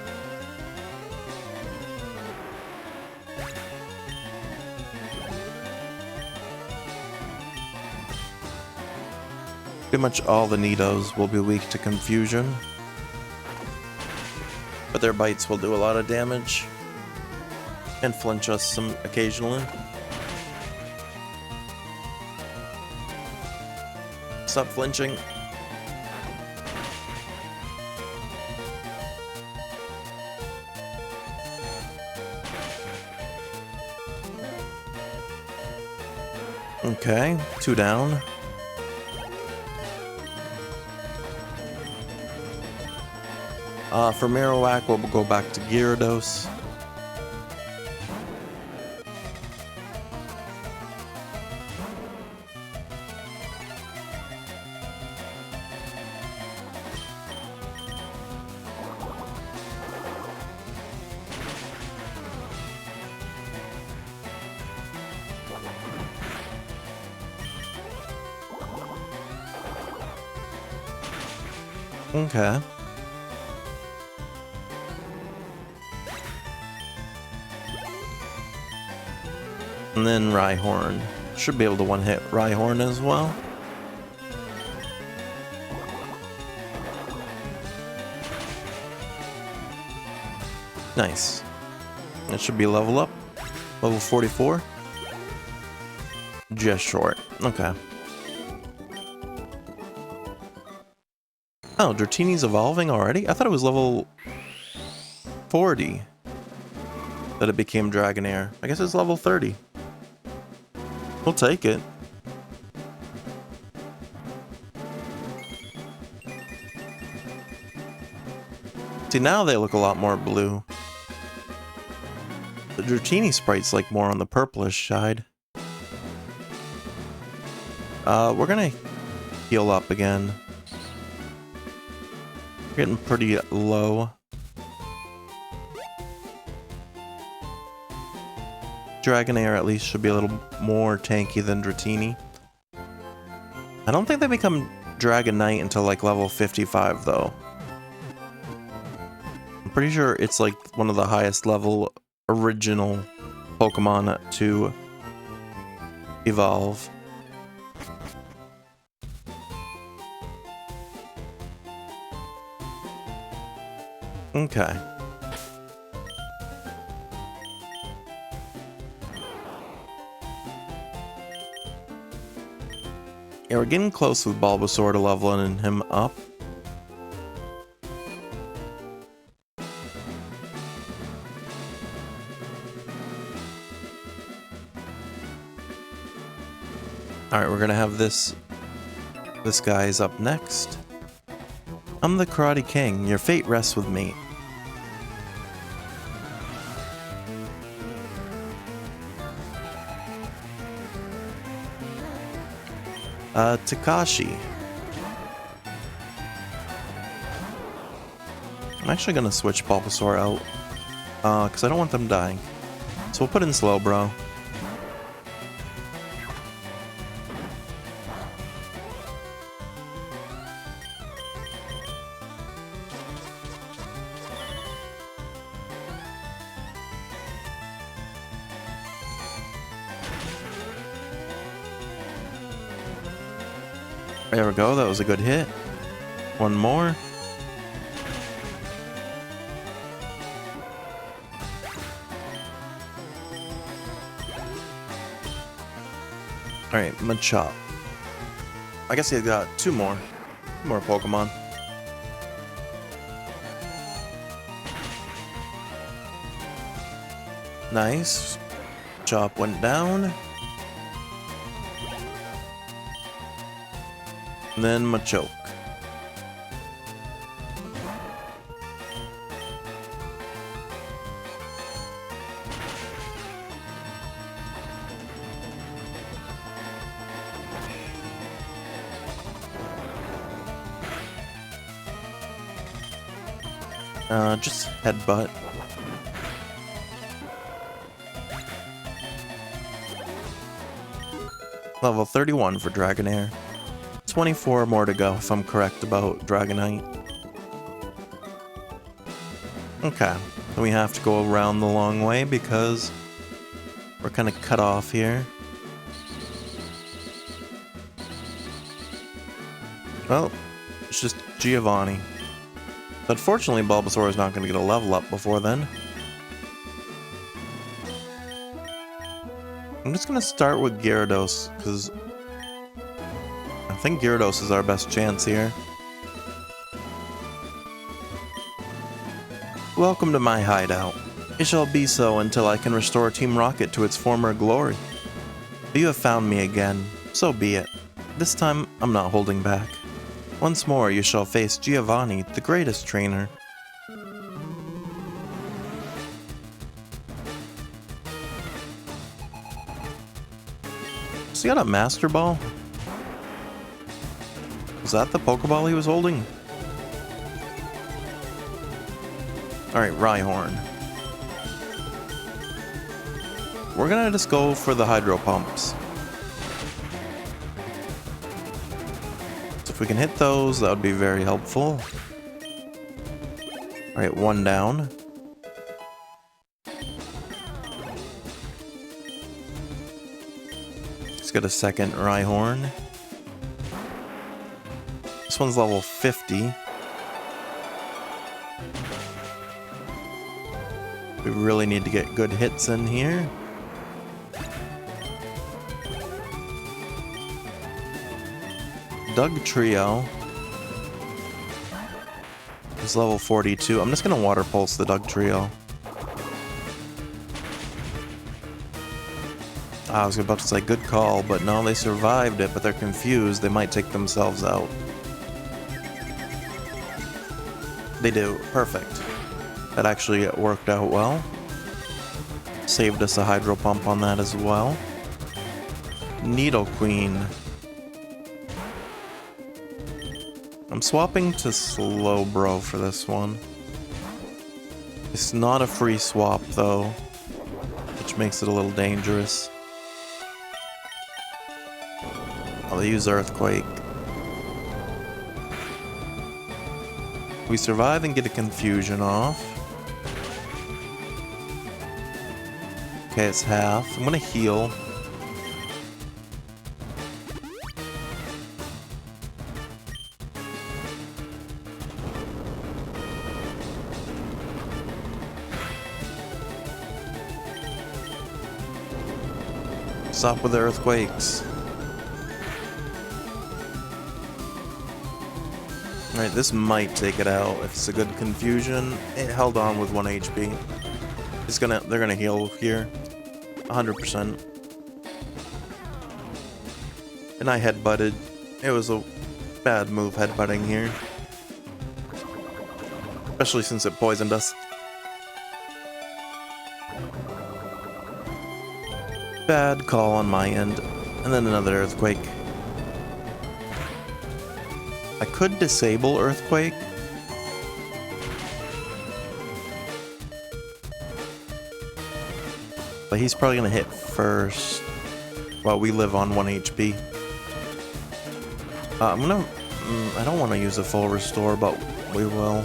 Pretty much all the Nidos will be weak to confusion, but their bites will do a lot of damage and flinch us some occasionally. Stop flinching. Okay, 2 down. For Marowak, we'll go back to Gyarados. Okay. And then Rhyhorn. Should be able to one-hit Rhyhorn as well. Nice. It should be level up. Level 44. Just short. Okay. Oh, Dratini's evolving already? I thought it was level 40 that it became Dragonair. I guess it's level 30. We'll take it. See, now they look a lot more blue. The Dratini sprite's like more on the purplish side. We're gonna heal up again. We're getting pretty low. Dragonair at least should be a little more tanky than Dratini. I don't think they become Dragonite until like level 55 though. I'm pretty sure it's like one of the highest level original Pokemon to evolve. Okay. Yeah, we're getting close with Bulbasaur to leveling him up. Alright, we're gonna have this guy's up next. I'm the Karate King. Your fate rests with me. Takashi. I'm actually gonna switch Bulbasaur out, because I don't want them dying. So we'll put in Slowbro. There we go, that was a good hit. One more. Alright, Machop. I guess he got two more Pokemon. Nice. Chop went down. And then Machoke. Just headbutt. Level 31 for Dragonair. 24 more to go if I'm correct about Dragonite. Okay, then we have to go around the long way because we're kind of cut off here. Well, it's just Giovanni. But fortunately, Bulbasaur is not going to get a level up before then. I'm just going to start with Gyarados, because I think Gyarados is our best chance here. Welcome to my hideout. It shall be so until I can restore Team Rocket to its former glory. You have found me again, so be it. This time, I'm not holding back. Once more, you shall face Giovanni, the greatest trainer. Has he got a Master Ball? Was that the Pokeball he was holding? Alright, Rhyhorn. We're gonna just go for the Hydro Pumps. So if we can hit those, that would be very helpful. Alright, one down. Let's get a second Rhyhorn. This one's level 50. We really need to get good hits in here. Doug Trio is level 42. I'm just gonna Water Pulse the Doug Trio. I was about to say good call, but no, they survived it, but they're confused. They might take themselves out. They do. Perfect. That actually worked out well. Saved us a Hydro Pump on that as well. Needle Queen. I'm swapping to Slowbro for this one. It's not a free swap though, which makes it a little dangerous. I'll use Earthquake. We survive and get a confusion off. Okay, it's half. I'm gonna heal. Stop with the earthquakes. Alright, this might take it out if it's a good confusion. It held on with 1 HP. They're gonna heal here. 100%. And I headbutted. It was a bad move headbutting here. Especially since it poisoned us. Bad call on my end. And then another earthquake. I could disable earthquake. But he's probably gonna hit first. While we live on 1 HP. I don't want to use a full restore, but we will.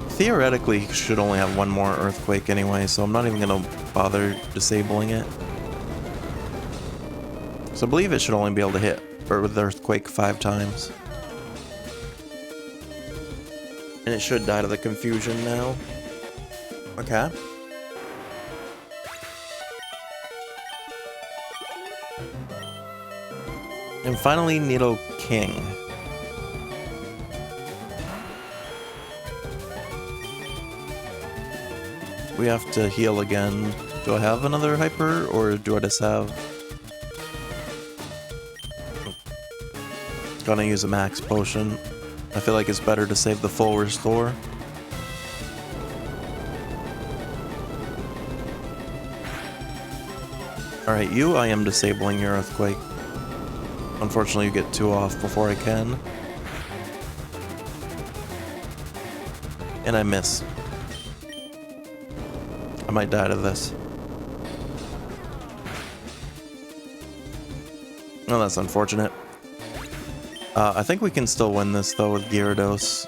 Theoretically, he should only have 1 more earthquake anyway, so I'm not even going to bother disabling it. So I believe it should only be able to hit with earthquake 5 times. And it should die to the confusion now. Okay. And finally, Nido King. We have to heal again. Do I have another hyper, or do I just have... Gonna use a max potion. I feel like it's better to save the full restore. Alright, I am disabling your earthquake. Unfortunately, you get 2 off before I can. And I miss. I might die to this. Oh, that's unfortunate. I think we can still win this, though, with Gyarados.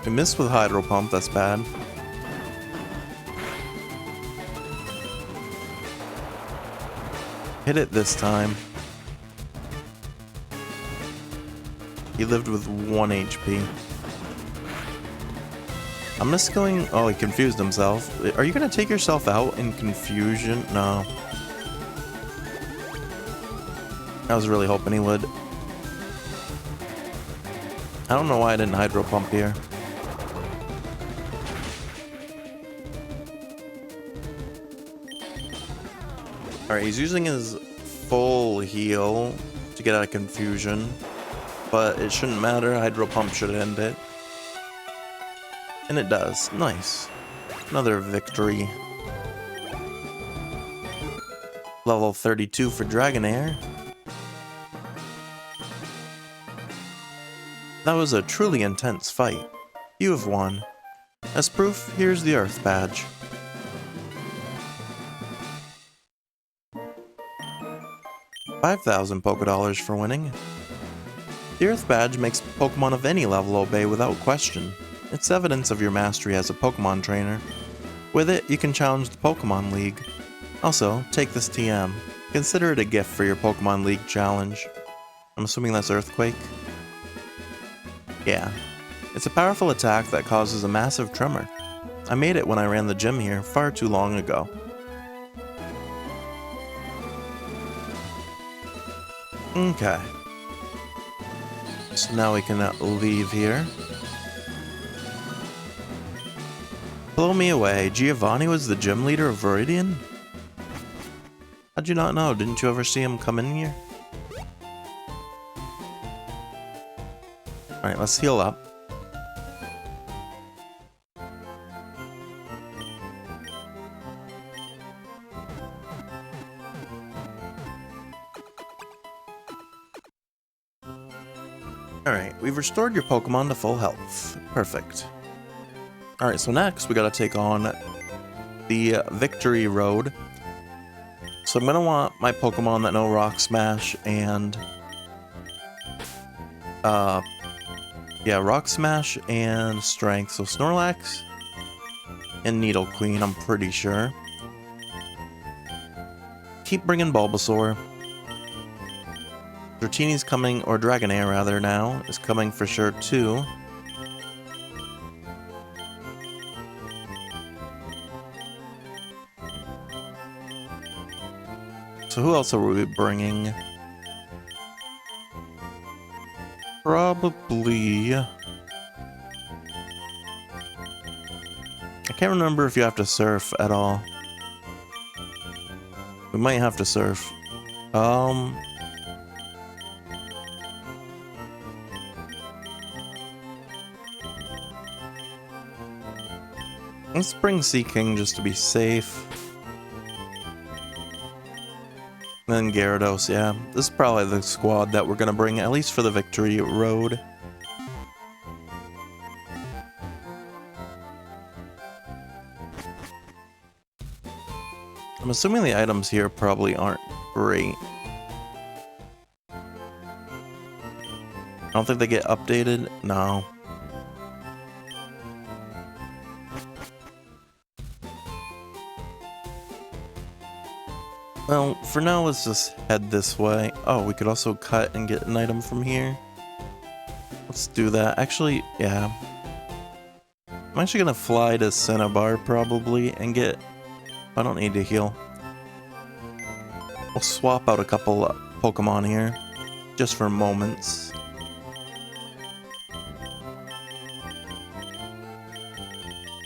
We missed with Hydro Pump, that's bad. Hit it this time. He lived with 1 HP. I'm just going... Oh, he confused himself. Are you going to take yourself out in confusion? No. I was really hoping he would. I don't know why I didn't Hydro Pump here. Alright, he's using his full heal to get out of confusion. But it shouldn't matter. Hydro Pump should end it. And it does. Nice. Another victory. Level 32 for Dragonair. That was a truly intense fight. You have won. As proof, here's the Earth Badge. $5,000 Pokédollars for winning. The Earth Badge makes Pokemon of any level obey without question. It's evidence of your mastery as a Pokemon trainer. With it, you can challenge the Pokemon League. Also, take this TM. Consider it a gift for your Pokemon League challenge. I'm assuming that's Earthquake? Yeah. It's a powerful attack that causes a massive tremor. I made it when I ran the gym here far too long ago. Okay. So now we can leave here. Blow me away. Giovanni was the gym leader of Viridian? How'd you not know? Didn't you ever see him come in here? Alright, let's heal up. Alright, we've restored your Pokemon to full health. Perfect. Alright, so next we gotta take on the Victory Road. So I'm gonna want my Pokemon that know Rock Smash and... yeah, Rock Smash and Strength. So Snorlax and Nidoqueen, I'm pretty sure. Keep bringing Bulbasaur. Dratini's coming, or Dragonair rather now, is coming for sure too. So who else are we bringing? Probably... I can't remember if you have to surf at all. We might have to surf. Let's bring Sea King just to be safe. And then Gyarados, yeah. This is probably the squad that we're gonna bring, at least for the Victory Road. I'm assuming the items here probably aren't great. I don't think they get updated. No. Well, for now, let's just head this way. Oh, we could also cut and get an item from here. Let's do that. Actually, yeah. I'm actually gonna fly to Cinnabar probably and get... I don't need to heal. We'll swap out a couple Pokemon here, just for moments.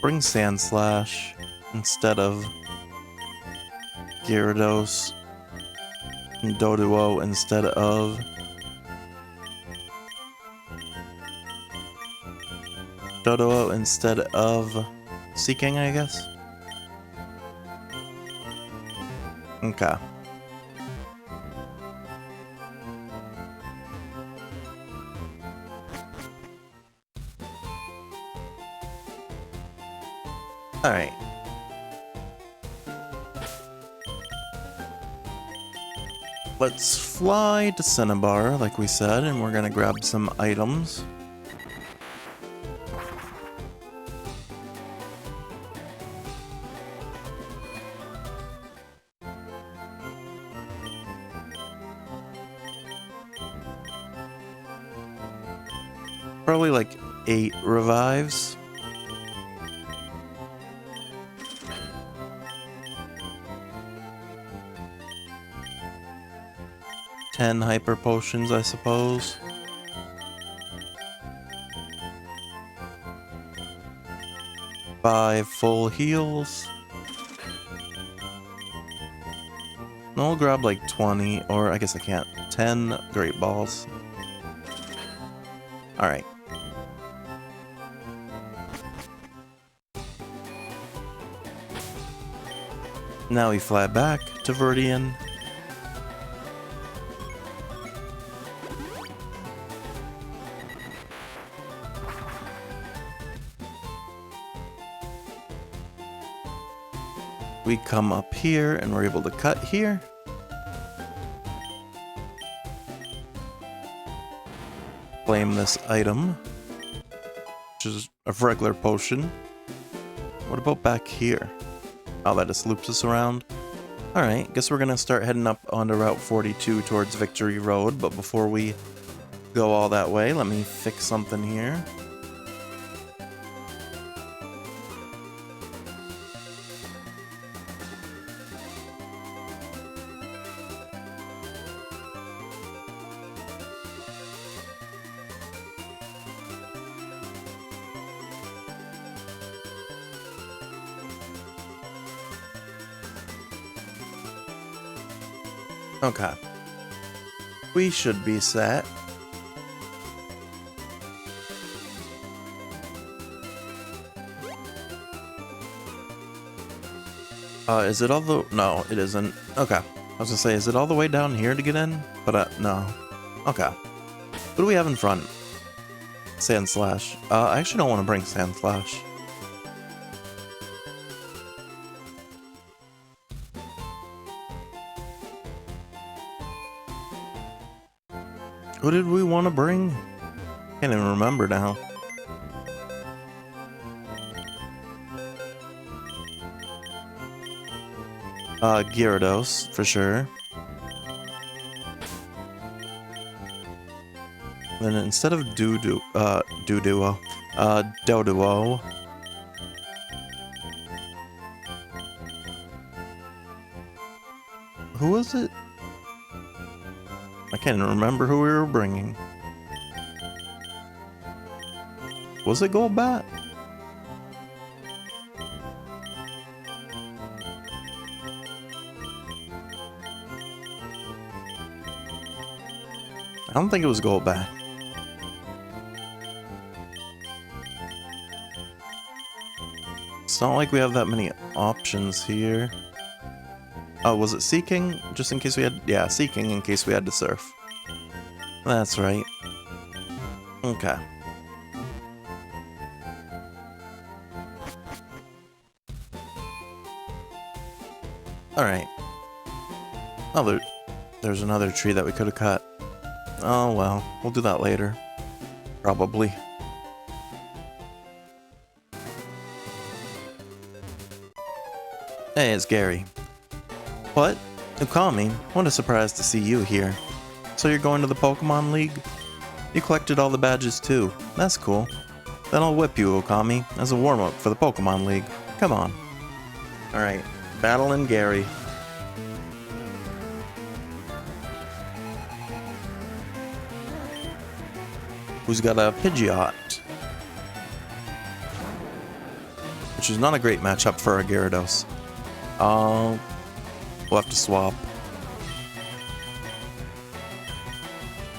Bring Sandslash instead of Gyarados, and Doduo instead of Sea King, I guess. Okay. Alright. Let's fly to Cinnabar, like we said, and we're gonna grab some items. Probably like 8 revives. Ten hyper potions, I suppose. Five full heals. And I'll grab like 20, or I guess I can't. 10 great balls. Alright. Now we fly back to Verdian. We come up here and we're able to cut here. Claim this item, which is a regular potion. What about back here? Oh, that just loops us around. Alright, guess we're gonna start heading up onto Route 42 towards Victory Road, but before we go all that way, let me fix something here. Okay. We should be set. Is it all the... No, it isn't. Okay. I was gonna say, is it all the way down here to get in? But, no. Okay. What do we have in front? Sandslash. I actually don't want to bring Sandslash. Who did we want to bring? Can't even remember now. Gyarados, for sure. Then instead of Doduo, Doduo. Who was it? I can't even remember who we were bringing. Was it Golbat? I don't think it was Golbat. It's not like we have that many options here. Oh, was it Seeking? Just in case we had... Yeah, Seeking in case we had to surf. That's right. Okay. Alright. Oh, there's another tree that we could have cut. Oh well, we'll do that later. Probably. Hey, it's Gary. What? Ukami, what a surprise to see you here. So you're going to the Pokemon League? You collected all the badges too. That's cool. Then I'll whip you, Okami, as a warm-up for the Pokemon League. Come on. Alright, battling Gary. Who's got a Pidgeot. Which is not a great matchup for a Gyarados. We'll have to swap.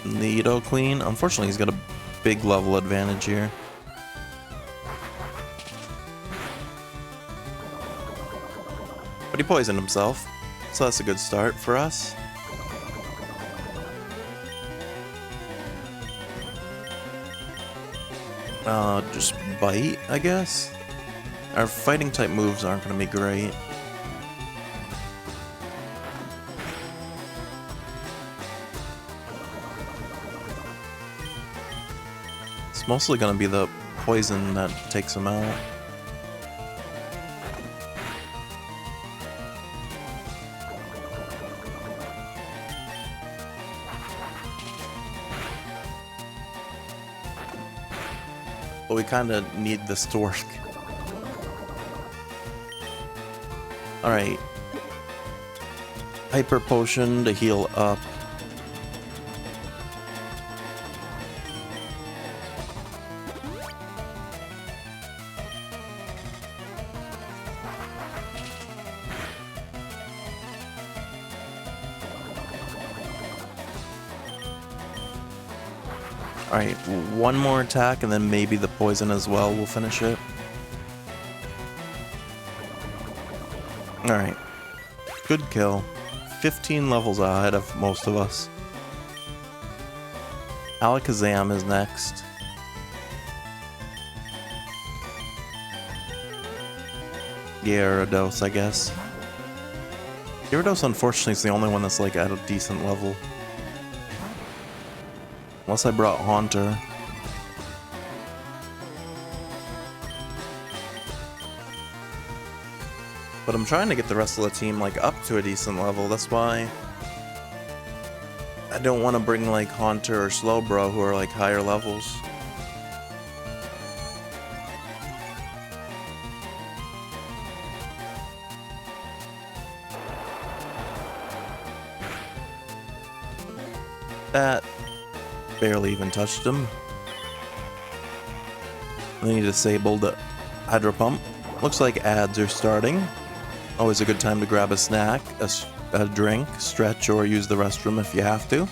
Nidoqueen. Unfortunately, he's got a big level advantage here. But he poisoned himself, so that's a good start for us. Just bite, I guess? Our fighting type moves aren't going to be great. It's mostly going to be the poison that takes him out. But we kind of need this to work. Alright. Hyper Potion to heal up. Alright, one more attack and then maybe the poison as well will finish it. Alright. Good kill. 15 levels ahead of most of us. Alakazam is next. Gyarados, I guess. Gyarados, unfortunately, is the only one that's like at a decent level. Unless I brought Haunter. But I'm trying to get the rest of the team like up to a decent level. That's why I don't want to bring like Haunter or Slowbro who are like higher levels. That barely even touched him. Then he disabled Hydro Pump. Looks like ads are starting. Always a good time to grab a snack, a drink, stretch, or use the restroom if you have to.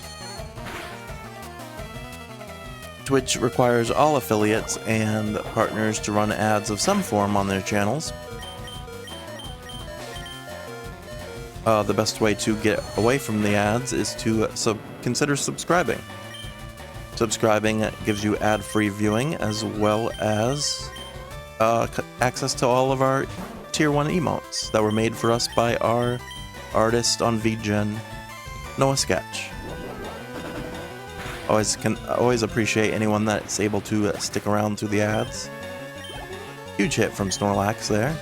Twitch requires all affiliates and partners to run ads of some form on their channels. The best way to get away from the ads is to consider subscribing. Subscribing gives you ad-free viewing as well as access to all of our Tier 1 emotes that were made for us by our artist on VGen, Noah Sketch. Always appreciate anyone that's able to stick around through the ads. Huge hit from Snorlax there.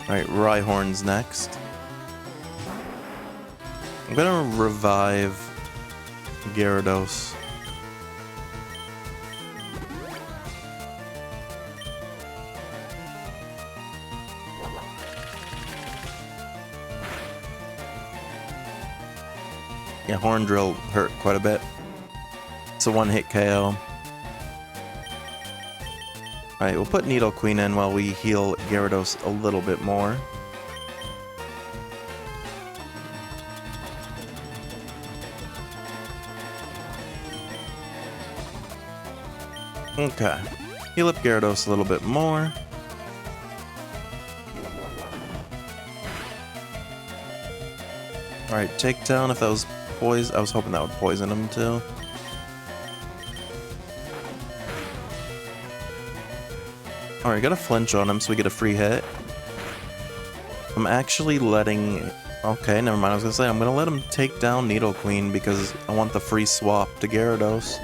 Alright, Rhyhorn's next. I'm gonna revive Gyarados. Yeah, Horn Drill hurt quite a bit. It's a one-hit KO. Alright, we'll put Needle Queen in while we heal Gyarados a little bit more. Okay. Heal up Gyarados a little bit more. Alright, takedown if that was poison. I was hoping that would poison him too. Alright, got a flinch on him so we get a free hit. I'm actually letting... Okay, never mind. I was gonna say, I'm gonna let him take down Needle Queen because I want the free swap to Gyarados.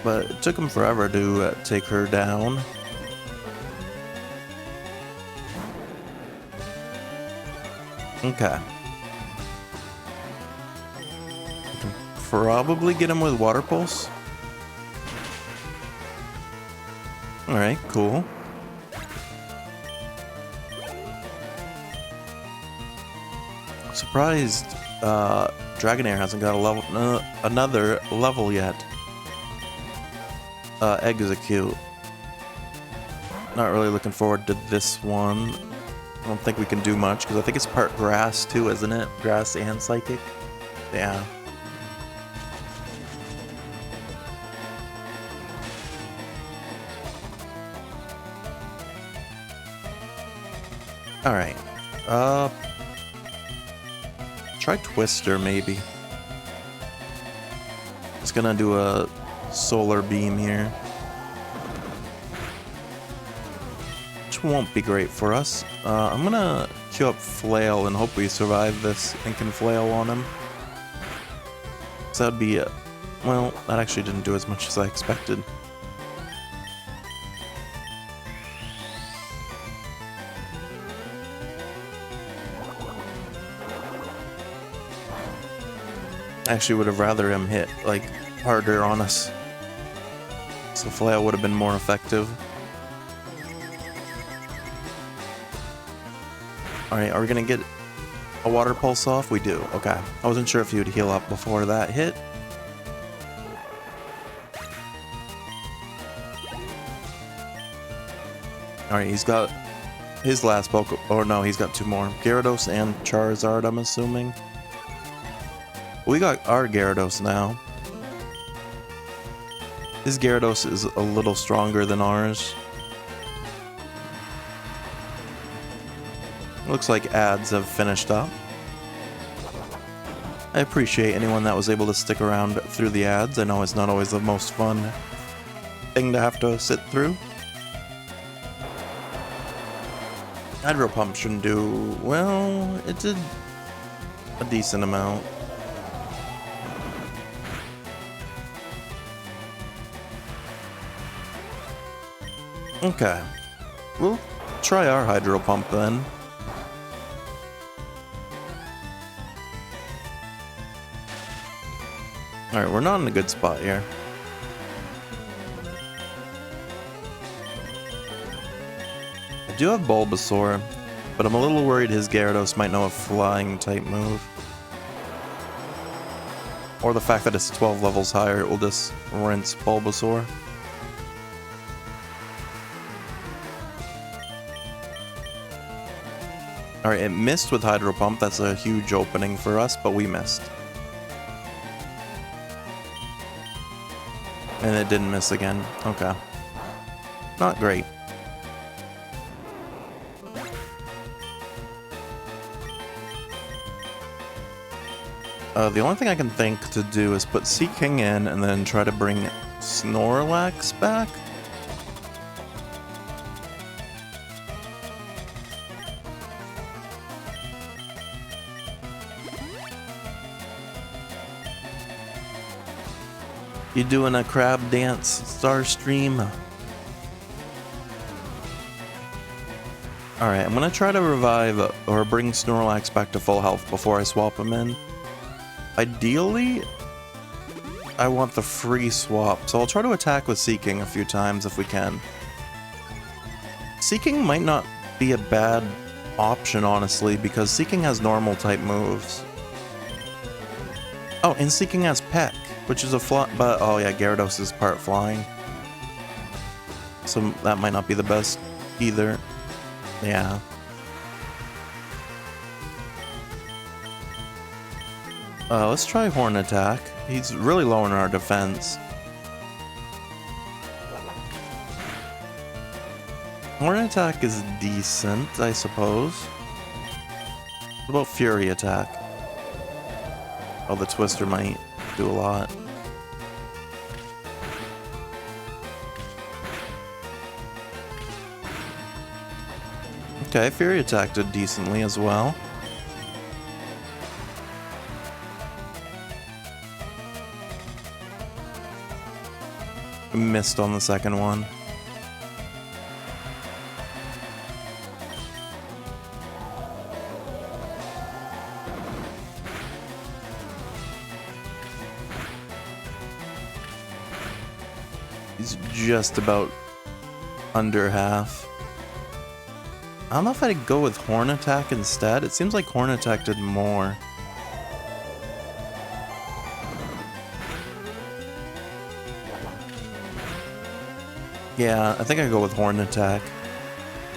But it took him forever to take her down. Okay. We can probably get him with Water Pulse. Alright, cool. Surprised Dragonair hasn't got a level, another level yet. Execute. Not really looking forward to this one. I don't think we can do much because I think it's part grass too, isn't it? Grass and psychic. Yeah. All right. Try Twister maybe. Just gonna do a solar beam here. Which won't be great for us. I'm gonna queue up Flail and hope we survive this and can Flail on him. So that'd be well, that actually didn't do as much as I expected. Actually would have rather him hit like harder on us. So Flail would have been more effective. Alright, are we gonna get a Water Pulse off? We do. Okay. I wasn't sure if he would heal up before that hit. Alright, he's got his last Poke... Or no, he's got two more. Gyarados and Charizard, I'm assuming. We got our Gyarados now. His Gyarados is a little stronger than ours. Looks like ads have finished up. I appreciate anyone that was able to stick around through the ads. I know it's not always the most fun thing to have to sit through. Hydro Pump shouldn't do... well, it did a decent amount. Okay. We'll try our Hydro Pump then. Alright, we're not in a good spot here. I do have Bulbasaur, but I'm a little worried his Gyarados might know a flying type move. Or the fact that it's 12 levels higher, it will just rinse Bulbasaur. Alright, it missed with Hydro Pump. That's a huge opening for us, but we missed. And it didn't miss again. Okay. Not great. The only thing I can think to do is put Sea King in and then try to bring Snorlax back. You doing a crab dance, Starstream? Alright, I'm gonna try to revive or bring Snorlax back to full health before I swap him in. Ideally, I want the free swap, so I'll try to attack with Seeking a few times if we can. Seeking might not be a bad option, honestly, because Seeking has normal type moves. Oh, and Seeking has Peck, which is a fly, but oh yeah, Gyarados is part flying. So that might not be the best either. Yeah. Let's try Horn Attack. He's really low in our defense. Horn Attack is decent, I suppose. What about Fury Attack? Oh, the Twister might do a lot. Okay, Fury Attack did decently as well. Missed on the second one. He's just about under half. I don't know if I'd go with Horn Attack instead. It seems like Horn Attack did more. Yeah, I think I'd go with Horn Attack.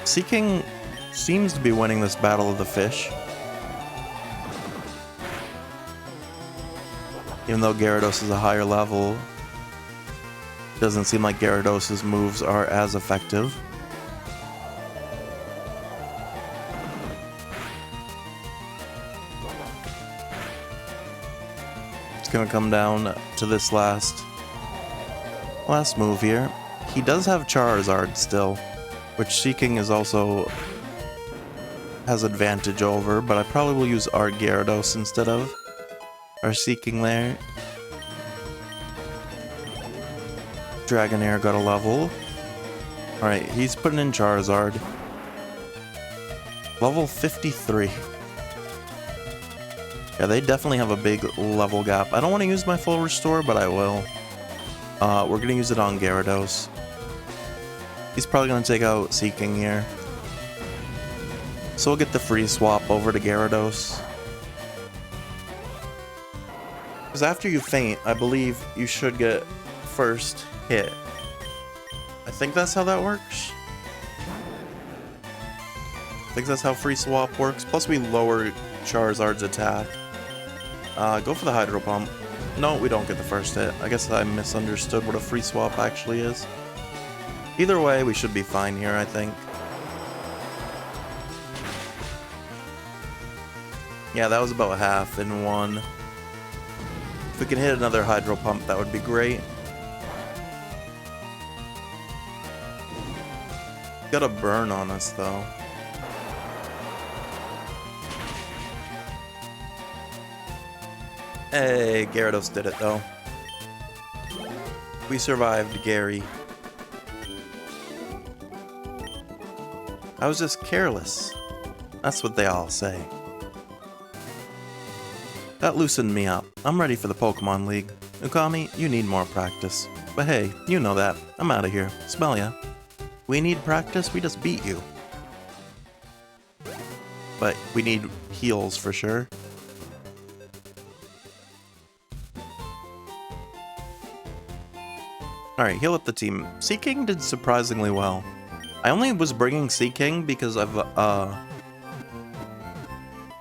Seeking seems to be winning this Battle of the Fish. Even though Gyarados is a higher level, it doesn't seem like Gyarados' moves are as effective. It's gonna come down to this last move here. He does have Charizard still, which Seeking is also has advantage over, but I probably will use our Gyarados instead of our Seeking there. Dragonair got a level. Alright, he's putting in Charizard. Level 53. Yeah, they definitely have a big level gap. I don't want to use my full restore, but I will. We're going to use it on Gyarados. He's probably going to take out Seeking here. So we'll get the free swap over to Gyarados. Because after you faint, I believe you should get first hit. I think that's how that works. I think that's how free swap works. Plus we lower Charizard's attack. Go for the Hydro Pump. No, we don't get the first hit. I guess I misunderstood what a free swap actually is. Either way, we should be fine here, I think. Yeah, that was about half in one. If we can hit another Hydro Pump, that would be great. Got a burn on us, though. Hey, Gyarados did it, though. We survived Gary. I was just careless. That's what they all say. That loosened me up. I'm ready for the Pokemon League. Ukami, you need more practice. But hey, you know that. I'm out of here. Smell ya. We need practice, we just beat you. But we need heals for sure. Alright, heal up the team. Seeking did surprisingly well. I only was bringing Seeking because of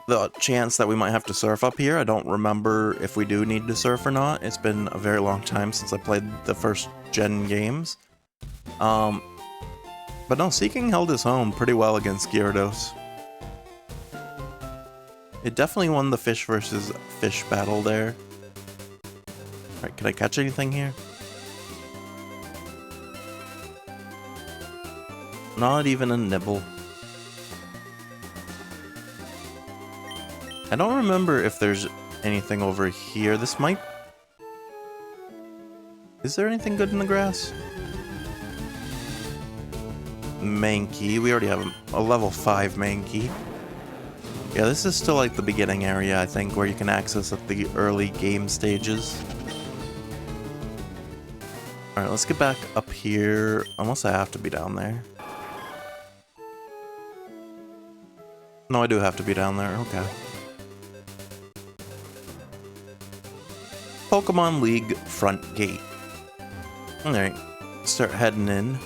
the chance that we might have to surf up here. I don't remember if we do need to surf or not. It's been a very long time since I played the first gen games. But no, Seeking held his own pretty well against Gyarados. It definitely won the fish versus fish battle there. Alright, can I catch anything here? Not even a nibble. I don't remember if there's anything over here. This might... Is there anything good in the grass? Mankey. We already have a level 5 Mankey. Yeah, this is still like the beginning area, I think, where you can access at the early game stages. Alright, let's get back up here. Unless I have to be down there. No, I do have to be down there. Okay. Pokemon League front gate. Alright. Start heading in.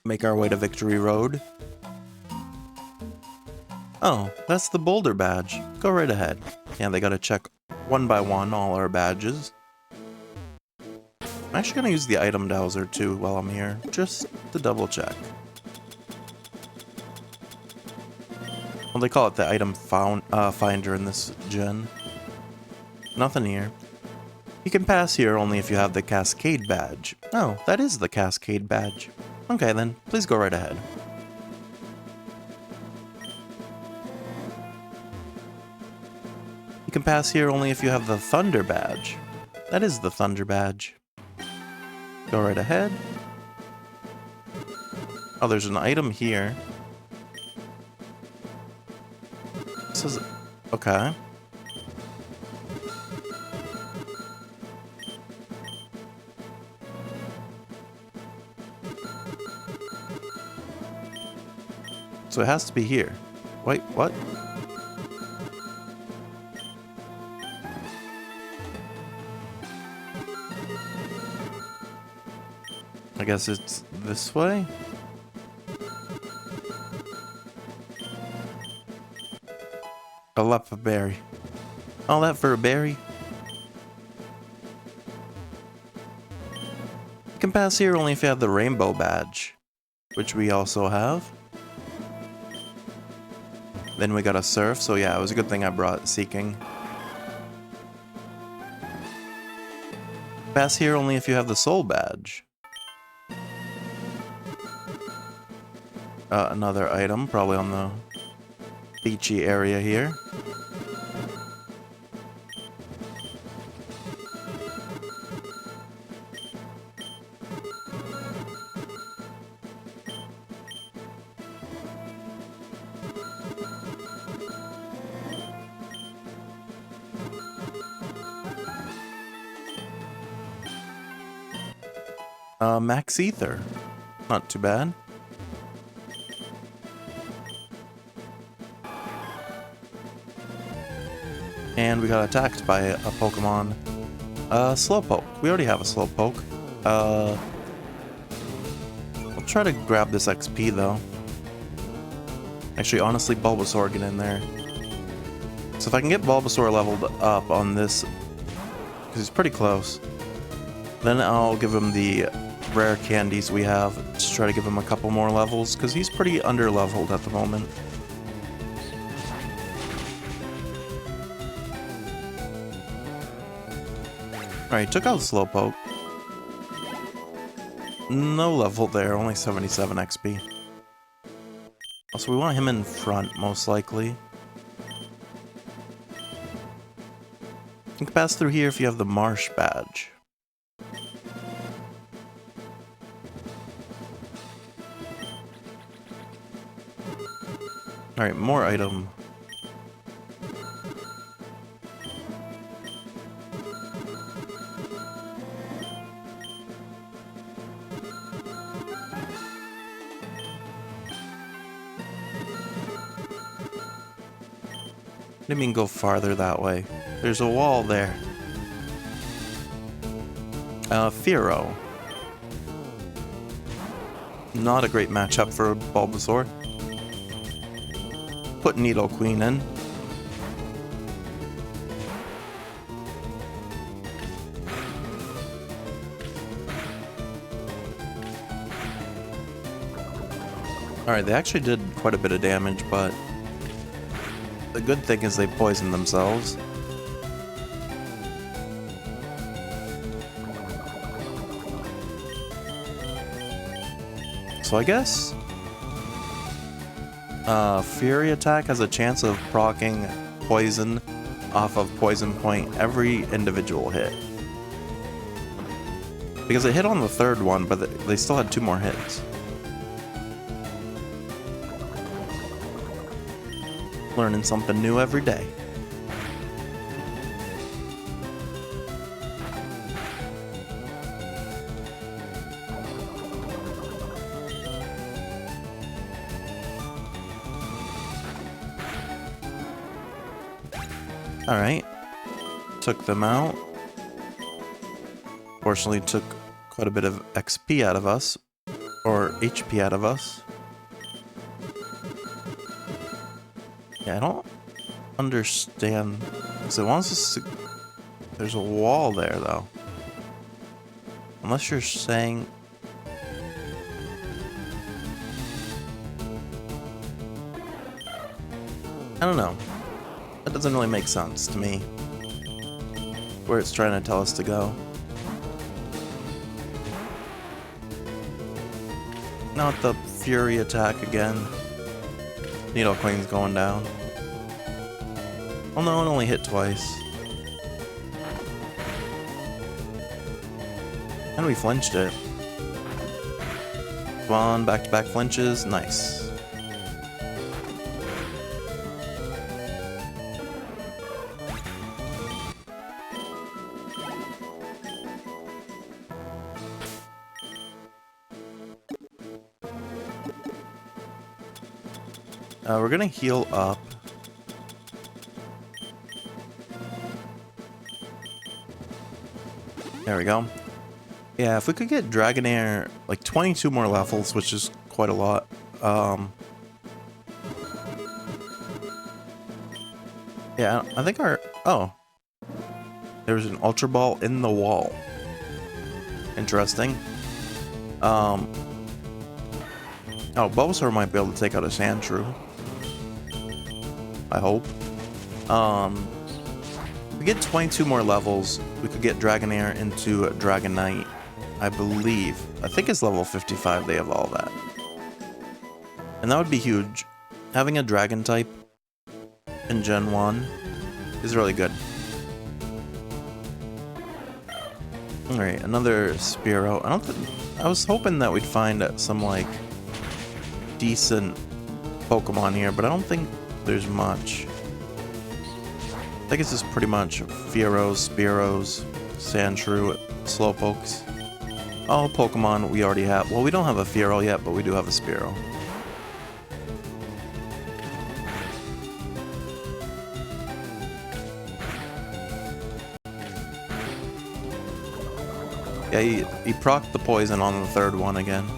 Make our way to Victory Road. Oh, that's the Boulder badge. Go right ahead. Yeah, they gotta check one by one all our badges. I'm actually gonna use the item dowser too while I'm here, just to double check. Well, they call it the item finder in this gen. Nothing here. You can pass here only if you have the Cascade badge. Oh, that is the Cascade badge. Okay then, please go right ahead. You can pass here only if you have the Thunder badge. That is the Thunder badge. Go right ahead. Oh, there's an item here. This is... okay. So it has to be here. Wait, what? I guess it's this way? A Leppa berry. All that for a berry? You can pass here only if you have the rainbow badge, which we also have. Then we got a surf, so yeah, it was a good thing I brought Seeking. Pass here only if you have the soul badge. Another item, probably on the beachy area here. Max Ether. Not too bad. And we got attacked by a Pokemon. Slowpoke. We already have a Slowpoke. We'll try to grab this XP though. Actually, honestly, Bulbasaur get in there. So if I can get Bulbasaur leveled up on this, because he's pretty close, then I'll give him the rare candies we have. Just try to give him a couple more levels, because he's pretty under-leveled at the moment. Alright, took out Slowpoke. No level there, only 77 XP. So we want him in front, most likely. You can pass through here if you have the Marsh badge. Alright, more item. Didn't mean go farther that way. There's a wall there. Fearow. Not a great matchup for Bulbasaur. Put Nidoqueen in. Alright, they actually did quite a bit of damage, but the good thing is they poisoned themselves. So I guess Fury Attack has a chance of proccing poison off of Poison Point every individual hit. Because it hit on the third one, but they still had 2 more hits. Learning something new every day. Alright. Took them out. Fortunately, took quite a bit of XP out of us. Or HP out of us. Yeah, I don't understand. Because it wants us to... There's a wall there, though. Unless you're saying... I don't know. That doesn't really make sense to me. Where it's trying to tell us to go. Not the Fury attack again. Needle Queen's going down. Oh no, it only hit twice. And we flinched it. Come on, back-to-back flinches. Nice. We're gonna heal up. There we go. Yeah, if we could get Dragonair like 22 more levels, which is quite a lot. Yeah, I think our... Oh. There's an Ultra Ball in the wall. Interesting. Oh, Bulbasaur might be able to take out a Sandshrew. I hope. If we get 22 more levels, we could get Dragonair into Dragonite. I believe. I think it's level 55 they evolve that. And that would be huge. Having a Dragon type in Gen 1 is really good. Alright, another Spearow. I was hoping that we'd find some, like, decent Pokemon here, but I don't think there's much. I think it's just pretty much Fearows, Spearows, Sandshrew, Slowpokes. All Pokemon we already have. Well, we don't have a Fearow yet, but we do have a Spearow. Yeah, he procced the poison on the third one again.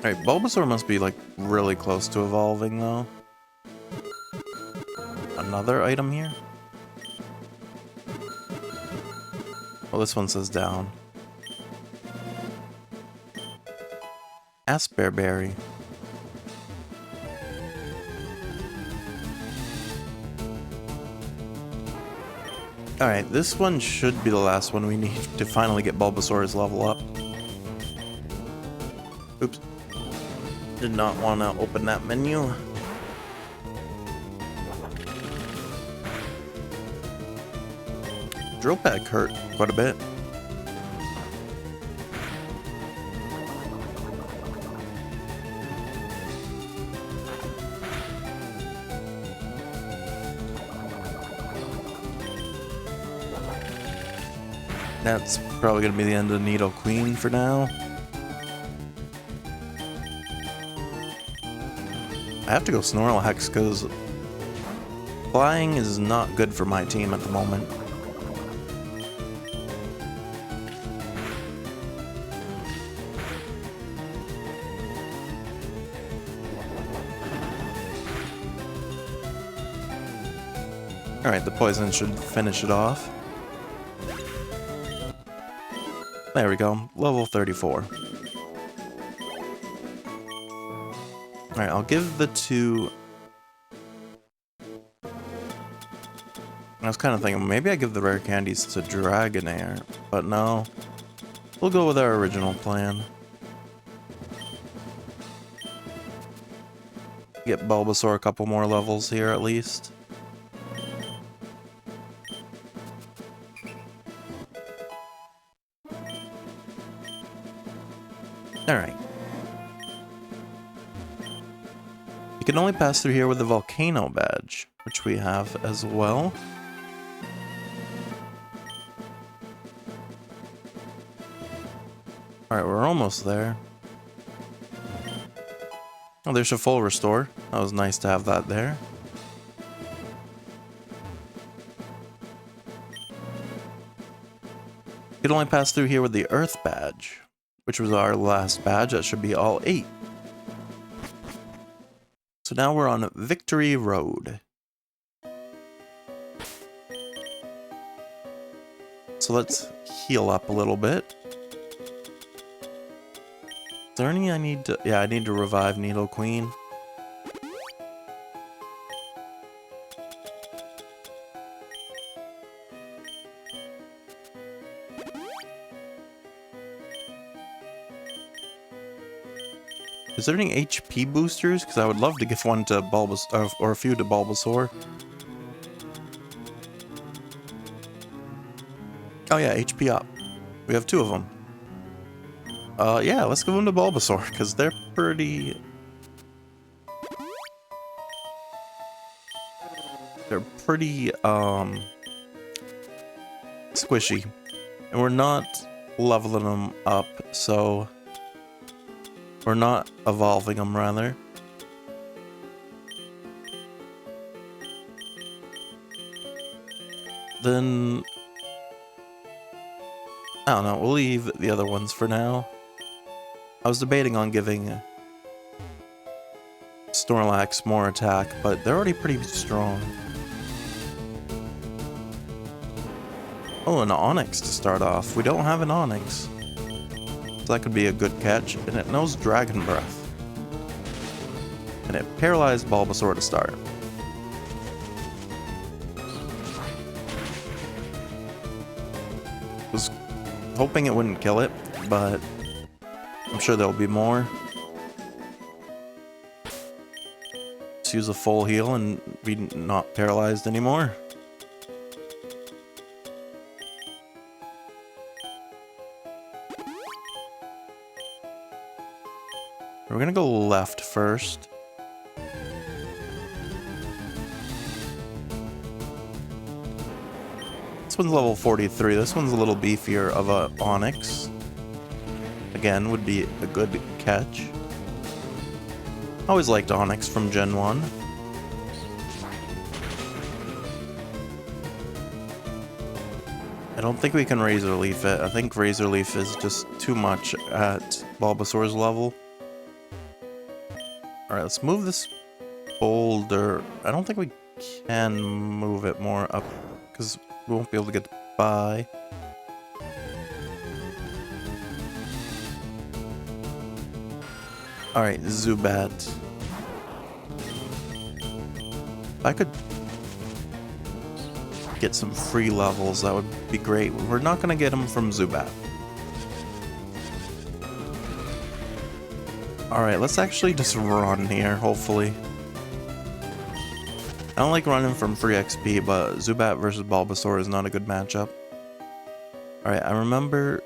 Alright, Bulbasaur must be, like, really close to evolving, though. Another item here? Well, this one says down. Asperberry. Alright, this one should be the last one we need to finally get Bulbasaur's level up. Oops. Did not want to open that menu. Drill Peck hurt quite a bit. That's probably going to be the end of Needle Queen for now. I have to go Snorlax because flying is not good for my team at the moment. Alright, the poison should finish it off. There we go, level 34. Alright, I'll give the two... I was kind of thinking, maybe I give the rare candies to Dragonair, but no. We'll go with our original plan. Get Bulbasaur a couple more levels here at least. Alright. can only pass through here with the volcano badge, which we have as well. Alright, we're almost there. Oh, there's a full restore. That was nice to have that there. You can only pass through here with the Earth badge, which was our last badge. That should be all 8. So now we're on Victory Road. So let's heal up a little bit. Is there any I need to... Yeah, I need to revive Needle Queen. Is there any HP boosters? Because I would love to give one to Bulbasaur, or a few to Bulbasaur. Oh yeah, HP up. We have 2 of them. Yeah, let's give them to Bulbasaur, because they're pretty... They're pretty, squishy. And we're not leveling them up, so... We're not evolving them, rather. Then... I don't know, we'll leave the other ones for now. I was debating on giving Snorlax more attack, but they're already pretty strong. Oh, an Onix to start off. We don't have an Onix. So that could be a good catch, and it knows Dragon Breath. And it paralyzed Bulbasaur to start. Was hoping it wouldn't kill it, but I'm sure there'll be more. Let's use a full heal and be not paralyzed anymore. We're gonna go left first. This one's level 43. This one's a little beefier of a Onix. Again, would be a good catch. Always liked Onix from Gen 1. I don't think we can Razor Leaf it. I think Razor Leaf is just too much at Bulbasaur's level. Alright, let's move this boulder. I don't think we can move it more up, because we won't be able to get by. Alright, Zubat. If I could get some free levels, that would be great. We're not going to get them from Zubat. Alright, let's actually just run here, hopefully. I don't like running from free XP, but Zubat versus Bulbasaur is not a good matchup. Alright, I remember...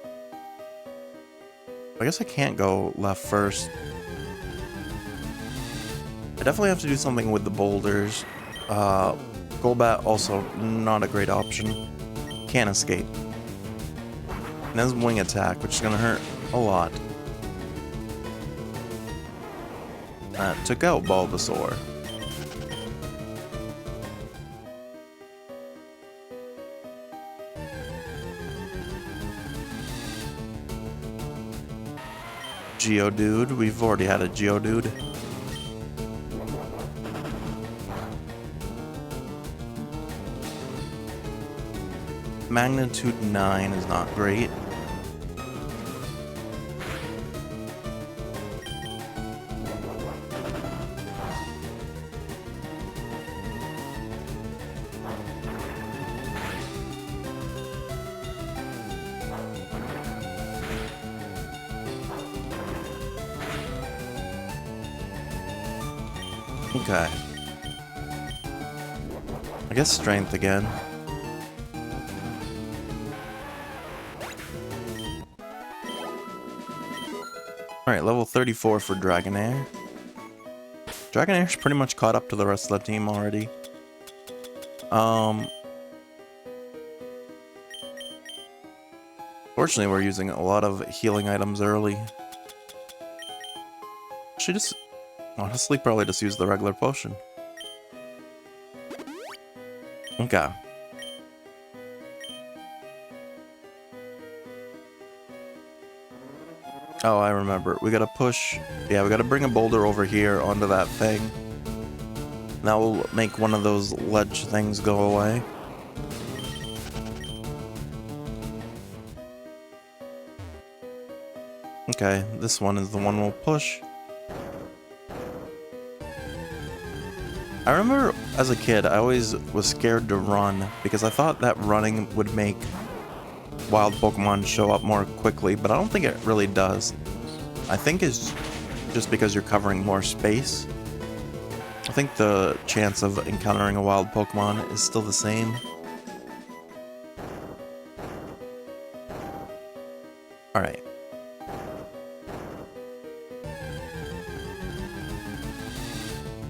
I guess I can't go left first. I definitely have to do something with the boulders. Golbat also not a great option. Can't escape. And that's wing attack, which is going to hurt a lot. That took out Bulbasaur. Geodude. We've already had a Geodude. Magnitude 9 is not great. Okay. I guess strength again. Alright, level 34 for Dragonair. Dragonair's pretty much caught up to the rest of the team already. Fortunately, we're using a lot of healing items early. Should just honestly probably just use the regular potion. Okay. Oh, I remember. We gotta push. Yeah, we gotta bring a boulder over here onto that thing. That will make one of those ledge things go away. Okay, this one is the one we'll push. I remember as a kid, I always was scared to run because I thought that running would make wild Pokemon show up more quickly, but I don't think it really does. I think it's just because you're covering more space. I think the chance of encountering a wild Pokemon is still the same. Alright.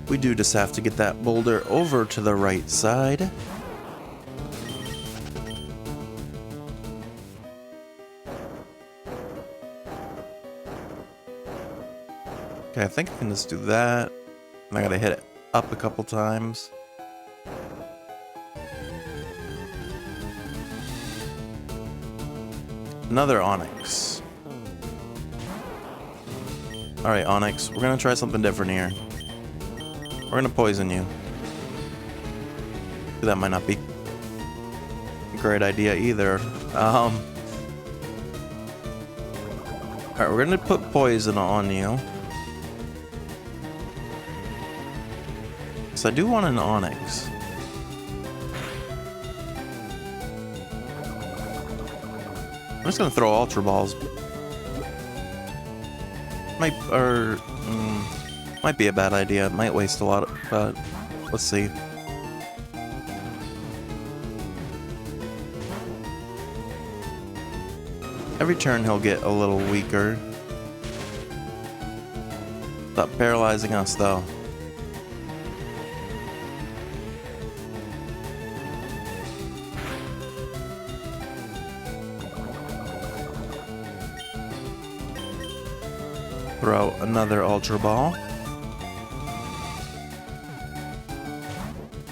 We do just have to get that boulder over to the right side. Okay, I think I can just do that. And I gotta hit it up a couple times. Another Onyx. Alright, Onyx, we're gonna try something different here. We're gonna poison you. That might not be a great idea either. Alright, we're gonna put poison on you. So I do want an Onyx. I'm just gonna throw Ultra Balls. Might be a bad idea. It might waste a lot, but let's see. Every turn he'll get a little weaker. Stop paralyzing us though. Throw another Ultra Ball.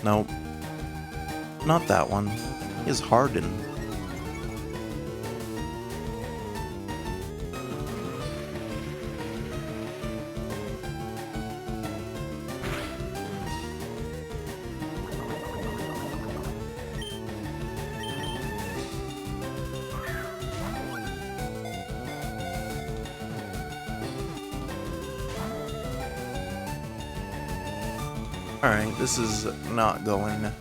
Nope. Not that one. He is hardened. Alright, this is not going...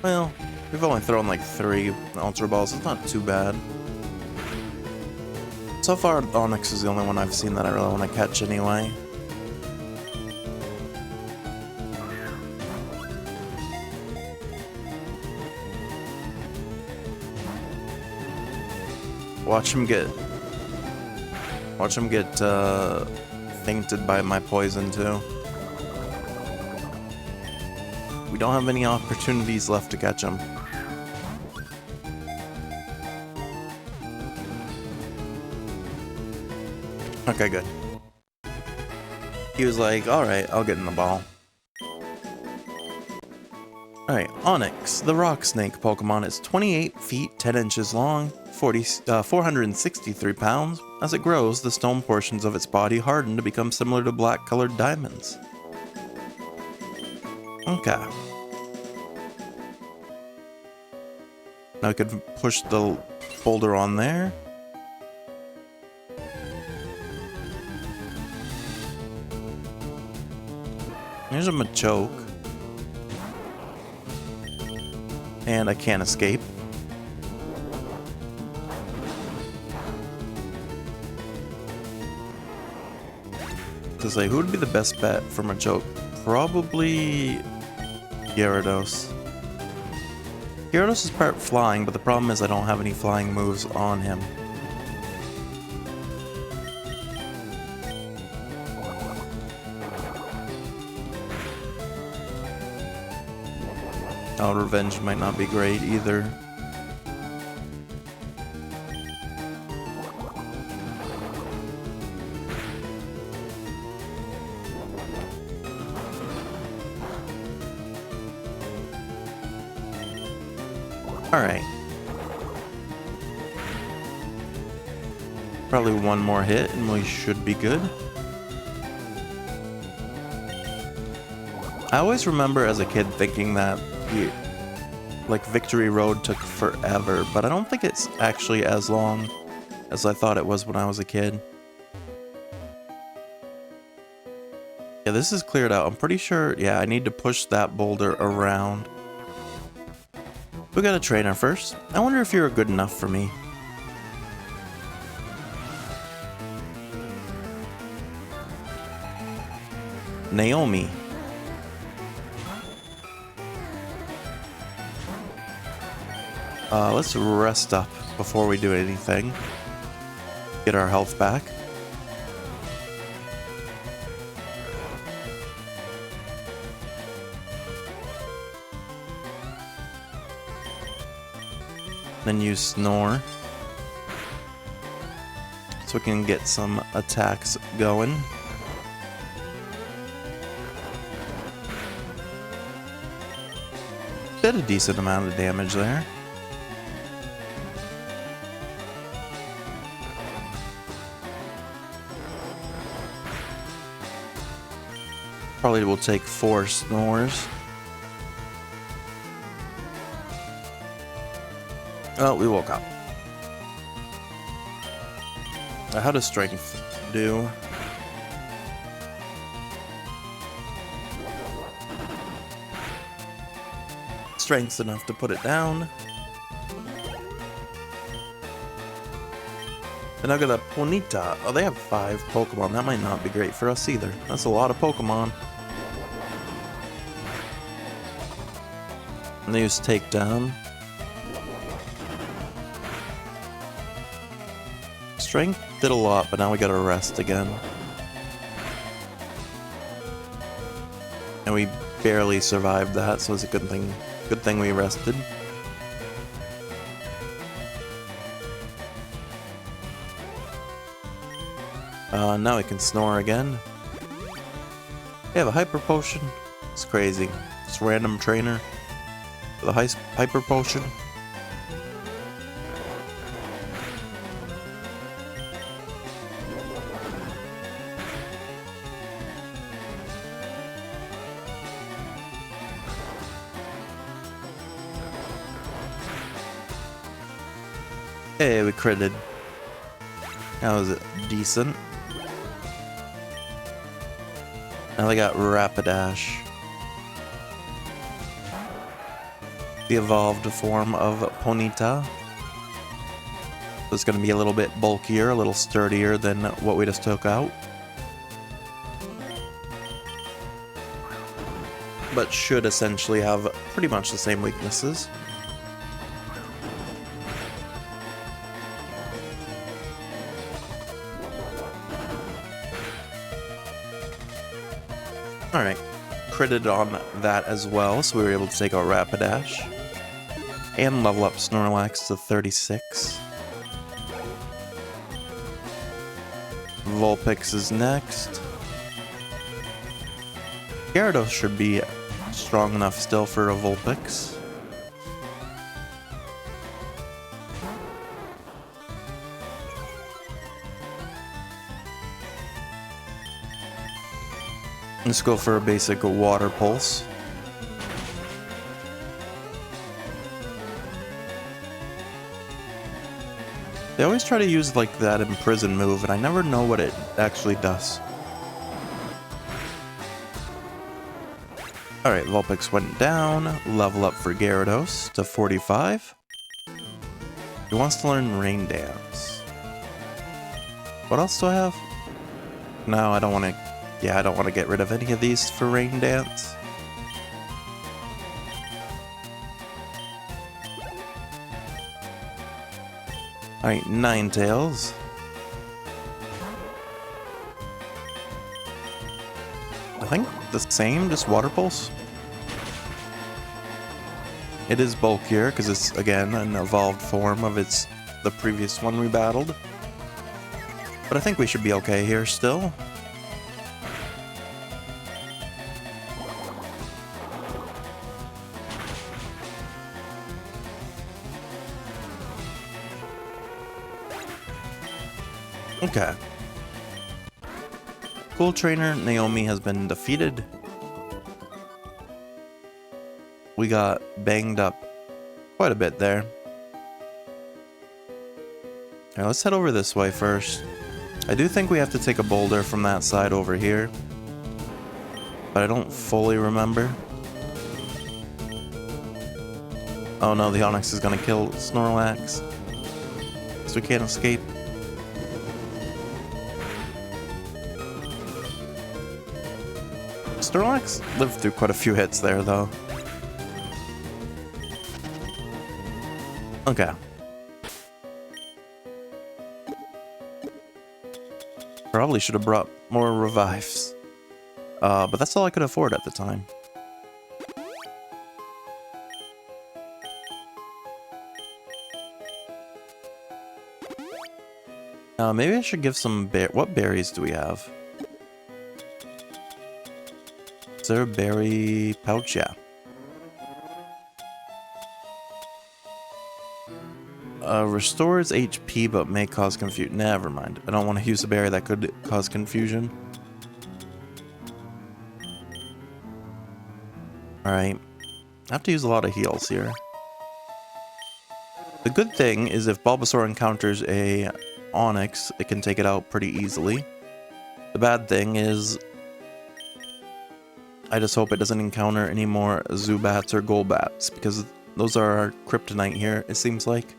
Well, we've only thrown like 3 Ultra Balls. It's not too bad. So far, Onyx is the only one I've seen that I really want to catch anyway. Watch him get fainted by my poison too. We don't have any opportunities left to catch him. Okay, good. He was like, alright, I'll get in the ball. Alright, Onyx, the rock snake Pokemon, is 28 feet 10 inches long, 463 pounds. As it grows, the stone portions of its body harden to become similar to black-colored diamonds. Okay. Now I could push the boulder on there. Here's a Machoke. And I can't escape. To say, who would be the best bet for Machoke? Probably Gyarados. Gyarados is part flying, but the problem is I don't have any flying moves on him. Oh, revenge might not be great either. Alright. Probably one more hit and we should be good. I always remember as a kid thinking that like Victory Road took forever, but I don't think it's actually as long as I thought it was when I was a kid. Yeah, this is cleared out. I'm pretty sure, yeah, I need to push that boulder around. We got a trainer first. I wonder if you're good enough for me. Naomi. Let's rest up before we do anything. Get our health back. Then use Snore. So we can get some attacks going. Did a decent amount of damage there. Probably will take 4 snores. Oh, we woke up. How does strength do? Strength's enough to put it down. And I got a Ponyta. Oh, they have 5 Pokemon. That might not be great for us either. That's a lot of Pokemon. And they use Takedown. Strength did a lot, but now we gotta rest again. And we barely survived that, so it's a good thing we rested. Now we can snore again. We have a hyper potion. It's crazy. It's random trainer with a hyper potion. Hey, we critted. That was decent. Now they got Rapidash. The evolved form of Ponyta. It's going to be a little bit bulkier, a little sturdier than what we just took out. But should essentially have pretty much the same weaknesses. Alright, critted on that as well, so we were able to take out Rapidash. And level up Snorlax to 36. Vulpix is next. Gyarados should be strong enough still for a Vulpix. Let's go for a basic water pulse. They always try to use like that imprison move, and I never know what it actually does. Alright, Vulpix went down. Level up for Gyarados to 45. He wants to learn Rain Dance. What else do I have? No, I don't want to... Yeah, I don't want to get rid of any of these for Rain Dance. Alright, Ninetales. I think the same, just Water Pulse. It is bulkier because it's, again, an evolved form of the previous one we battled. But I think we should be okay here still. Okay. Cool Trainer Naomi has been defeated. We got banged up quite a bit there. Alright, let's head over this way first. I do think we have to take a boulder from that side over here, but I don't fully remember. Oh no, the Onyx is gonna kill Snorlax, so we can't escape. Snorlax lived through quite a few hits there, though. Okay. Probably should have brought more revives. But that's all I could afford at the time. Maybe I should give some what berries do we have? Is there a berry pouch? Yeah. Restores HP but may cause confusion. Never mind. I don't want to use a berry that could cause confusion. Alright. I have to use a lot of heals here. The good thing is if Bulbasaur encounters a Onyx, it can take it out pretty easily. The bad thing is I just hope it doesn't encounter any more Zubats or Golbats, because those are our kryptonite here, it seems like.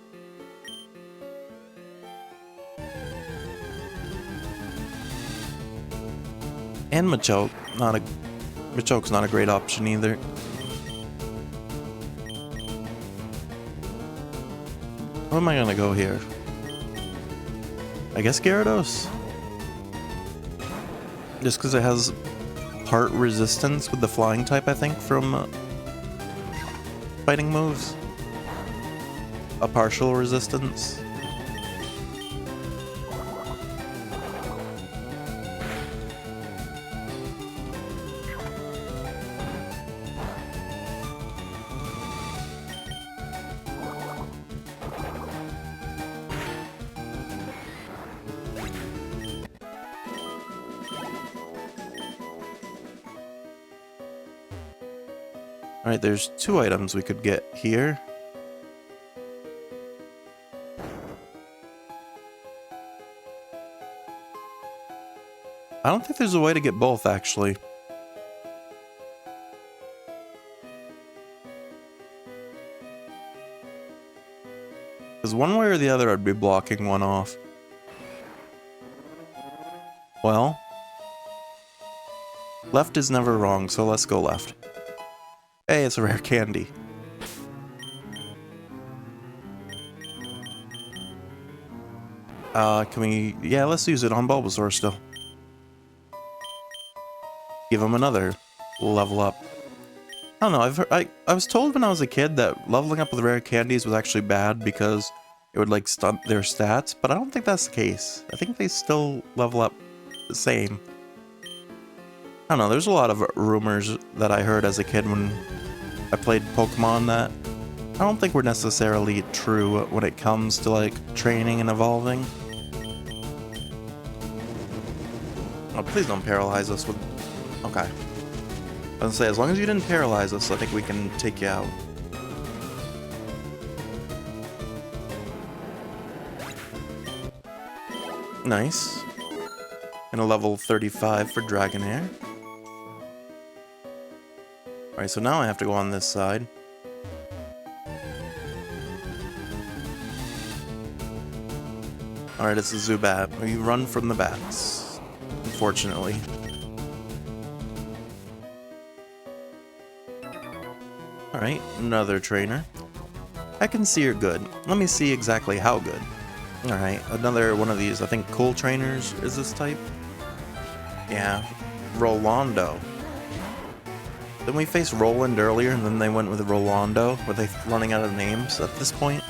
And Machoke, Machoke's not a great option either. Where am I gonna go here? I guess Gyarados? Just because it has part resistance with the flying type, I think, from fighting moves. A partial resistance. Alright, there's 2 items we could get here. I don't think there's a way to get both, actually. Because one way or the other, I'd be blocking one off. Well, left is never wrong, so let's go left. Hey, it's a rare candy. Can we... Yeah, let's use it on Bulbasaur still. Give him another level up. I don't know, I was told when I was a kid that leveling up with rare candies was actually bad because it would, like, stunt their stats, but I don't think that's the case. I think they still level up the same. I don't know, there's a lot of rumors that I heard as a kid when I played Pokemon that I don't think were necessarily true when it comes to, like, training and evolving. Oh, please don't paralyze us with... Okay. I was gonna say, as long as you didn't paralyze us, I think we can take you out. Nice. And a level 35 for Dragonair. Alright, so now I have to go on this side. Alright, it's a Zubat. We run from the bats, unfortunately. Alright, another trainer. I can see you're good. Let me see exactly how good. Alright, another one of these. I think Cool Trainers is this type. Yeah, Rolando. Then we faced Roland earlier, and then they went with Rolando. Were they running out of names at this point?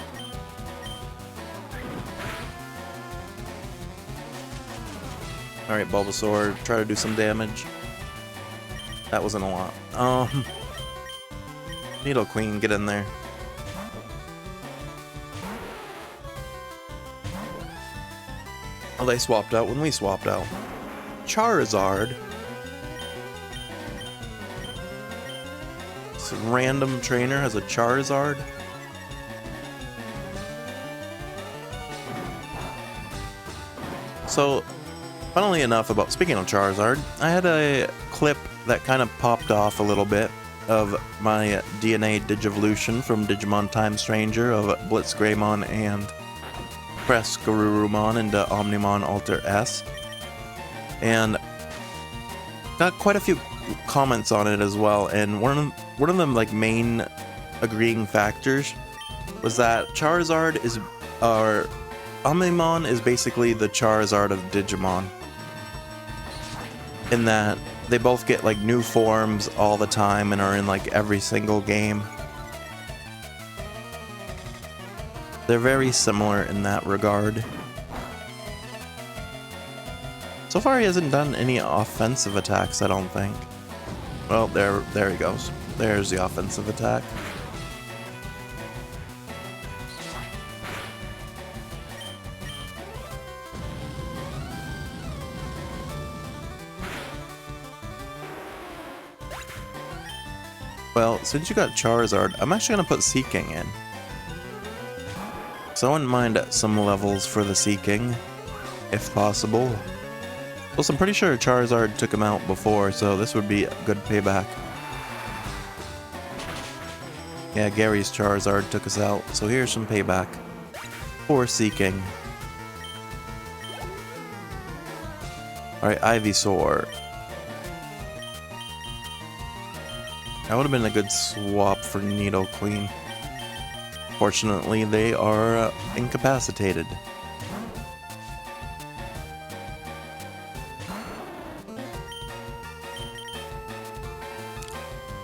Alright, Bulbasaur, try to do some damage. That wasn't a lot. Nidoqueen, get in there. Oh, they swapped out when we swapped out. Charizard. Some random trainer has a Charizard. So, funnily enough, speaking of Charizard, I had a clip that kind of popped off a little bit of my DNA Digivolution from Digimon Time Stranger of Blitzgreymon and Press Garurumon into Omnimon Alter S. And got quite a few comments on it as well, and one of them like main agreeing factors was that Charizard is Omnimon is basically the Charizard of Digimon, in that they both get like new forms all the time and are in like every single game. They're very similar in that regard. So far he hasn't done any offensive attacks, I don't think. Well, there he goes. There's the offensive attack. Well, since you got Charizard, I'm actually going to put Seeking in. So I wouldn't mind some levels for the Seeking, if possible. Plus, I'm pretty sure Charizard took him out before, so this would be a good payback. Yeah, Gary's Charizard took us out, so here's some payback for Seeking. Alright, Ivysaur. That would have been a good swap for Nidoqueen. Fortunately, they are incapacitated.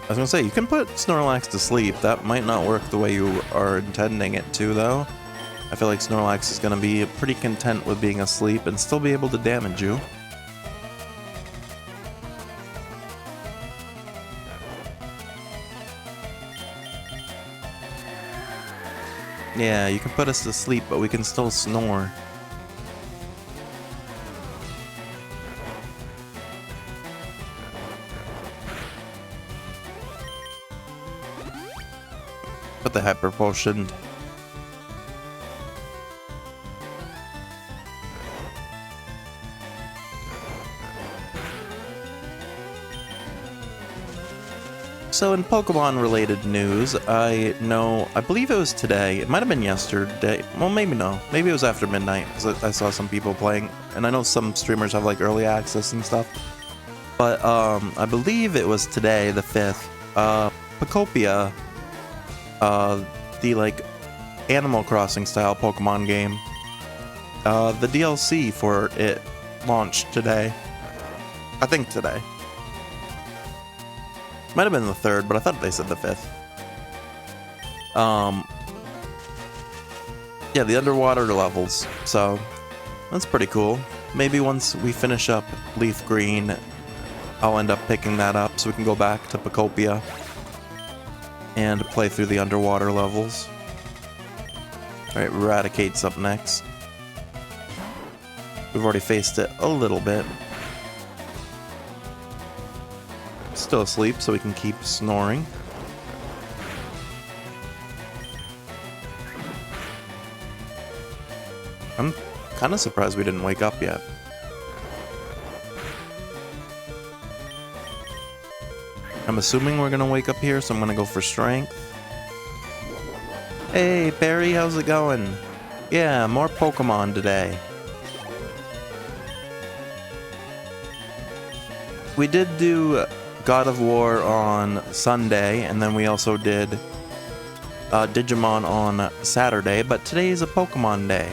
I was gonna say, you can put Snorlax to sleep. That might not work the way you are intending it to, though. I feel like Snorlax is gonna be pretty content with being asleep and still be able to damage you. Yeah, you can put us to sleep, but we can still snore. Put the Hyper Potion. So in Pokemon related news, I believe it was today, it might have been yesterday, well maybe no, maybe it was after midnight, because I saw some people playing, and I know some streamers have like early access and stuff, but I believe it was today, the 5th, Pokopia, the like Animal Crossing style Pokemon game, the DLC for it launched today, I think today. Might have been the 3rd, but I thought they said the 5th. Yeah, the underwater levels. So, that's pretty cool. Maybe once we finish up LeafGreen, I'll end up picking that up so we can go back to Pokopia and play through the underwater levels. Alright, Eradicate's up next. We've already faced it a little bit. Still asleep, so we can keep snoring. I'm kind of surprised we didn't wake up yet. I'm assuming we're gonna wake up here, so I'm gonna go for strength. Hey, Perry, how's it going? Yeah, more Pokemon today. We did do God of War on Sunday, and then we also did Digimon on Saturday, but today is a Pokemon day.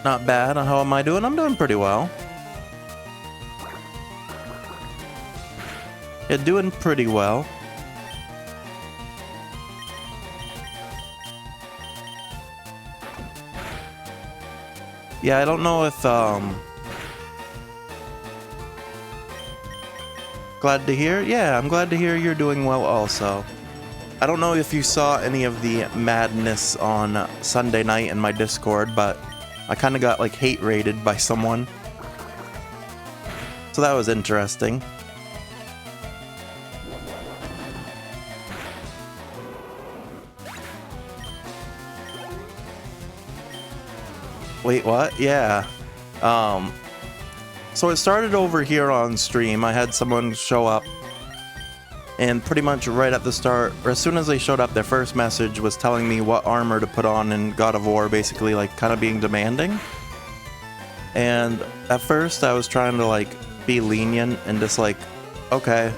Not bad. How am I doing? I'm doing pretty well. Yeah, doing pretty well. Yeah, I don't know if, glad to hear? Yeah, I'm glad to hear you're doing well also. I don't know if you saw any of the madness on Sunday night in my Discord, but I kind of got, like, hate raided by someone. So that was interesting. Wait, what? Yeah. So it started over here on stream. I had someone show up, and pretty much right at the start, or as soon as they showed up, their first message was telling me what armor to put on in God of War, basically, like, kind of being demanding. And at first, I was trying to, like, be lenient and just like, okay,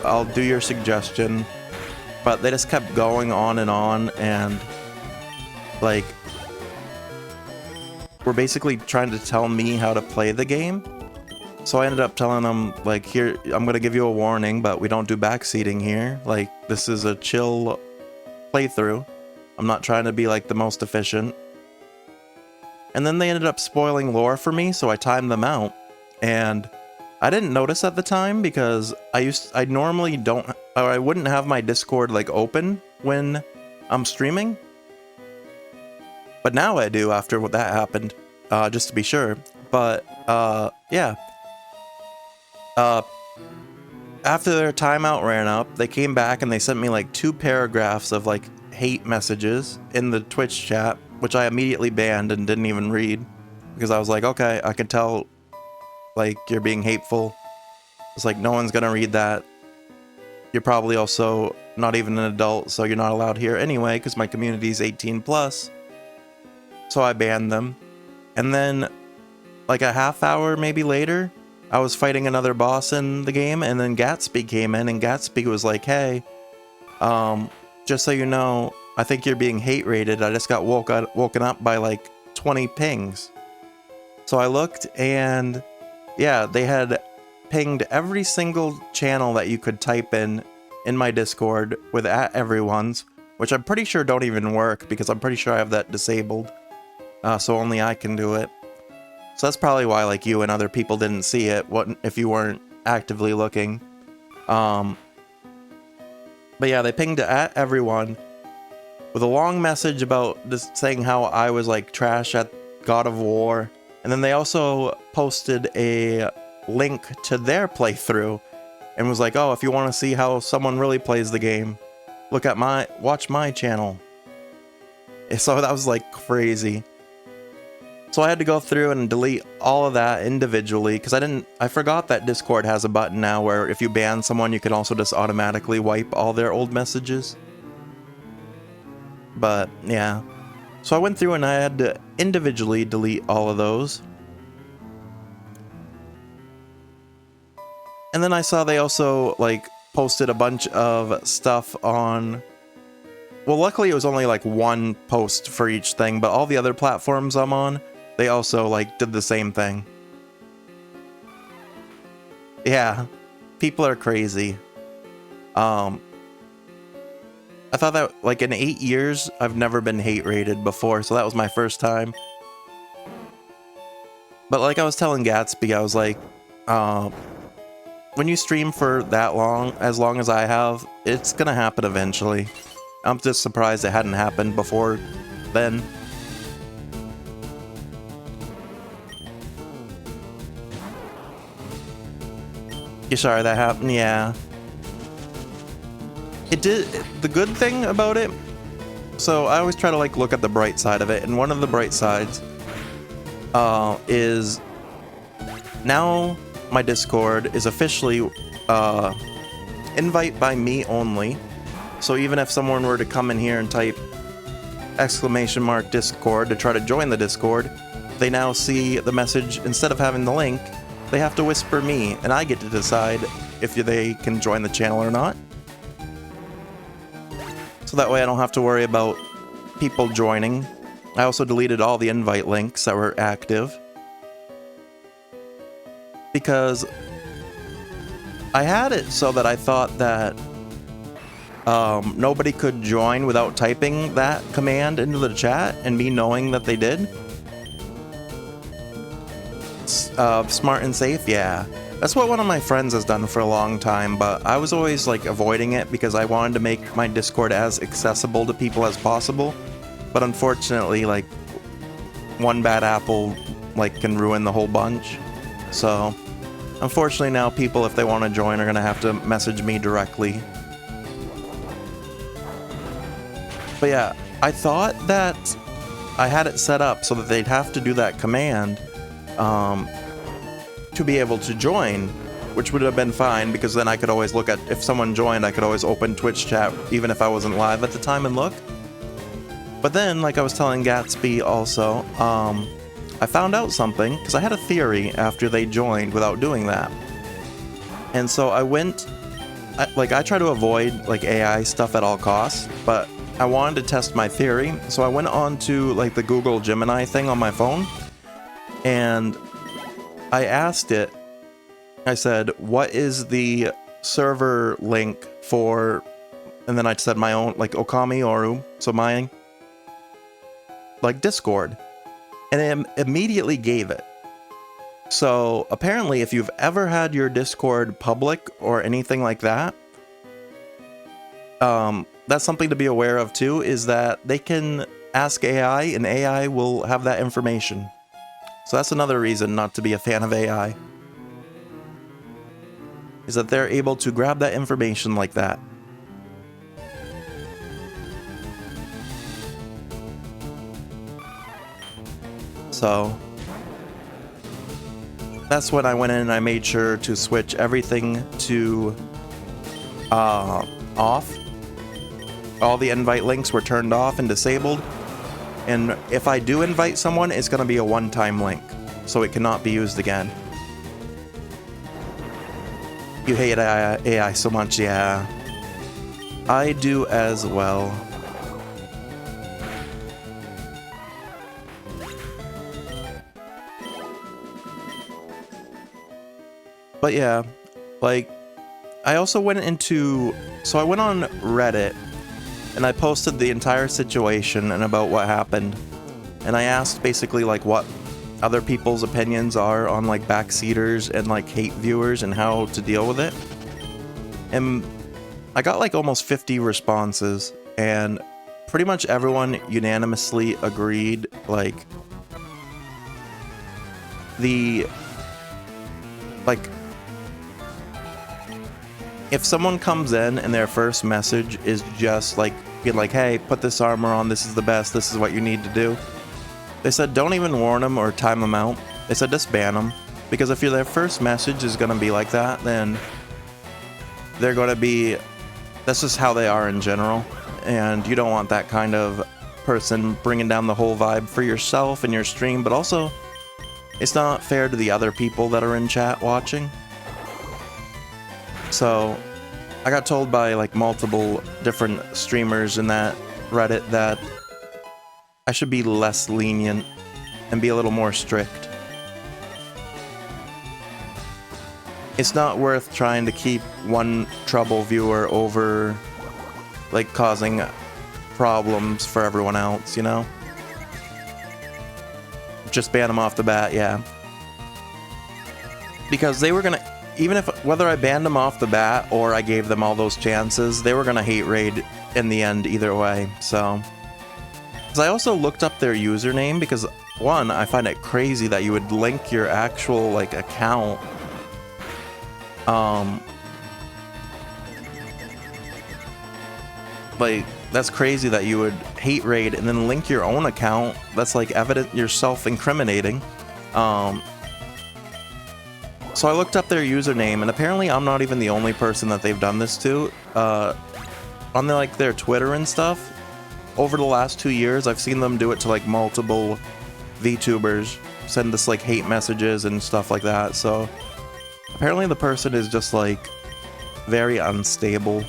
I'll do your suggestion. But they just kept going on, and, like, were basically trying to tell me how to play the game. So I ended up telling them, like, here, I'm gonna give you a warning, but we don't do backseating here. Like, this is a chill playthrough. I'm not trying to be, like, the most efficient. And then they ended up spoiling lore for me, so I timed them out. And I didn't notice at the time because I normally don't, or I wouldn't have my Discord, like, open when I'm streaming. But now I do after what that happened, just to be sure. But, yeah. After their timeout ran up, they came back and they sent me like 2 paragraphs of like hate messages in the Twitch chat, which I immediately banned and didn't even read because I was like, okay, I can tell like you're being hateful. It's like, no one's gonna read that. You're probably also not even an adult, so you're not allowed here anyway because my community is 18 plus. So I banned them. And then like a half hour maybe later, I was fighting another boss in the game, and then Gatsby came in, and Gatsby was like, hey, just so you know, I think you're being hate raided. I just got woken up by like 20 pings. So I looked, and yeah, they had pinged every single channel that you could type in my Discord with @everyone's, which I'm pretty sure don't even work because I'm pretty sure I have that disabled. So only I can do it. So that's probably why, like, you and other people didn't see it, if you weren't actively looking. But yeah, they pinged @everyone with a long message about just saying how I was, like, trash at God of War. And then they also posted a link to their playthrough and was like, oh, if you want to see how someone really plays the game, watch my channel. So that was, like, crazy. So I had to go through and delete all of that individually because I forgot that Discord has a button now where if you ban someone, you can also just automatically wipe all their old messages. But yeah, so I went through and I had to individually delete all of those. And then I saw they also like posted a bunch of stuff on, well, luckily it was only like one post for each thing, but all the other platforms I'm on, they also, like, did the same thing. Yeah, people are crazy. I thought that, like, in 8 years, I've never been hate raided before, so that was my first time. But like I was telling Gatsby, I was like, when you stream for that long, as I have, it's gonna happen eventually. I'm just surprised it hadn't happened before then. You sorry that happened? Yeah. It did. The good thing about it, so I always try to like look at the bright side of it, and one of the bright sides is now my Discord is officially invite by me only. So even if someone were to come in here and type !Discord to try to join the Discord, they now see the message. Instead of having the link, they have to whisper me, and I get to decide if they can join the channel or not. So that way I don't have to worry about people joining. I also deleted all the invite links that were active. Because I had it so that I thought that nobody could join without typing that command into the chat and me knowing that they did. Smart and safe, yeah. That's what one of my friends has done for a long time, but I was always like avoiding it because I wanted to make my Discord as accessible to people as possible. But unfortunately, like, one bad apple like can ruin the whole bunch. So unfortunately now people, if they want to join, are gonna have to message me directly. But yeah, I thought that I had it set up so that they'd have to do that command to be able to join, which would have been fine because then I could always look at, if someone joined, I could always open Twitch chat even if I wasn't live at the time and look. But then, like I was telling Gatsby also, I found out something because I had a theory after they joined without doing that. And so I went, I try to avoid like AI stuff at all costs, but I wanted to test my theory. So I went on to like the Google Gemini thing on my phone and I asked it, I said, what is the server link for, and then I said my own, like Ookamiyoru, so my, like Discord, and it immediately gave it. So apparently if you've ever had your Discord public or anything like that, that's something to be aware of too, is that they can ask AI and AI will have that information. So that's another reason not to be a fan of AI, is that they're able to grab that information like that. So that's when I went in and I made sure to switch everything to off. All the invite links were turned off and disabled. And if I do invite someone, it's going to be a one-time link, so it cannot be used again. You hate AI so much, yeah. I do as well. But yeah, like, I also went into, so I went on Reddit and I posted the entire situation and about what happened. And I asked basically like what other people's opinions are on like backseaters and like hate viewers and how to deal with it. And I got like almost 50 responses and pretty much everyone unanimously agreed, like, if someone comes in and their first message is just like, be like, hey, put this armor on, this is the best, this is what you need to do. They said don't even warn them or time them out. They said just ban them. Because if their first message is going to be like that, then they're going to be, that's just how they are in general. And you don't want that kind of person bringing down the whole vibe for yourself and your stream, but also it's not fair to the other people that are in chat watching. So I got told by like multiple different streamers in that Reddit that I should be less lenient and be a little more strict. It's not worth trying to keep one trouble viewer over like causing problems for everyone else, you know? Just ban them off the bat, yeah. Because they were gonna, even if, whether I banned them off the bat or I gave them all those chances, they were gonna hate raid in the end either way, so. Because I also looked up their username because, one, I find it crazy that you would link your actual, like, account. Like, that's crazy that you would hate raid and then link your own account. That's, like, evident, you're self-incriminating. So I looked up their username, and apparently I'm not even the only person that they've done this to. On their Twitter and stuff, over the last 2 years, I've seen them do it to like multiple VTubers, send us like hate messages and stuff like that. So apparently the person is just like very unstable.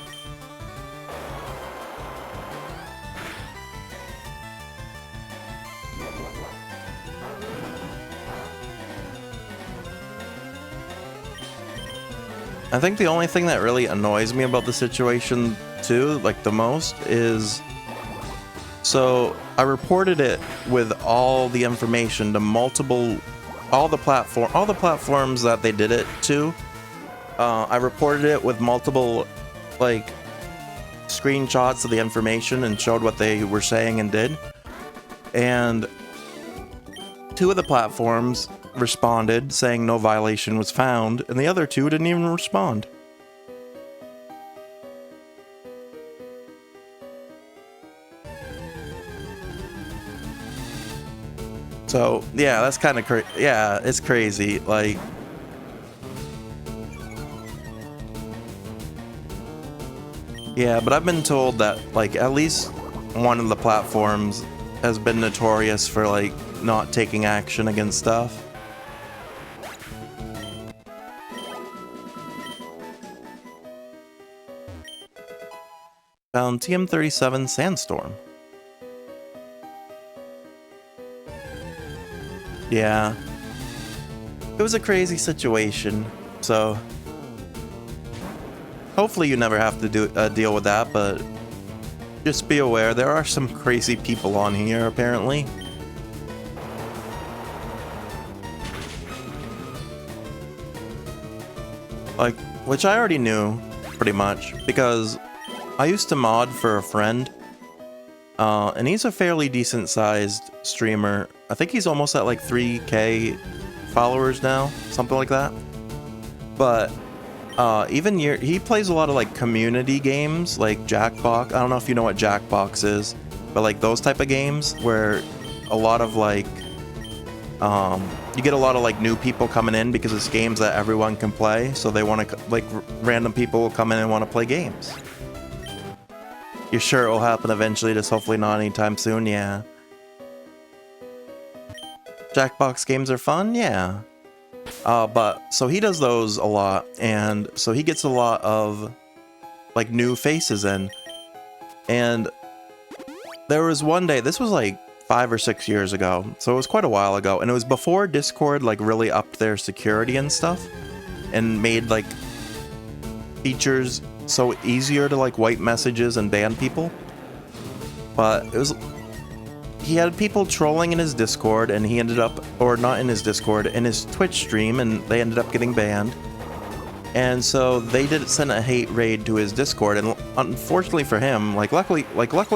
I think the only thing that really annoys me about the situation too, like the most, is so I reported it with all the information to all the platforms that they did it to. I reported it with multiple like screenshots of the information and showed what they were saying and did. And 2 of the platforms responded saying no violation was found, and the other 2 didn't even respond. So yeah, that's kind of crazy. Yeah, it's crazy. Like, yeah, but I've been told that like at least one of the platforms has been notorious for like not taking action against stuff. Found TM37 Sandstorm. Yeah. It was a crazy situation, so hopefully you never have to deal with that, but just be aware there are some crazy people on here apparently. Like, which I already knew pretty much because I used to mod for a friend, and he's a fairly decent sized streamer. I think he's almost at like 3K followers now, something like that. But he plays a lot of like community games like Jackbox. I don't know if you know what Jackbox is, but like those type of games where a lot of like you get a lot of like new people coming in because it's games that everyone can play, so they want to like random people will come in and want to play games. You're sure it will happen eventually, just hopefully not anytime soon, yeah. Jackbox games are fun, yeah. But so he does those a lot, and so he gets a lot of like new faces in. And there was one day, this was like 5 or 6 years ago, so it was quite a while ago, and it was before Discord like really upped their security and stuff and made like features so easier to like wipe messages and ban people. But he had people trolling in his Discord, and he ended up, or not in his Discord, in his Twitch stream, and they ended up getting banned. And so they did send a hate raid to his Discord, and unfortunately for him, luckily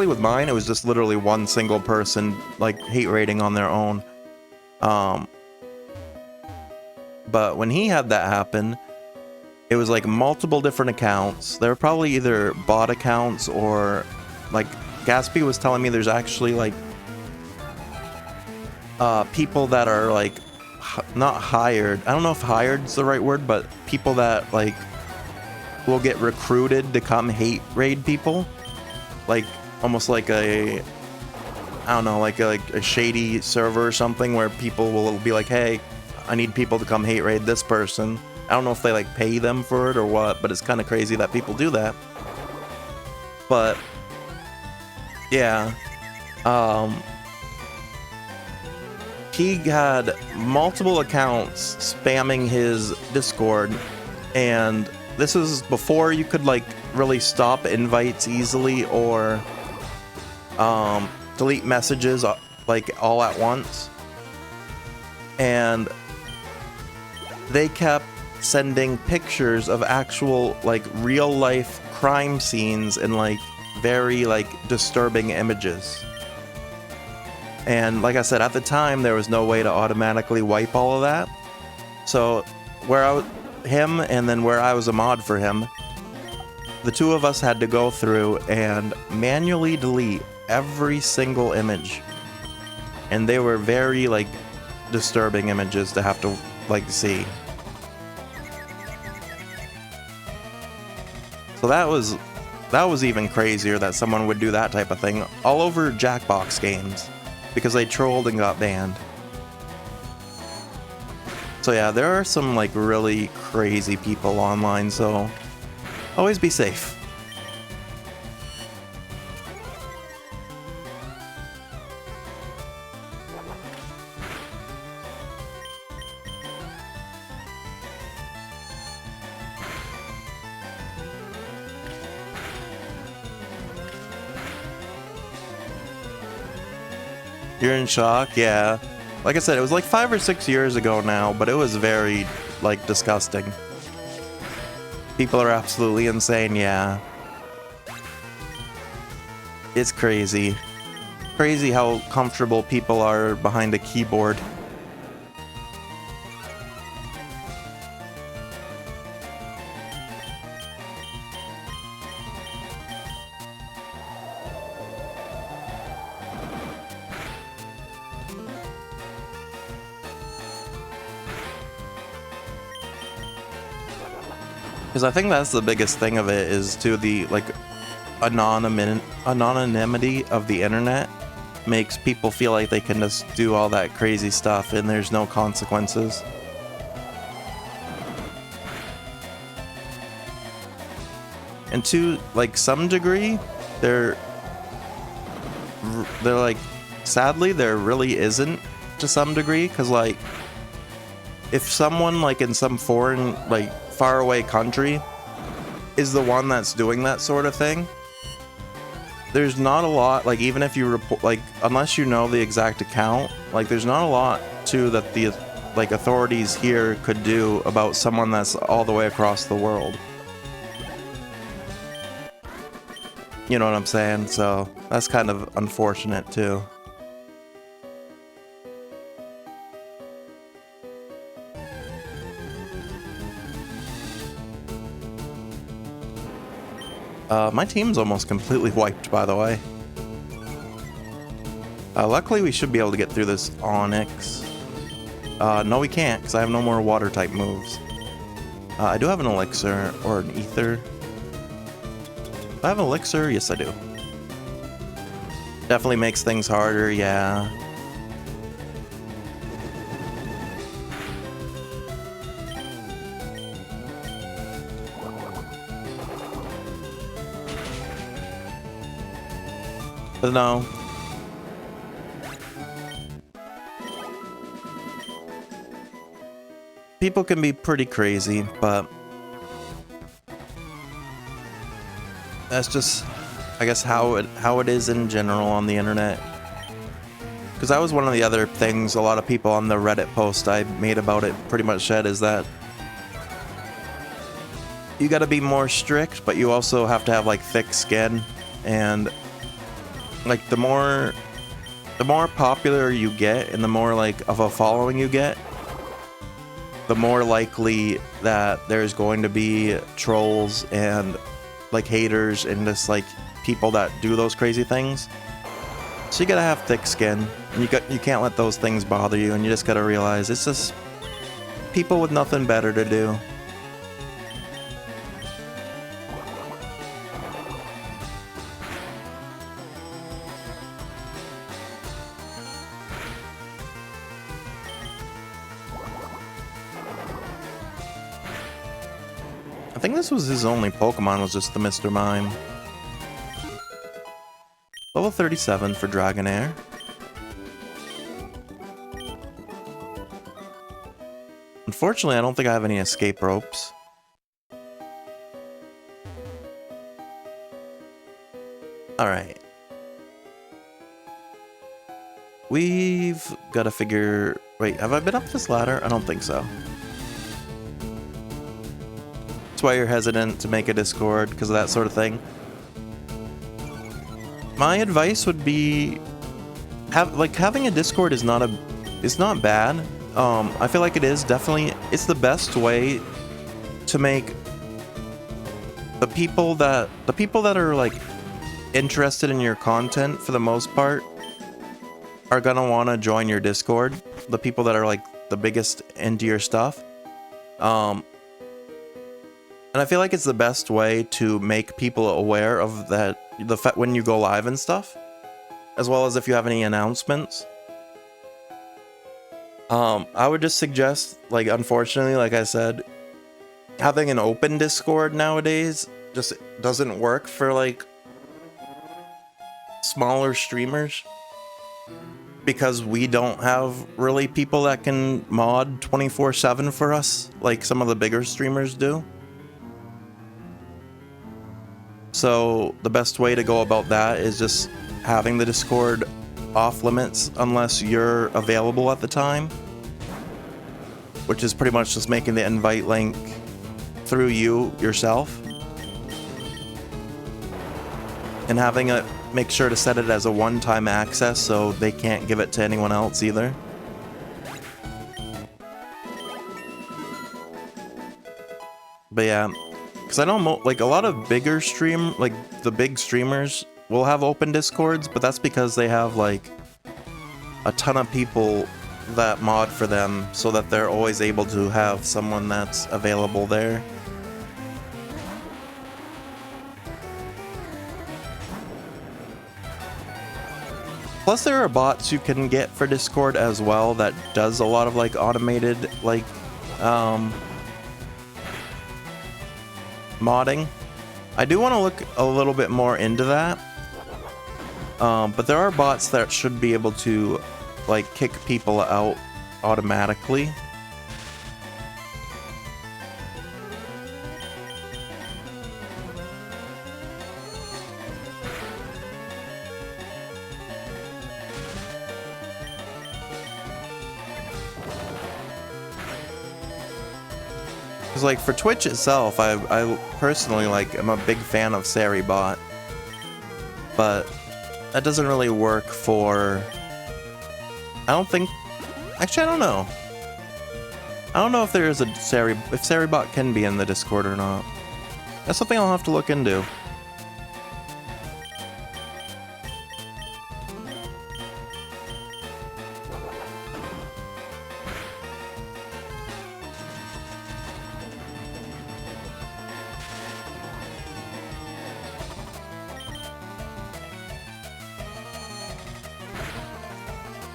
with mine, it was just literally one single person like hate raiding on their own. But when he had that happen, it was like multiple different accounts. They were probably either bot accounts or like Gatsby was telling me there's actually like people that are like not hired. I don't know if hired's the right word, but people that like will get recruited to come hate raid people. Like almost like I don't know, like a shady server or something where people will be like, hey, I need people to come hate raid this person. I don't know if they like pay them for it or what, but it's kind of crazy that people do that. But yeah, he had multiple accounts spamming his Discord, and this is before you could like really stop invites easily or delete messages like all at once. And they kept sending pictures of actual like real life crime scenes and like very like disturbing images. And like I said, at the time there was no way to automatically wipe all of that. So where I was a mod for him, the two of us had to go through and manually delete every single image. And they were very like disturbing images to have to like see. So that was even crazier that someone would do that type of thing all over Jackbox games because they trolled and got banned. So yeah, there are some like really crazy people online, so always be safe. You're in shock? Yeah. Like I said, it was like 5 or 6 years ago now, but it was very, like, disgusting. People are absolutely insane, yeah. It's crazy. Crazy how comfortable people are behind a keyboard. Because I think that's the biggest thing of it, is to the, like, anonymity of the internet makes people feel like they can just do all that crazy stuff and there's no consequences. And to, like, some degree, they're like, sadly, there really isn't to some degree, because, like, if someone, like, in some foreign, like, faraway country is the one that's doing that sort of thing, there's not a lot, like, even if you report, like, unless you know the exact account, like, there's not a lot to that the, like, authorities here could do about someone that's all the way across the world. You know what I'm saying? So that's kind of unfortunate too. My team's almost completely wiped, by the way. Luckily, we should be able to get through this Onyx. No, we can't, because I have no more water-type moves. I do have an elixir, or an ether. Do I have an elixir? Yes, I do. Definitely makes things harder, yeah. But no. People can be pretty crazy, but that's just, I guess, how it is in general on the internet. Because that was one of the other things a lot of people on the Reddit post I made about it pretty much said, is that you gotta be more strict, but you also have to have, like, thick skin. And, like, the more popular you get and the more, like, of a following you get, the more likely that there's going to be trolls and, like, haters and just, like, people that do those crazy things. So you gotta have thick skin. And you can't let those things bother you, and you just gotta realize it's just people with nothing better to do. I think this was his only Pokemon, was just the Mr. Mime. Level 37 for Dragonair. Unfortunately, I don't think I have any escape ropes. Alright. We've got to figure... Wait, have I been up this ladder? I don't think so. That's why you're hesitant to make a Discord, because of that sort of thing. My advice would be... having a Discord is not bad. I feel like it is definitely... It's the best way to make the people that are, like, interested in your content, for the most part, are gonna want to join your Discord. The people that are, like, the biggest into your stuff. And I feel like it's the best way to make people aware of that, when you go live and stuff, as well as if you have any announcements. I would just suggest, like, unfortunately, like I said, having an open Discord nowadays just doesn't work for, like, smaller streamers, because we don't have really people that can mod 24/7 for us like some of the bigger streamers do. So the best way to go about that is just having the Discord off limits unless you're available at the time, which is pretty much just making the invite link through you yourself and having it, make sure to set it as a one-time access so they can't give it to anyone else either. But yeah, because I know like a lot of bigger the big streamers will have open Discords, but that's because they have like a ton of people that mod for them so that they're always able to have someone that's available there. Plus there are bots you can get for Discord as well that does a lot of like automated like modding. I do want to look a little bit more into that. But there are bots that should be able to like kick people out automatically. Because like for Twitch itself, I personally like am a big fan of Saribot, but that doesn't really work for. I don't think. Actually, I don't know. I don't know if there is a if Saribot can be in the Discord or not. That's something I'll have to look into.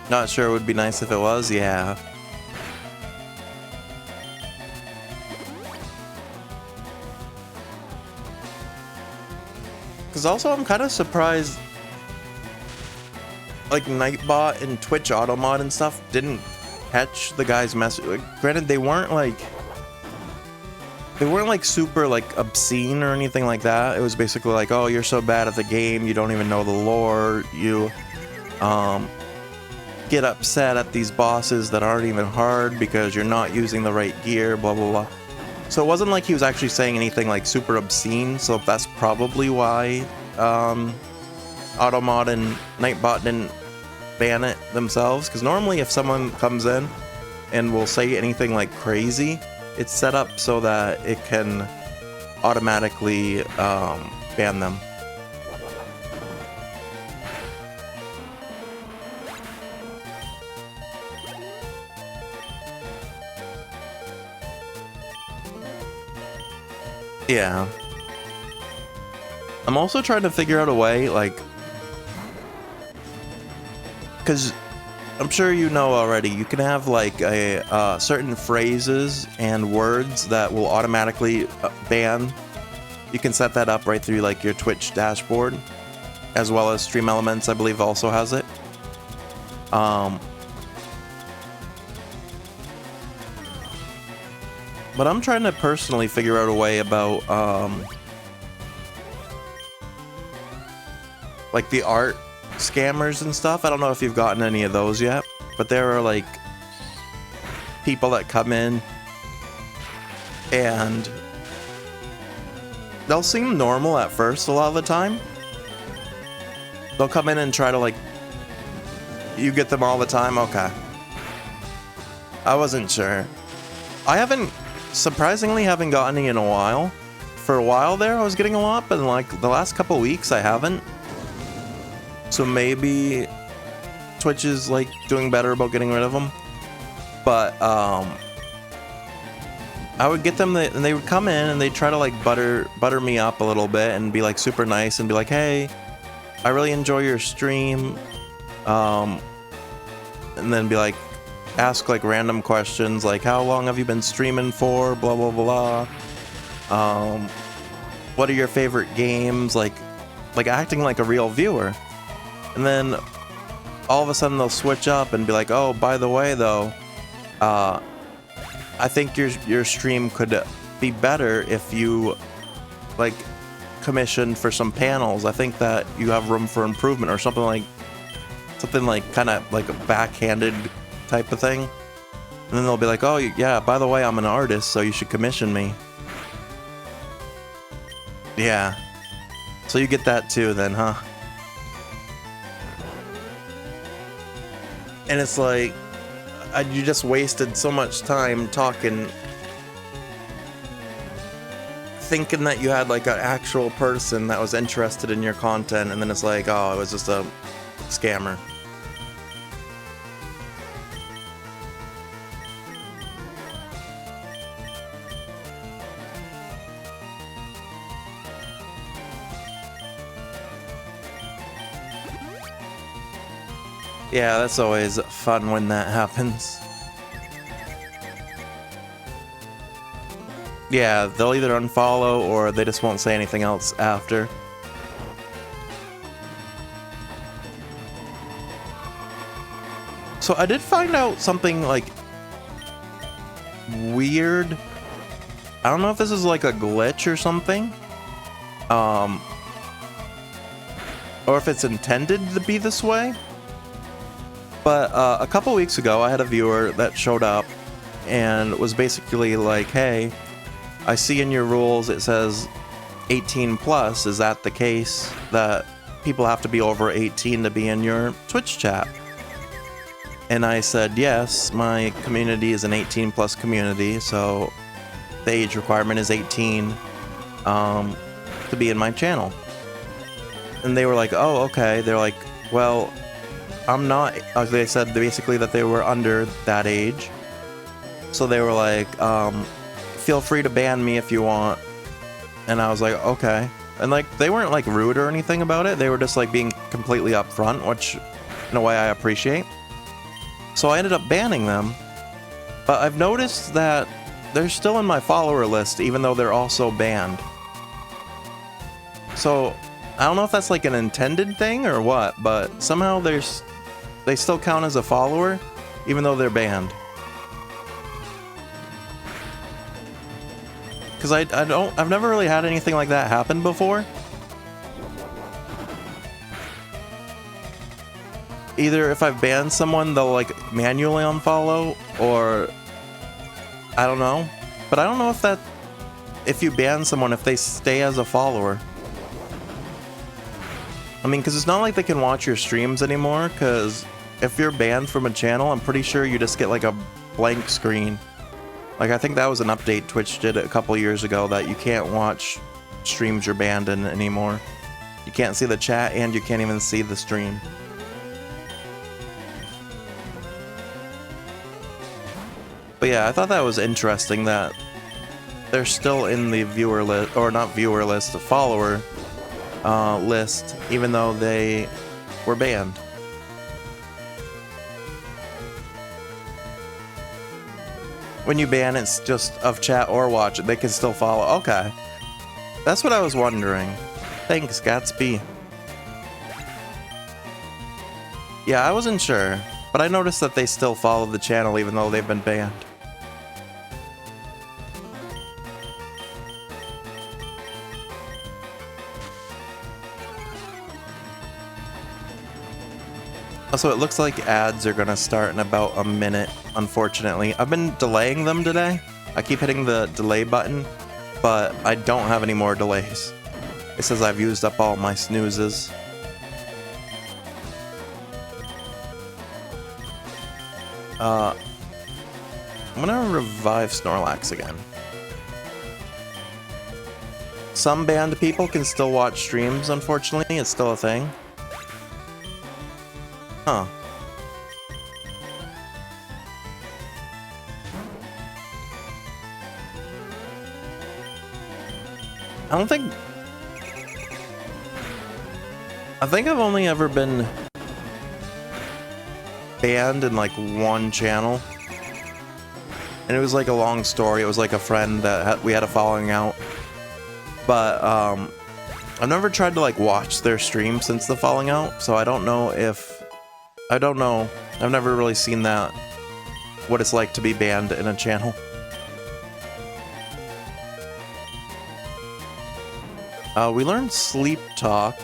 Not sure, it would be nice if it was, yeah. Because also I'm kind of surprised like Nightbot and Twitch Automod and stuff didn't catch the guy's message. Like, granted, they weren't like super like obscene or anything like that. It was basically like, oh, you're so bad at the game, you don't even know the lore, you get upset at these bosses that aren't even hard because you're not using the right gear, blah blah blah. So it wasn't like he was actually saying anything like super obscene, so that's probably why Automod and Nightbot didn't ban it themselves, because normally if someone comes in and will say anything like crazy, it's set up so that it can automatically ban them. Yeah. I'm also trying to figure out a way, like, because I'm sure you know already, you can have like a certain phrases and words that will automatically ban. You can set that up right through like your Twitch dashboard, as well as Stream Elements, I believe, also has it. But I'm trying to personally figure out a way about like the art scammers and stuff. I don't know if you've gotten any of those yet, but there are like people that come in and they'll seem normal at first a lot of the time. They'll come in and try to like, you get them all the time? Okay. I wasn't sure. I surprisingly haven't gotten any in a while. For a while there I was getting a lot, but in like the last couple weeks I haven't. So maybe Twitch is like doing better about getting rid of them. But I would get them, and they would come in and they'd try to like butter me up a little bit and be like super nice and be like, hey, I really enjoy your stream. And then be like, ask like random questions like, how long have you been streaming for, blah blah blah. What are your favorite games, like acting like a real viewer. And then all of a sudden they'll switch up and be like, oh, by the way though, I think your stream could be better if you like commissioned for some panels. I think that you have room for improvement or something something like kind of like a backhanded type of thing. And then they'll be like, oh yeah, by the way, I'm an artist, so you should commission me. Yeah. So you get that too then, huh? And it's like, you just wasted so much time talking, thinking that you had like an actual person that was interested in your content, and then it's like, oh, it was just a scammer. Yeah, that's always fun when that happens. Yeah, they'll either unfollow or they just won't say anything else after. So I did find out something like weird. I don't know if this is like a glitch or something. Or if it's intended to be this way. But a couple weeks ago, I had a viewer that showed up and was basically like, hey, I see in your rules it says 18 plus. Is that the case that people have to be over 18 to be in your Twitch chat? And I said, yes, my community is an 18 plus community, so the age requirement is 18 to be in my channel. And they were like, oh, okay. They're like, well, I'm not. They said basically that they were under that age. So they were like, feel free to ban me if you want. And I was like, okay. And like, they weren't like rude or anything about it. They were just like being completely upfront, which in a way I appreciate. So I ended up banning them. But I've noticed that they're still in my follower list, even though they're also banned. So I don't know if that's like an intended thing or what, but somehow they still count as a follower, even though they're banned. Because I've never really had anything like that happen before. Either if I've banned someone, they'll like manually unfollow, or I don't know. But I don't know if you ban someone, if they stay as a follower. I mean, because it's not like they can watch your streams anymore, because if you're banned from a channel, I'm pretty sure you just get like a blank screen. Like, I think that was an update Twitch did a couple years ago, that you can't watch streams you're banned in anymore. You can't see the chat, and you can't even see the stream. But yeah, I thought that was interesting that they're still in the viewer list, or not viewer list, the follower list, even though they were banned. When you ban, it's just of chat or watch, they can still follow. Okay. That's what I was wondering. Thanks, Gatsby. Yeah, I wasn't sure, but I noticed that they still follow the channel even though they've been banned. Also, it looks like ads are gonna start in about a minute, unfortunately. I've been delaying them today. I keep hitting the delay button, but I don't have any more delays. It says I've used up all my snoozes. I'm gonna revive Snorlax again. Some banned people can still watch streams, unfortunately. It's still a thing. Huh. I think I've only ever been banned in like one channel. And it was like a long story. It was like a friend that we had a falling out. But I've never tried to like watch their stream since the falling out, so I don't know. I've never really seen that, what it's like to be banned in a channel. We learned sleep talk.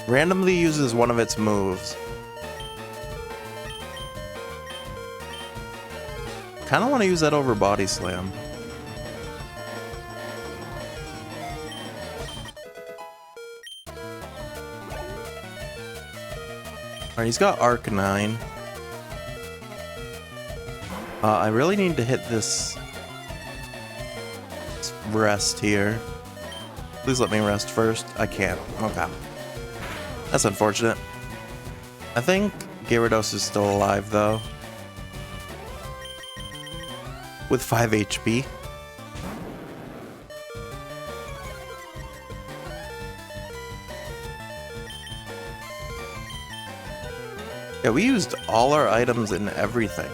Randomly uses one of its moves. Kind of want to use that over Body Slam. Alright, he's got Arc 9. I really need to hit this rest here. Please let me rest first. I can't. Okay. That's unfortunate. I think Gyarados is still alive, though. With 5 HP. Yeah, we used all our items in everything.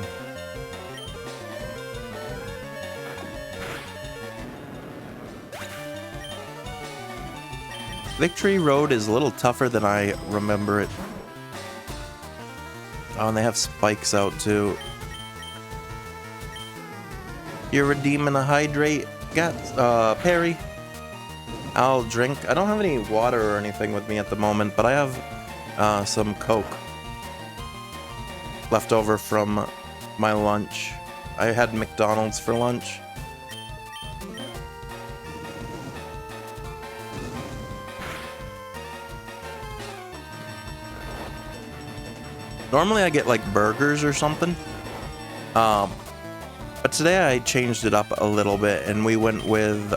Victory Road is a little tougher than I remember it. Oh, and they have spikes out too. You're redeeming a hydrate. Got Perry. I'll drink. I don't have any water or anything with me at the moment, but I have some Coke left over from my lunch. I had McDonald's for lunch. Normally I get like burgers or something. But today I changed it up a little bit and we went with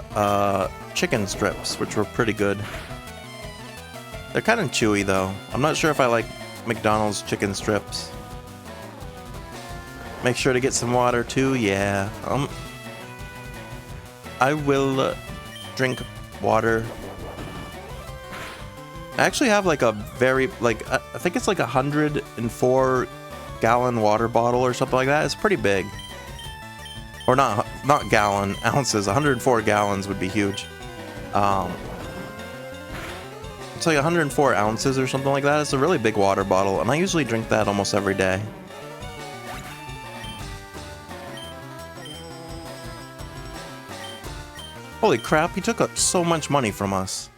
chicken strips, which were pretty good. They're kind of chewy though. I'm not sure if I like McDonald's chicken strips. Make sure to get some water too, yeah. I will drink water. I actually have like a very, like, I think it's like 104 gallon water bottle or something like that. It's pretty big. Or not gallon, ounces. 104 gallons would be huge. It's like 104 ounces or something like that. It's a really big water bottle, and I usually drink that almost every day. Holy crap, he took up so much money from us.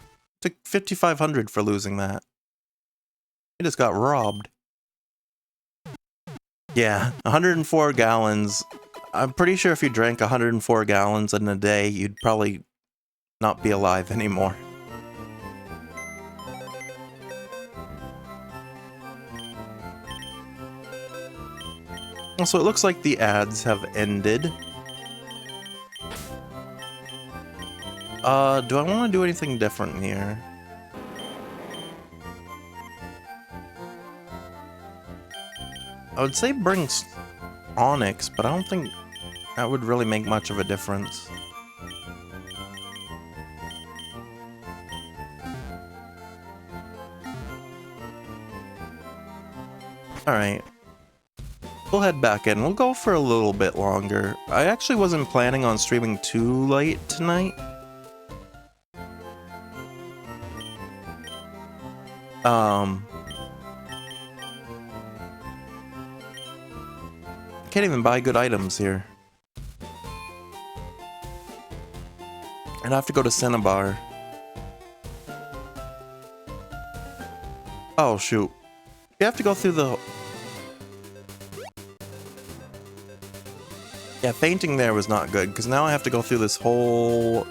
Took 5,500 for losing that. He just got robbed. Yeah, 104 gallons. I'm pretty sure if you drank 104 gallons in a day, you'd probably not be alive anymore. So it looks like the ads have ended. Do I want to do anything different here? I would say bring Onyx, but I don't think that would really make much of a difference. Alright. We'll head back in. We'll go for a little bit longer. I actually wasn't planning on streaming too late tonight. Can't even buy good items here. I'd have to go to Cinnabar. Oh shoot. You have to go through the... Yeah, fainting there was not good, because now I have to go through this whole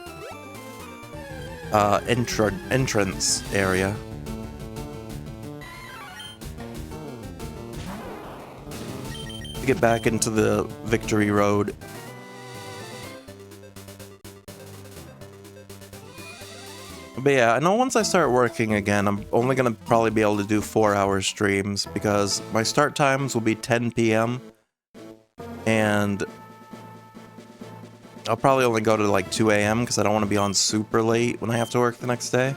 entrance area. To get back into the Victory Road. But yeah, I know once I start working again, I'm only going to probably be able to do 4-hour streams, because my start times will be 10 p.m. and I'll probably only go to like 2 a.m. because I don't want to be on super late when I have to work the next day.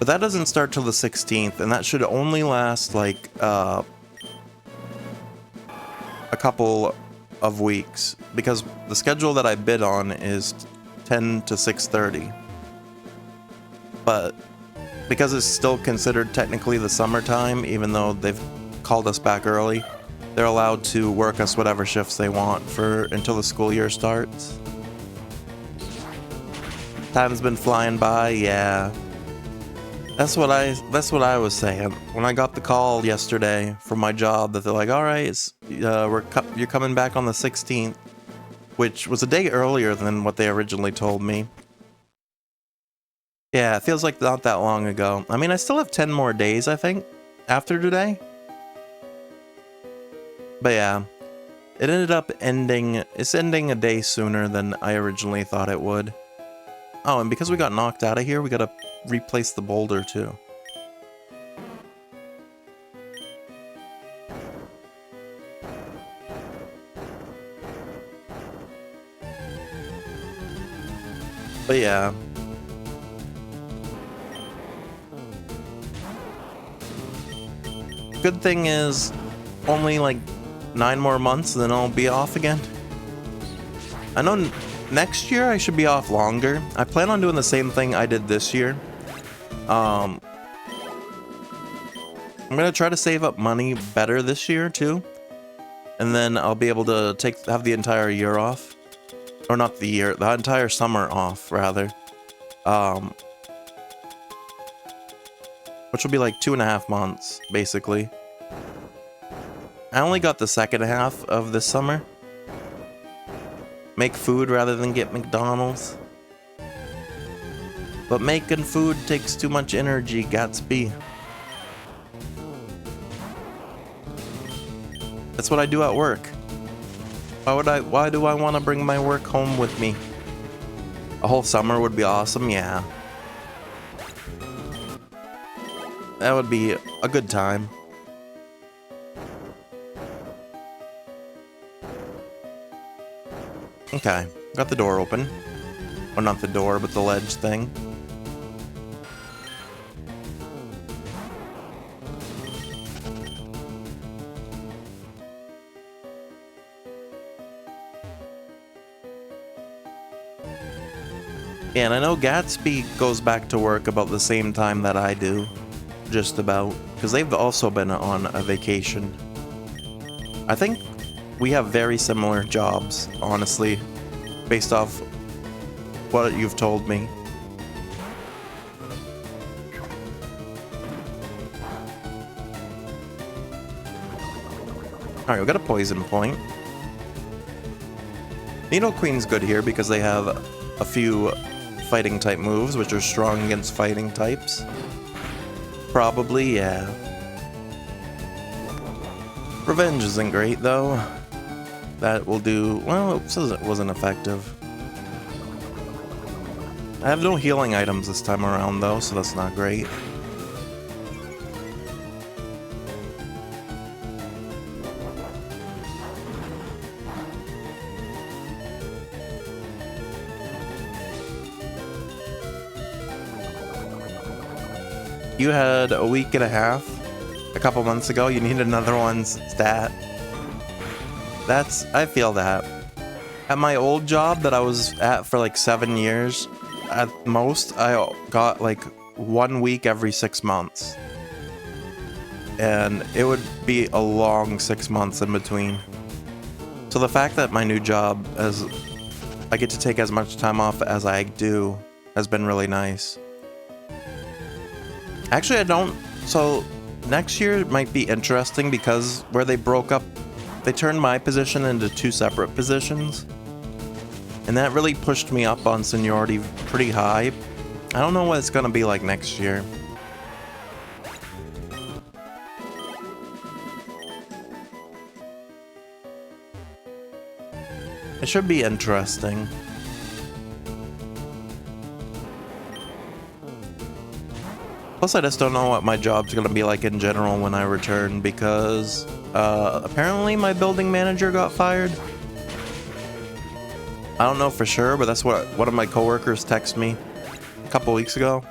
But that doesn't start till the 16th, and that should only last like a couple of weeks, because the schedule that I bid on is 10 to 6:30. But because it's still considered technically the summertime, even though they've called us back early, they're allowed to work us whatever shifts they want for until the school year starts. Time's been flying by, yeah. That's what I was saying when I got the call yesterday from my job that they're like, all right, you're coming back on the 16th, which was a day earlier than what they originally told me. Yeah, it feels like not that long ago. I mean, I still have 10 more days, I think, after today. But yeah, it ended up ending a day sooner than I originally thought it would. Oh, and because we got knocked out of here, we gotta replace the boulder too. But yeah. Good thing is, only like 9 more months and then I'll be off again. I know next year I should be off longer. I plan on doing the same thing I did this year. I'm gonna try to save up money better this year too. And then I'll be able to have the entire year off. Or not the year, the entire summer off, rather. Which will be like 2.5 months, basically. I only got the second half of this summer. Make food rather than get McDonald's. But making food takes too much energy, Gatsby. That's what I do at work. Why do I want to bring my work home with me? A whole summer would be awesome, yeah. That would be a good time. Okay, got the door open. Well, not the door, but the ledge thing. Yeah, and I know Gatsby goes back to work about the same time that I do. Just about. Because they've also been on a vacation. I think we have very similar jobs, honestly. Based off what you've told me. Alright, we got a poison point. Needle Queen's good here because they have a few fighting type moves, which are strong against fighting types. Probably, yeah. Revenge isn't great, though. That will do... Well, it says it wasn't effective. I have no healing items this time around, though, so that's not great. You had a week and a half a couple months ago. You need another one's stat. I feel that. At my old job that I was at for like 7 years, at most, I got like 1 week every 6 months. And it would be a long 6 months in between. So the fact that my new job, I get to take as much time off as I do, has been really nice. Actually, I don't... So, next year might be interesting because where they broke up, they turned my position into 2 separate positions. And that really pushed me up on seniority pretty high. I don't know what it's going to be like next year. It should be interesting. Plus, I just don't know what my job's going to be like in general when I return because apparently my building manager got fired. I don't know for sure, but that's what one of my coworkers texted me a couple weeks ago.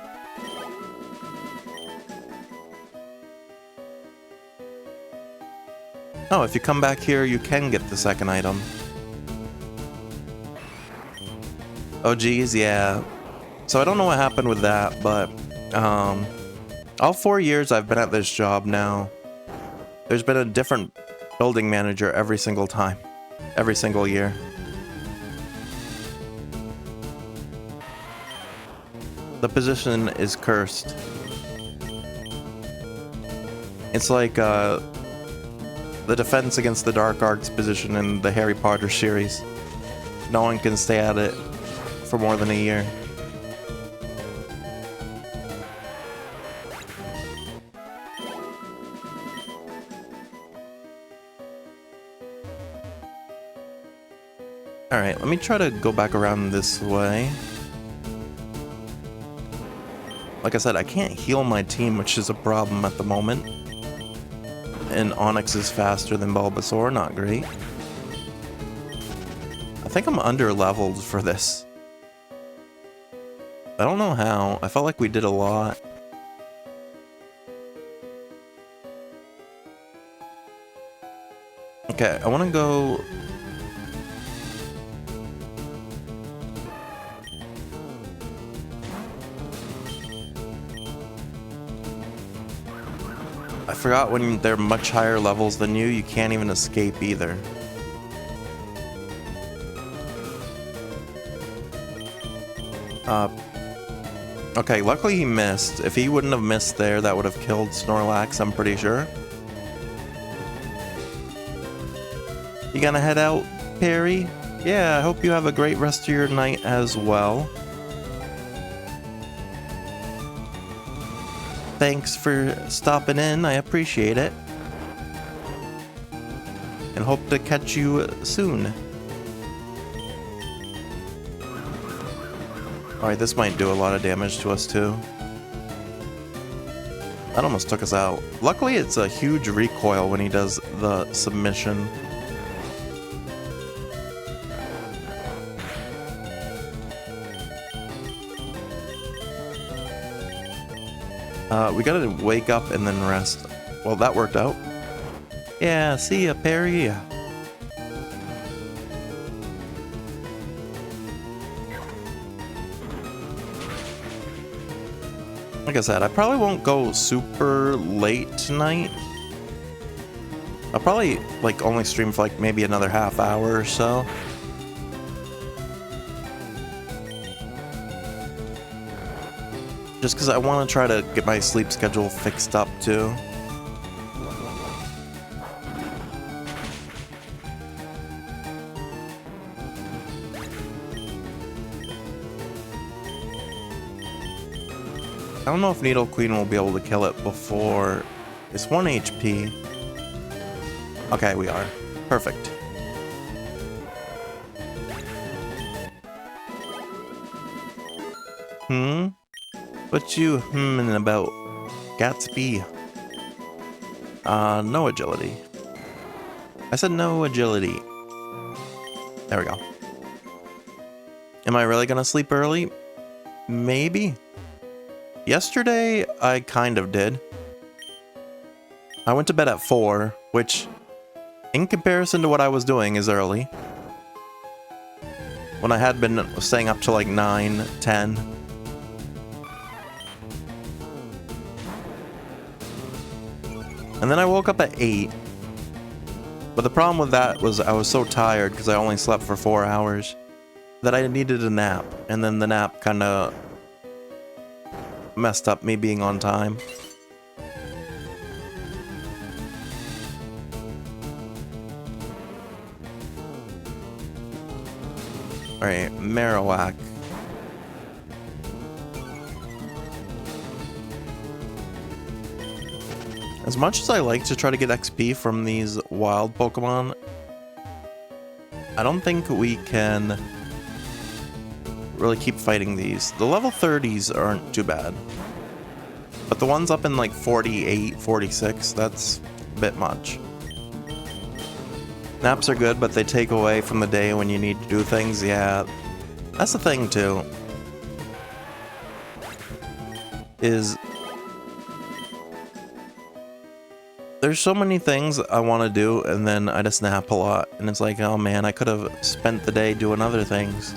Oh, if you come back here, you can get the second item. Oh, geez, yeah. So I don't know what happened with that, but all 4 years I've been at this job now, there's been a different building manager every single time, every single year. The position is cursed. It's like the defense against the dark arts position in the Harry Potter series. No one can stay at it for more than a year. Alright, let me try to go back around this way. Like I said, I can't heal my team, which is a problem at the moment. And Onyx is faster than Bulbasaur, not great. I think I'm under-leveled for this. I don't know how. I felt like we did a lot. Okay, I want to go... I forgot when they're much higher levels than you can't even escape either. Okay, luckily he missed. If he wouldn't have missed there, that would have killed Snorlax, I'm pretty sure. You gonna head out, Perry? Yeah, I hope you have a great rest of your night as well. Thanks for stopping in, I appreciate it. And hope to catch you soon. Alright, this might do a lot of damage to us too. That almost took us out. Luckily it's a huge recoil when he does the submission. We gotta wake up and then rest. Well, that worked out. Yeah, see ya, Perry. Like I said, I probably won't go super late tonight. I'll probably like only stream for like maybe another half hour or so. Just because I want to try to get my sleep schedule fixed up too. I don't know if Needle Queen will be able to kill it before... It's 1 HP. Okay, we are. Perfect. What you hmming about? Gatsby. No agility. I said no agility. There we go. Am I really gonna sleep early? Maybe. Yesterday, I kind of did. I went to bed at 4, which, in comparison to what I was doing, is early. When I had been staying up till like 9, 10. And then I woke up at 8. But the problem with that was I was so tired because I only slept for 4 hours that I needed a nap. And then the nap kind of messed up me being on time. Alright, Marowak. As much as I like to try to get XP from these wild Pokemon, I don't think we can really keep fighting these. The level 30s aren't too bad. But the ones up in like 48, 46, that's a bit much. Naps are good, but they take away from the day when you need to do things. Yeah, that's the thing too. Is there's so many things I want to do, and then I just nap a lot. And it's like, oh man, I could have spent the day doing other things.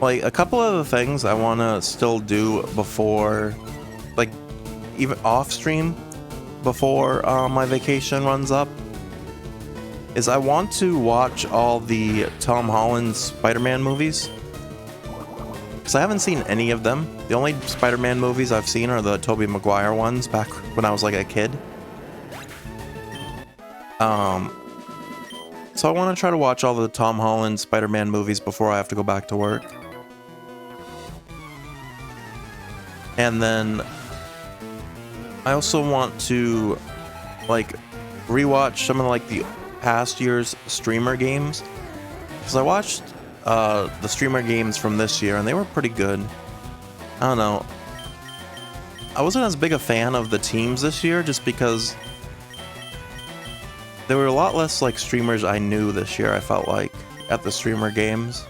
Like, a couple of the things I want to still do before, like, even off stream, before my vacation runs up, is I want to watch all the Tom Holland Spider-Man movies. Because I haven't seen any of them. The only Spider-Man movies I've seen are the Tobey Maguire ones back when I was like a kid. So I want to try to watch all the Tom Holland Spider-Man movies before I have to go back to work. And then I also want to like rewatch some of like the past year's streamer games, because I watched the streamer games from this year and they were pretty good. I don't know. I wasn't as big a fan of the teams this year just because there were a lot less like streamers I knew this year, I felt like, at the streamer games.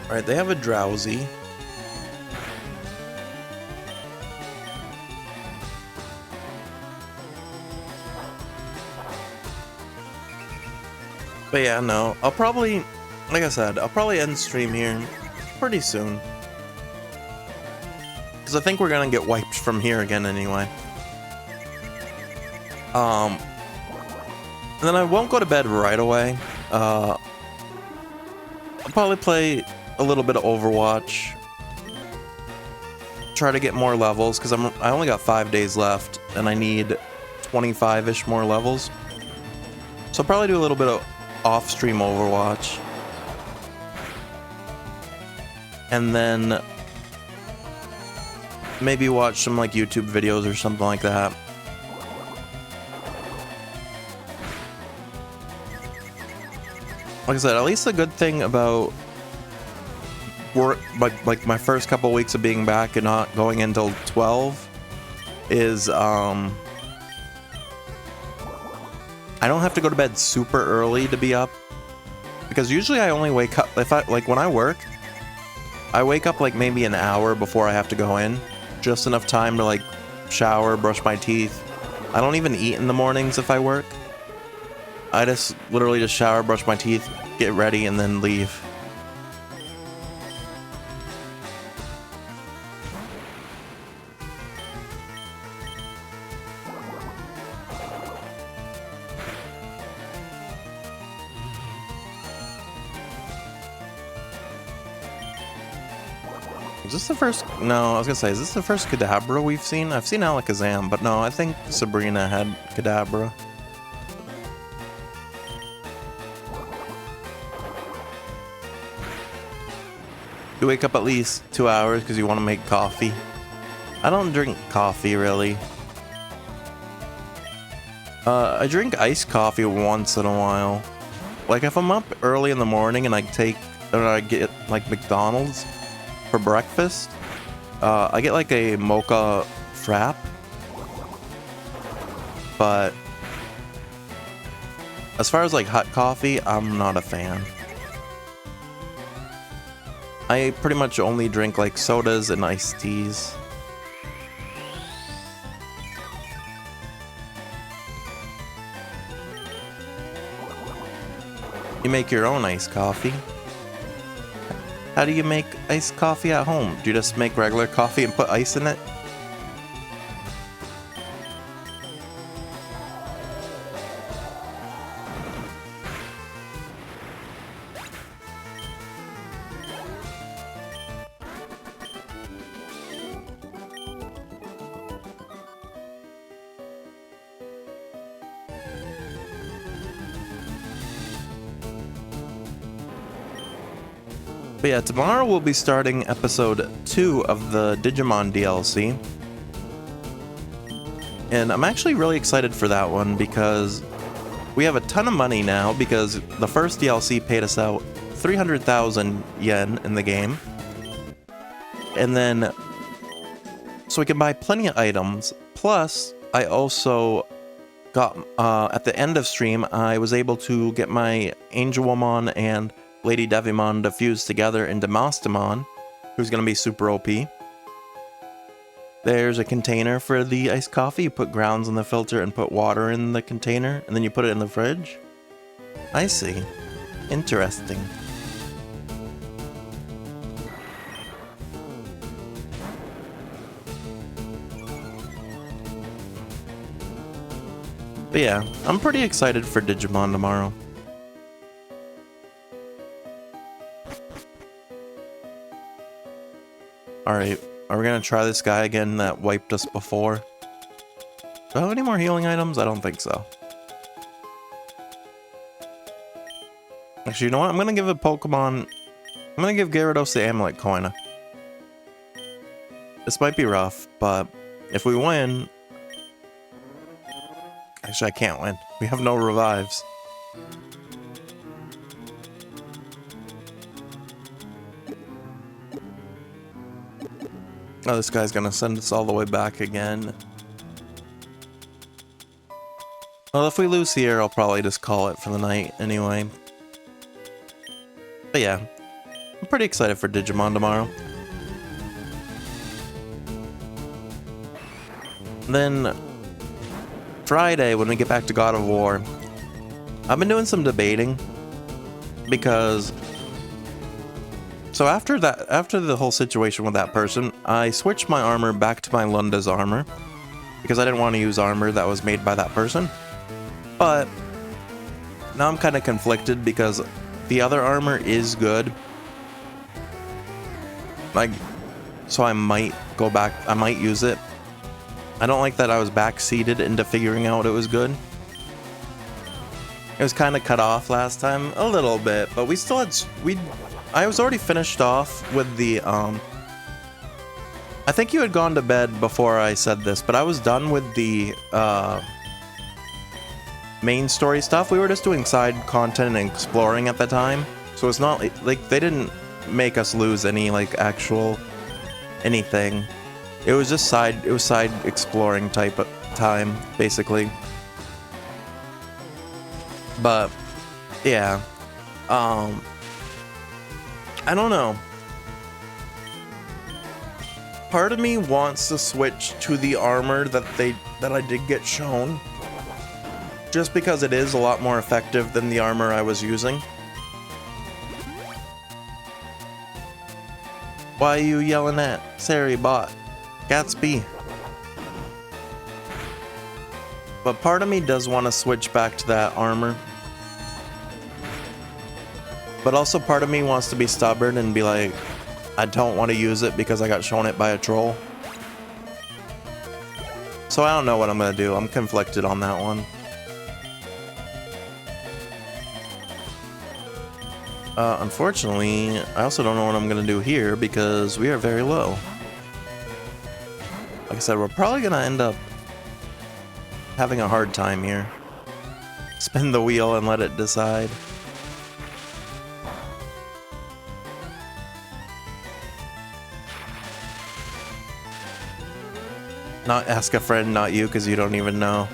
Alright, they have a Drowsy. But yeah, no, I'll probably, like I said, I'll probably end stream here pretty soon. Because I think we're gonna get wiped from here again anyway. And then I won't go to bed right away. I'll probably play a little bit of Overwatch. Try to get more levels, because I only got 5 days left, and I need 25-ish more levels. So I'll probably do a little bit of off-stream Overwatch. And then maybe watch some like YouTube videos or something like that. Like I said, at least the good thing about work, like my first couple weeks of being back and not going until 12 is I don't have to go to bed super early to be up, because usually I only wake up if when I work, I wake up like maybe an hour before I have to go in, just enough time to like shower, brush my teeth. I don't even eat in the mornings if I work. I just literally just shower, brush my teeth, get ready, and then leave. Is this the first? No, I was gonna say, is this the first Kadabra we've seen? I've seen Alakazam, but no, I think Sabrina had Kadabra. You wake up at least 2 hours because you want to make coffee. I don't drink coffee really. I drink iced coffee once in a while. Like if I'm up early in the morning and I get like McDonald's for breakfast, I get like a mocha frap, but as far as like hot coffee, I'm not a fan. I pretty much only drink like sodas and iced teas. You make your own iced coffee. How do you make iced coffee at home? Do you just make regular coffee and put ice in it? But yeah, tomorrow we'll be starting episode 2 of the Digimon DLC. And I'm actually really excited for that one because we have a ton of money now, because the first DLC paid us out 300,000 yen in the game. And then, so we can buy plenty of items. Plus, I also got, at the end of stream, I was able to get my Angelwomon and Lady Devimon to fuse together into Mastamon, who's going to be super OP. There's a container for the iced coffee. You put grounds in the filter and put water in the container, and then you put it in the fridge. I see. Interesting. But yeah, I'm pretty excited for Digimon tomorrow. Alright, are we gonna try this guy again that wiped us before? Do I have any more healing items? I don't think so. Actually, you know what? I'm gonna give a Pokemon... I'm gonna give Gyarados the Amulet Coin. This might be rough, but if we win... Actually, I can't win. We have no revives. Oh, this guy's gonna send us all the way back again. Well, if we lose here, I'll probably just call it for the night anyway. But yeah, I'm pretty excited for Digimon tomorrow. Then Friday, when we get back to God of War, I've been doing some debating because... So after the whole situation with that person, I switched my armor back to my Lunda's armor because I didn't want to use armor that was made by that person. But now I'm kind of conflicted because the other armor is good. Like, so I might go back, I might use it. I don't like that I was backseated into figuring out it was good. It was kind of cut off last time, a little bit, but we still had, I was already finished off with the, I think you had gone to bed before I said this, but I was done with the, main story stuff. We were just doing side content and exploring at the time, so it's not, like, they didn't make us lose any, like, actual anything. It was just side exploring type of time, basically. But, yeah. I don't know. Part of me wants to switch to the armor that I did get shown, just because it is a lot more effective than the armor I was using. Why are you yelling at Sari bot? Gatsby. But part of me does want to switch back to that armor. But also part of me wants to be stubborn and be like, I don't want to use it because I got shown it by a troll. So I don't know what I'm going to do. I'm conflicted on that one. Unfortunately, I also don't know what I'm going to do here because we are very low. Like I said, we're probably going to end up having a hard time here. Spin the wheel and let it decide. Not ask a friend, not you, because you don't even know.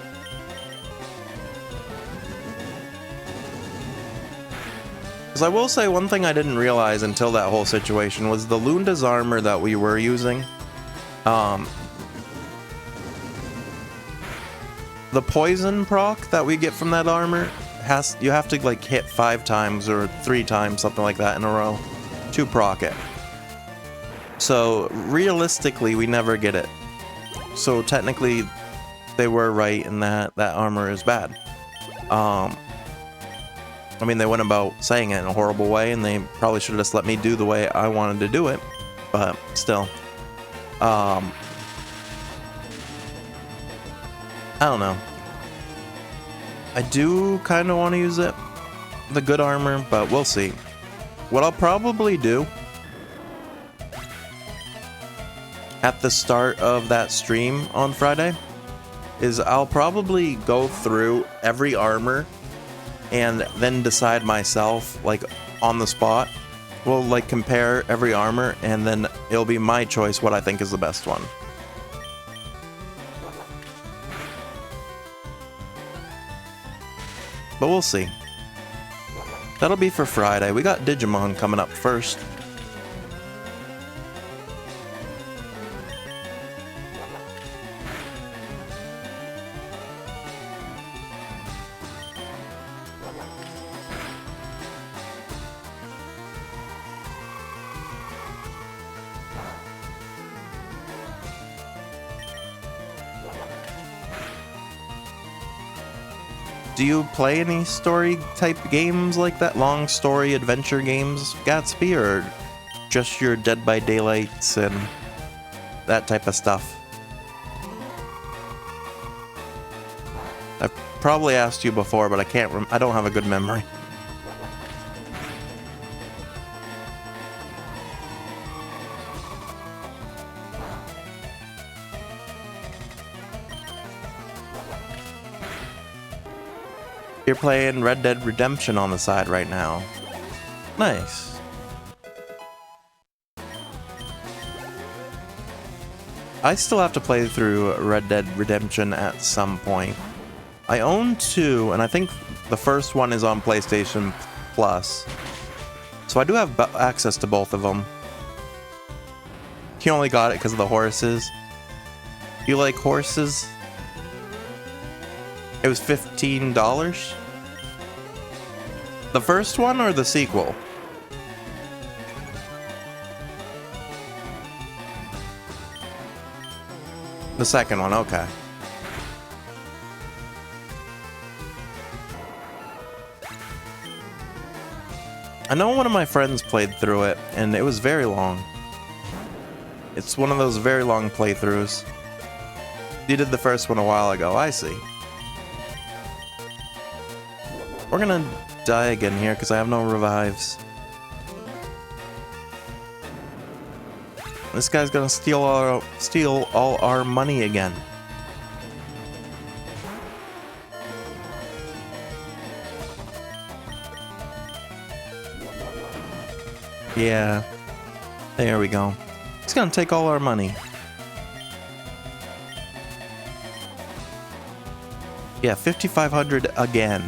Because I will say one thing I didn't realize until that whole situation was the Lunda's armor that we were using. The poison proc that we get from that armor you have to like hit 5 times or 3 times, something like that in a row to proc it. So realistically, we never get it. So technically, they were right in that armor is bad. I mean, they went about saying it in a horrible way, and they probably should have just let me do the way I wanted to do it. But still, I don't know. I do kind of want to use it, the good armor, but we'll see. What I'll probably do at the start of that stream on Friday is I'll probably go through every armor and then decide myself, like on the spot. We'll like compare every armor and then it'll be my choice what I think is the best one. But we'll see. That'll be for Friday. We got Digimon coming up first. Do you play any story type games like that? Long story adventure games, Gatsby, or just your Dead by Daylights and that type of stuff? I've probably asked you before, but I don't have a good memory. You're playing Red Dead Redemption on the side right now. Nice. I still have to play through Red Dead Redemption at some point. I own 2, and I think the first one is on PlayStation Plus. So I do have access to both of them. You only got it because of the horses. You like horses? It was $15? The first one or the sequel? The second one, okay. I know one of my friends played through it, and it was very long. It's one of those very long playthroughs. You did the first one a while ago, I see. We're gonna die again here because I have no revives. This guy's gonna steal all our money again. Yeah, there we go. He's gonna take all our money. Yeah, 5,500 again.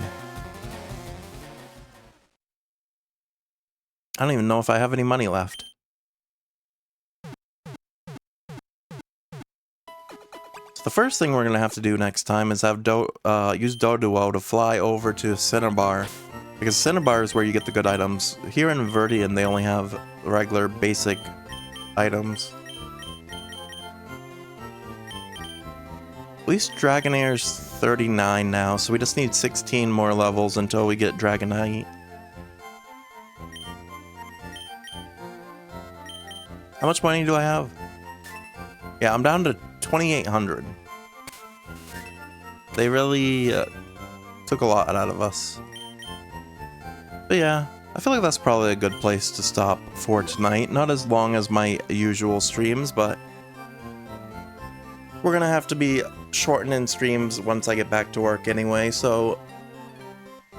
I don't even know if I have any money left. So the first thing we're going to have to do next time is have use Doduo to fly over to Cinnabar. Because Cinnabar is where you get the good items. Here in Verdian, they only have regular basic items. At least Dragonair's 39 now, so we just need 16 more levels until we get Dragonite. How much money do I have? Yeah, I'm down to 2,800. They really took a lot out of us. But yeah, I feel like that's probably a good place to stop for tonight. Not as long as my usual streams, but we're gonna have to be shortening streams once I get back to work anyway, so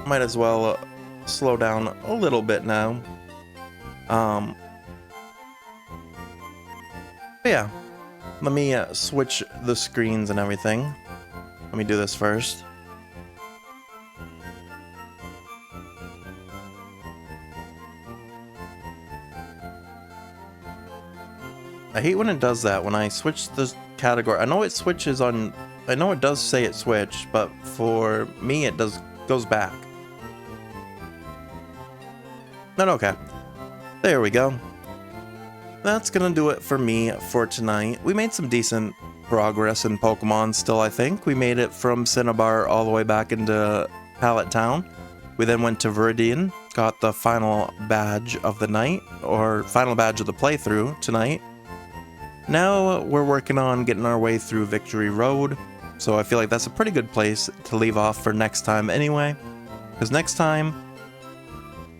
might as well slow down a little bit now. But yeah, let me switch the screens and everything. Let me do this first. I hate when it does that, when I switch the category. I know it switches on, I know it does say it switched, but for me it goes back. But okay, there we go. That's gonna do it for me for tonight. We made some decent progress in Pokemon still, I think. We made it from Cinnabar all the way back into Pallet Town. We then went to Viridian, got the final badge of the night, or final badge of the playthrough tonight. Now we're working on getting our way through Victory Road, so I feel like that's a pretty good place to leave off for next time anyway. Because next time,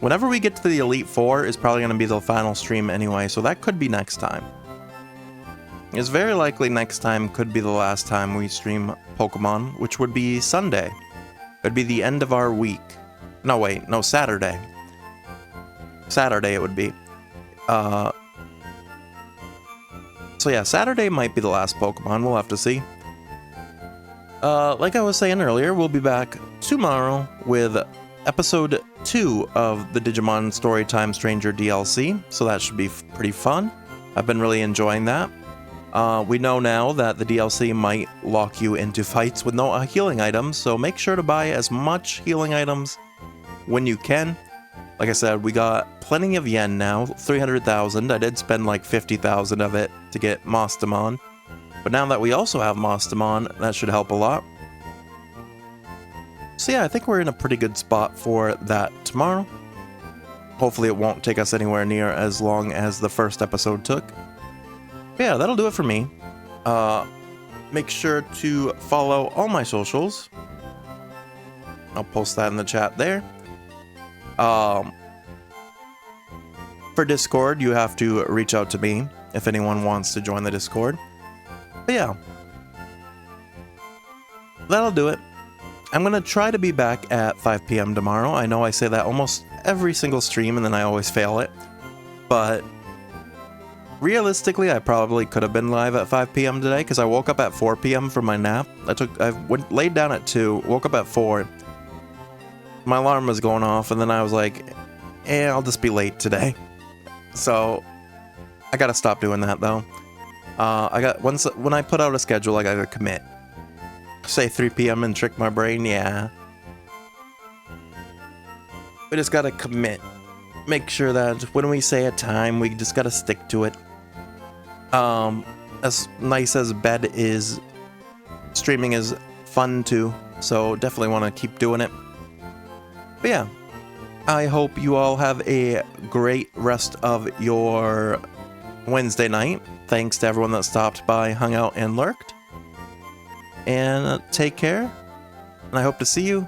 whenever we get to the Elite Four is probably going to be the final stream anyway, so that could be next time. It's very likely next time could be the last time we stream Pokemon, which would be Sunday. It would be the end of our week. No, wait, no, Saturday. Saturday it would be. So yeah, Saturday might be the last Pokemon, we'll have to see. Like I was saying earlier, we'll be back tomorrow with Episode 2 of the Digimon Storytime Stranger DLC, so that should be pretty fun. I've been really enjoying that. We know now that the DLC might lock you into fights with no healing items, so make sure to buy as much healing items when you can. Like I said, we got plenty of yen now, 300,000. I did spend like 50,000 of it to get So yeah, I think we're in a pretty good spot for that tomorrow. Hopefully it won't take us anywhere near as long as the first episode took. But yeah, that'll do it for me. Make sure to follow all my socials. I'll post that in the chat there. For Discord, you have to reach out to me if anyone wants to join the Discord. But yeah, that'll do it. I'm going to try to be back at 5 p.m. tomorrow. I know I say that almost every single stream and then I always fail it. But realistically, I probably could have been live at 5 p.m. today because I woke up at 4 p.m. from my nap. I laid down at 2, woke up at 4. My alarm was going off and then I was like, I'll just be late today. So I gotta stop doing that though. When I put out a schedule, I gotta commit. Say 3 p.m. and trick my brain, yeah. We just gotta commit. Make sure that when we say a time, we just gotta stick to it. As nice as bed is, streaming is fun too. So definitely want to keep doing it. But yeah, I hope you all have a great rest of your Wednesday night. Thanks to everyone that stopped by, hung out, and lurked. And take care. And I hope to see you